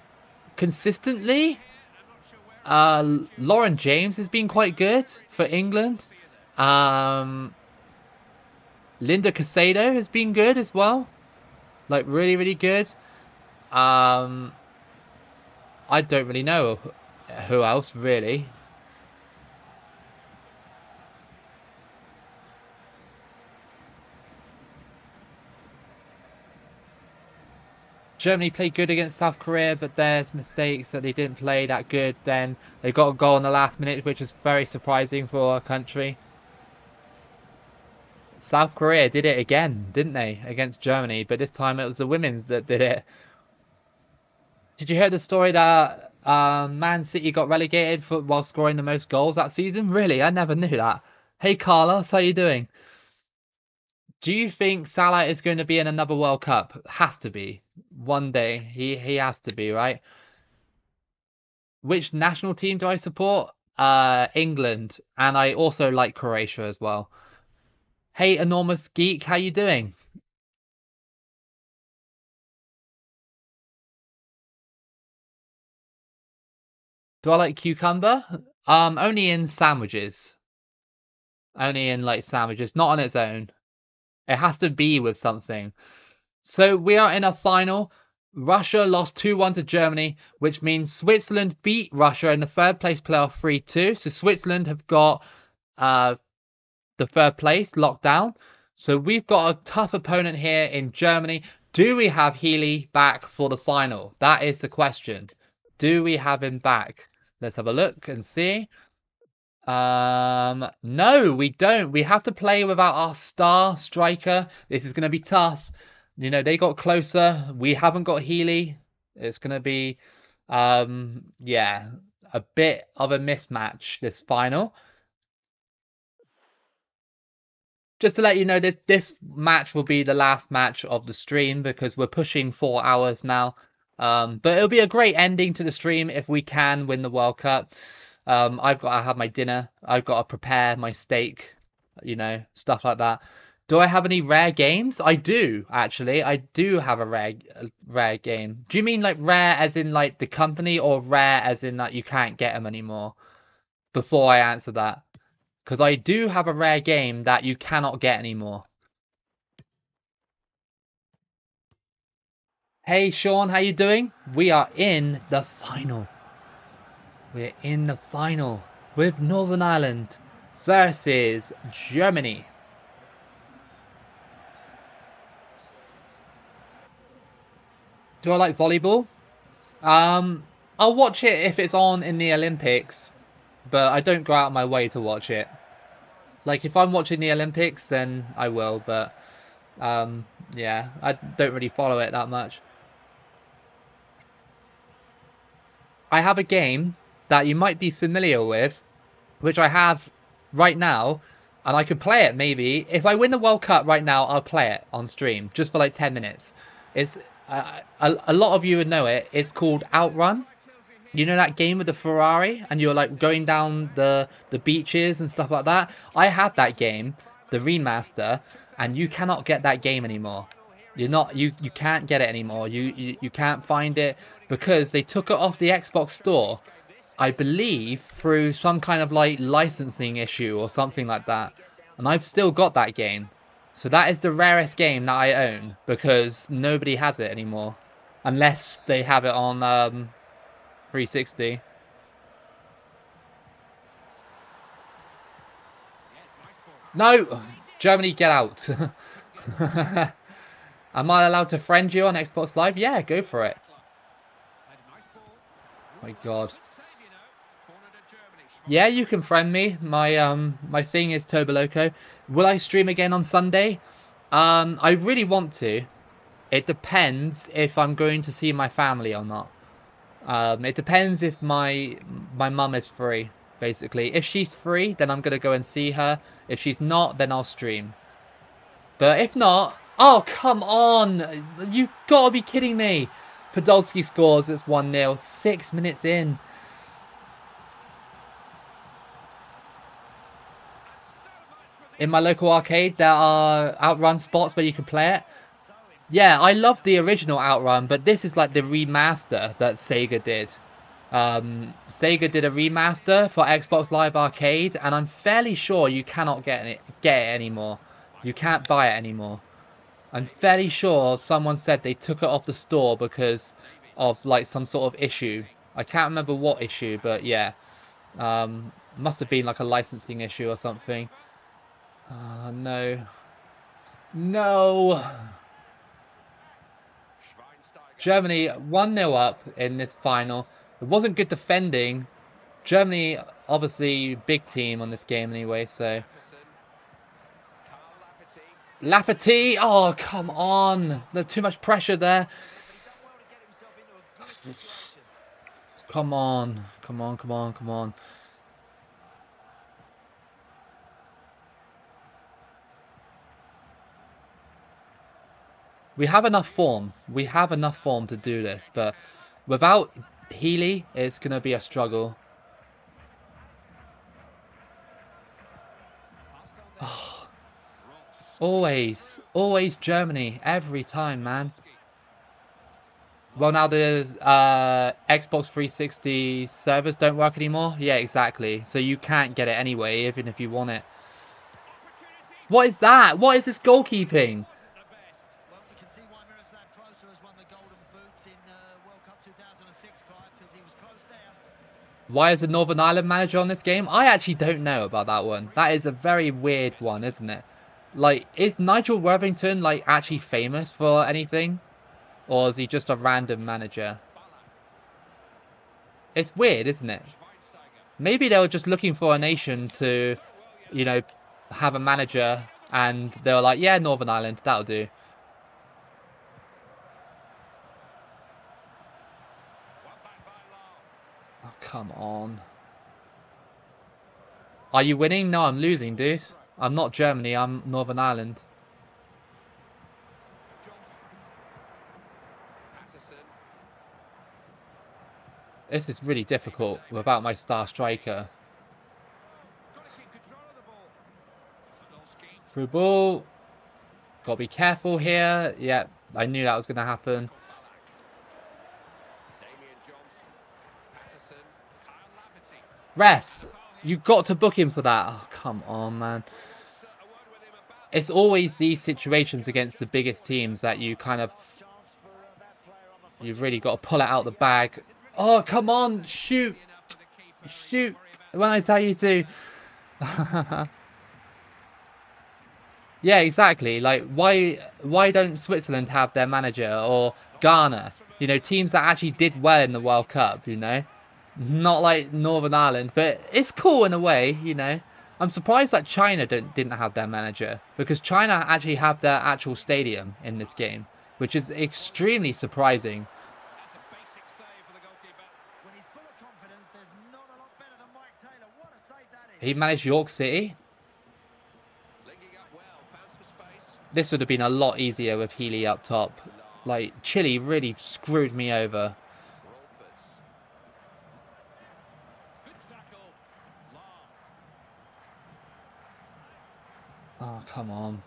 consistently, Lauren James has been quite good for England. Linda Caicedo has been good as well. Like, really, really good. I don't really know who else, really. Germany played good against South Korea, but there's mistakes that they didn't play that good. Then they got a goal in the last minute, which is very surprising for our country. South Korea did it again, didn't they, against Germany? But this time it was the women's that did it. Did you hear the story that Man City got relegated while scoring the most goals that season? Really? I never knew that. Hey, Carlos, how you doing? Do you think Salah is going to be in another World Cup? Has to be. One day. He has to be, right? Which national team do I support? England. And I also like Croatia as well. Hey, Enormous Geek, how you doing? Do I like cucumber? Only in sandwiches. Only in like sandwiches, not on its own. It has to be with something. So we are in a final. Russia lost 2-1 to Germany, which means Switzerland beat Russia in the third place playoff 3-2. So Switzerland have got the third place locked down. So we've got a tough opponent here in Germany. Do we have Healy back for the final? That is the question. Do we have him back? Let's have a look and see. No, we don't. We have to play without our star striker. This is going to be tough. You know, they got closer. We haven't got Healy. It's going to be, yeah, a bit of a mismatch, this final. Just to let you know, this match will be the last match of the stream because we're pushing 4 hours now. But it'll be a great ending to the stream if we can win the World Cup. I've got to have my dinner. I've got to prepare my steak, you know, stuff like that. Do I have any rare games? I do, actually. I do have a rare game. Do you mean like rare as in like the company or rare as in that you can't get them anymore? Before I answer that. Because I do have a rare game that you cannot get anymore. Hey Sean, how you doing? We are in the final. We're in the final with Northern Ireland versus Germany. Do I like volleyball? I'll watch it if it's on in the Olympics, but I don't go out of my way to watch it. Like if I'm watching the Olympics, then I will, but yeah, I don't really follow it that much. I have a game that you might be familiar with, which I have right now, and I could play it maybe. If I win the World Cup right now, I'll play it on stream just for like 10 minutes. It's a lot of you would know it. It's called Outrun. You know that game with the Ferrari and you're like going down the beaches and stuff like that? I have that game, the remaster, and you cannot get that game anymore. You can't get it anymore. You can't find it because they took it off the Xbox store, I believe, through some kind of like licensing issue or something like that. And I've still got that game. So that is the rarest game that I own, because nobody has it anymore. Unless they have it on 360. No! Germany, get out. Am I allowed to friend you on Xbox Live? Yeah, go for it. My God. Yeah, you can friend me. My thing is Toboloco. Will I stream again on Sunday? I really want to. It depends if I'm going to see my family or not. It depends if my mum is free, basically. If she's free, then I'm gonna go and see her. If she's not, then I'll stream. But if not, oh come on! You gotta be kidding me! Podolski scores. It's 1-0. 6 minutes in. In my local arcade, there are outrun spots where you can play it. Yeah, I love the original Outrun, but this is like the remaster that Sega did. Sega did a remaster for Xbox Live Arcade, and I'm fairly sure you cannot get it anymore. You can't buy it anymore. I'm fairly sure someone said they took it off the store because of like some sort of issue. I can't remember what issue, but yeah. Must have been like a licensing issue or something. No. No! Germany 1-0 up in this final. It wasn't good defending. Germany, obviously, big team on this game anyway, so. Lafferty! Oh, come on! There's too much pressure there. Come on. Come on, come on, come on. We have enough form. We have enough form to do this, but without Healy, it's going to be a struggle. Oh, always Germany, every time, man. Well, now the Xbox 360 servers don't work anymore. Yeah, exactly. So you can't get it anyway, even if you want it. What is that? What is this goalkeeping? Why is the Northern Ireland manager on this game? I actually don't know about that one. That is a very weird one, isn't it? Like, is Nigel Worthington, like, actually famous for anything? Or is he just a random manager? It's weird, isn't it? Maybe they were just looking for a nation to, you know, have a manager, and they were like, yeah, Northern Ireland, that'll do. Oh, come on. Are you winning? No, I'm losing, dude. I'm not Germany, I'm Northern Ireland. This is really difficult without my star striker. Through ball. Got to be careful here. Yeah, I knew that was going to happen. Ref, you got to book him for that. Oh, come on, man. It's always these situations against the biggest teams that you kind of... You've really got to pull it out the bag. Oh, come on. Shoot. Shoot. When I tell you to. Yeah, exactly. Like, why don't Switzerland have their manager, or Ghana? You know, teams that actually did well in the World Cup, you know? Not like Northern Ireland, but it's cool in a way, you know? I'm surprised that China didn't have their manager, because China actually have their actual stadium in this game, which is extremely surprising. He managed York City. This would have been a lot easier with Healy up top. Like, Chile really screwed me over. Oh, come on.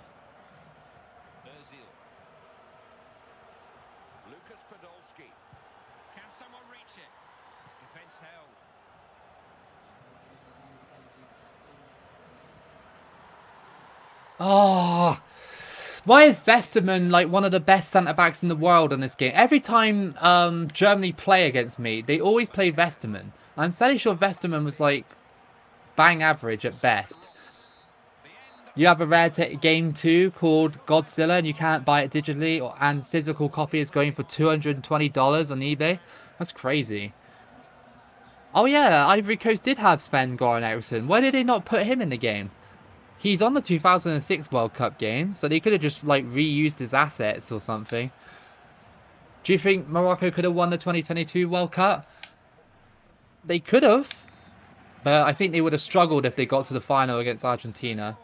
Can someone reach it? Defense held. Oh, why is Vesterman like one of the best centre backs in the world in this game? Every time Germany play against me, they always play Vesterman. I'm fairly sure Vesterman was like bang average at best. You have a rare game too called Godzilla, and you can't buy it digitally, and physical copy is going for $220 on eBay. That's crazy. Oh yeah, Ivory Coast did have Sven-Goran Eriksson. Why did they not put him in the game? He's on the 2006 World Cup game, so they could have just like reused his assets or something. Do you think Morocco could have won the 2022 World Cup? They could have, but I think they would have struggled if they got to the final against Argentina.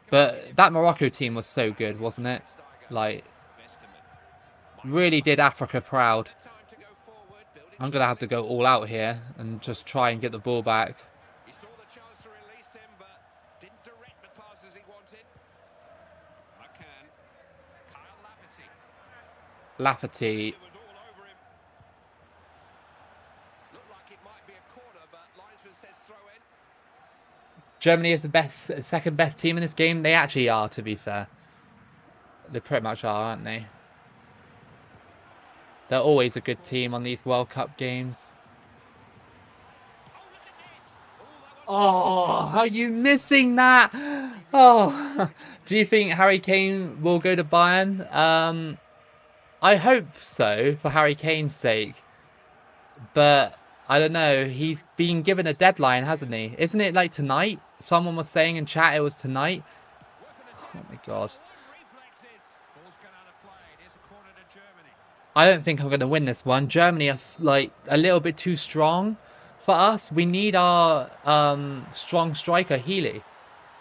But that Morocco team was so good, wasn't it? Like, really did Africa proud. I'm going to have to go all out here and just try and get the ball back. Lafferty. Germany is the second best team in this game. They actually are, to be fair. They pretty much are, aren't they? They're always a good team on these World Cup games. Oh, are you missing that? Oh, do you think Harry Kane will go to Bayern? I hope so, for Harry Kane's sake. But I don't know. He's been given a deadline, hasn't he? Isn't it like tonight? Someone was saying in chat it was tonight. Oh my god. I don't think I'm going to win this one. Germany are like a little bit too strong for us. We need our strong striker, Healy.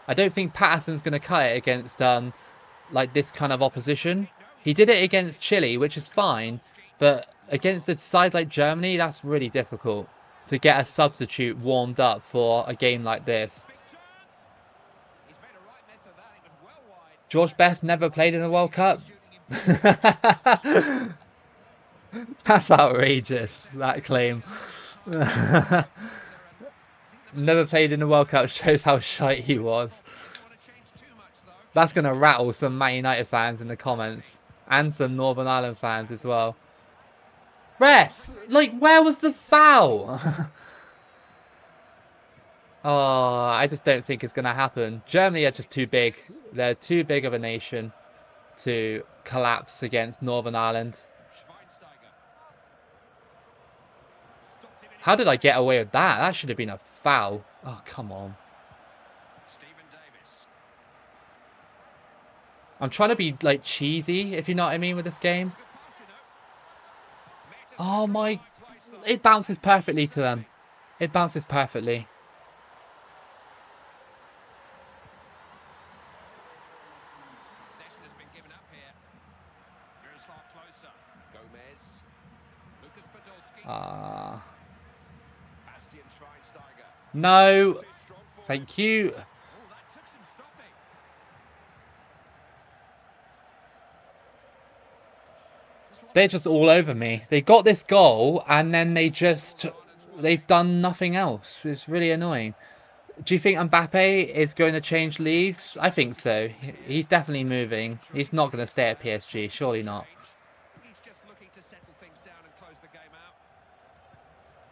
I don't think Patterson's going to cut it against like this kind of opposition. He did it against Chile, which is fine, but against a side like Germany, that's really difficult to get a substitute warmed up for a game like this. George Best never played in a World Cup. That's outrageous, that claim. Never played in the World Cup shows how shite he was. That's going to rattle some Man United fans in the comments. And some Northern Ireland fans as well. Ref! Like, where was the foul? Oh, I just don't think it's going to happen. Germany are just too big. They're too big of a nation to collapse against Northern Ireland. How did I get away with that? That should have been a foul. Oh, come on. I'm trying to be, like, cheesy, if you know what I mean, with this game. Oh, my... It bounces perfectly to them. It bounces perfectly. No. Thank you. They're just all over me. They got this goal and then they've done nothing else. It's really annoying. Do you think Mbappe is going to change leagues? I think so. He's definitely moving. He's not going to stay at PSG. Surely not. He's just looking to settle things down and close the game out.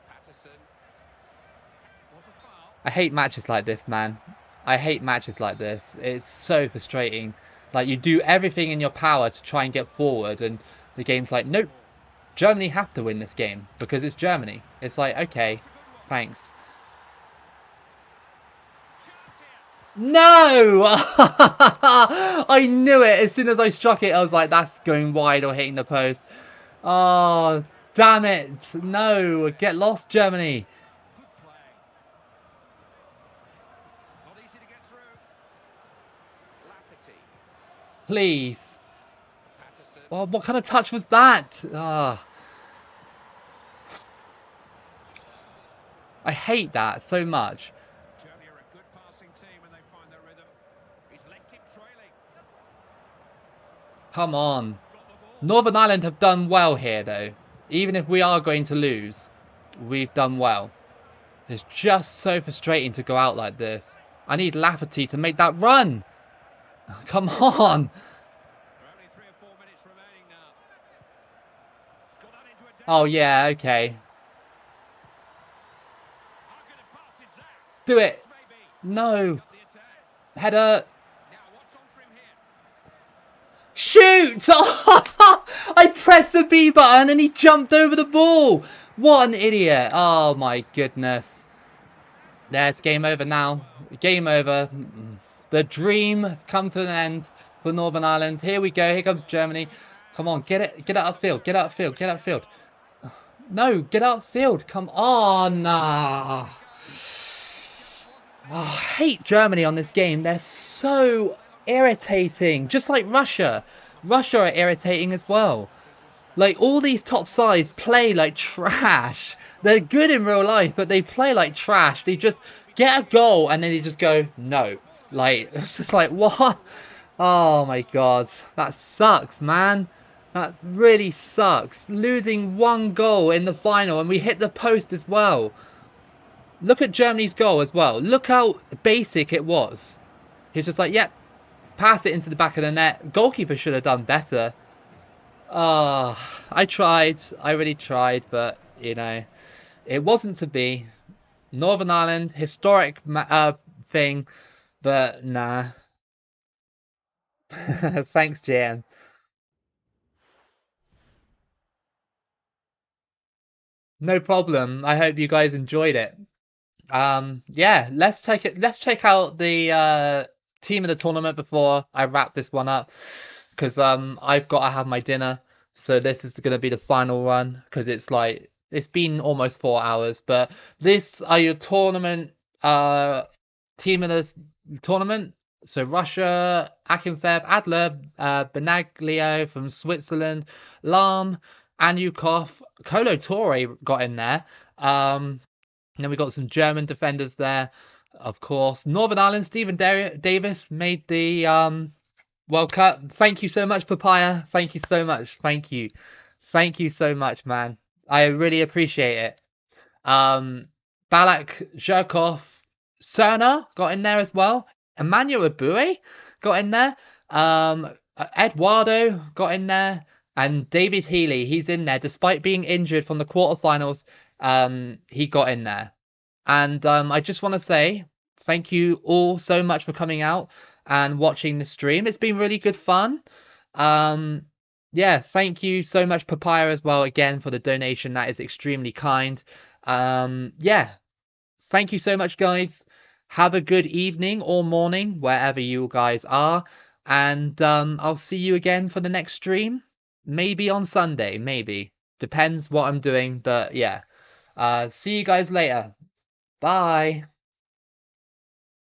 Patterson. Was a foul. I hate matches like this, man. I hate matches like this. It's so frustrating. Like, you do everything in your power to try and get forward, and the game's like, nope. Germany have to win this game because it's Germany. It's like, okay, thanks. No! I knew it. As soon as I struck it, I was like, that's going wide or hitting the post. Oh, damn it. No, get lost, Germany. Please. Oh, what kind of touch was that? I hate that so much. Come on. Northern Ireland have done well here, though. Even if we are going to lose, we've done well. It's just so frustrating to go out like this. I need Lafferty to make that run. Come on. Only 3 or 4 minutes remaining now. He's got that into a Oh, dangerous yeah, area. okay. How good a pass is that? Do This it. may be. Pick No. up the attack. Header. Now, what's on for him here? Shoot! I pressed the B button and he jumped over the ball. What an idiot. Oh, my goodness. There's game over now. Game over. The dream has come to an end for Northern Ireland. Here we go. Here comes Germany. Come on, get it. Get out of field. Get out of field. Get out of field. No, get out of field. Come on. Nah. Oh, I hate Germany on this game. They're so irritating. Just like Russia. Russia are irritating as well. Like, all these top sides play like trash. They're good in real life, but they play like trash. They just get a goal and then they just go, no. Like, it's just like, what? Oh my god. That sucks, man. That really sucks. Losing one goal in the final and we hit the post as well. Look at Germany's goal as well. Look how basic it was. He's just like, yep, pass it into the back of the net. Goalkeeper should have done better. Ah, I tried. I really tried, but it wasn't to be. Northern Ireland, historic thing, but nah. Thanks, Jan. No problem. I hope you guys enjoyed it. Yeah, let's take it. Let's check out the team of the tournament before I wrap this one up, because I've got to have my dinner. So this is going to be the final one because it's been almost 4 hours. But this are your tournament team of the tournament. So Russia, Akinfev, Adler, Benaglio from Switzerland, Lahm, Anyukov, Kolo Torre got in there. And then we got some German defenders there, of course. Northern Ireland, Stephen Davis made the World Cup. Thank you so much, Papaya. Thank you so much. Thank you. Thank you so much, man. I really appreciate it. Um, Balak Zhirkov, Cerna got in there as well. Emmanuel Abue got in there. Eduardo got in there. And David Healy, he's in there. Despite being injured from the quarterfinals, he got in there. And I just want to say thank you all so much for coming out and watching the stream. It's been really good fun. Um, yeah, thank you so much, Papaya, as well, again, for the donation. That is extremely kind. Yeah, thank you so much, guys. Have a good evening or morning, wherever you guys are. And I'll see you again for the next stream. Maybe on Sunday, maybe. Depends what I'm doing, but yeah. See you guys later. Bye.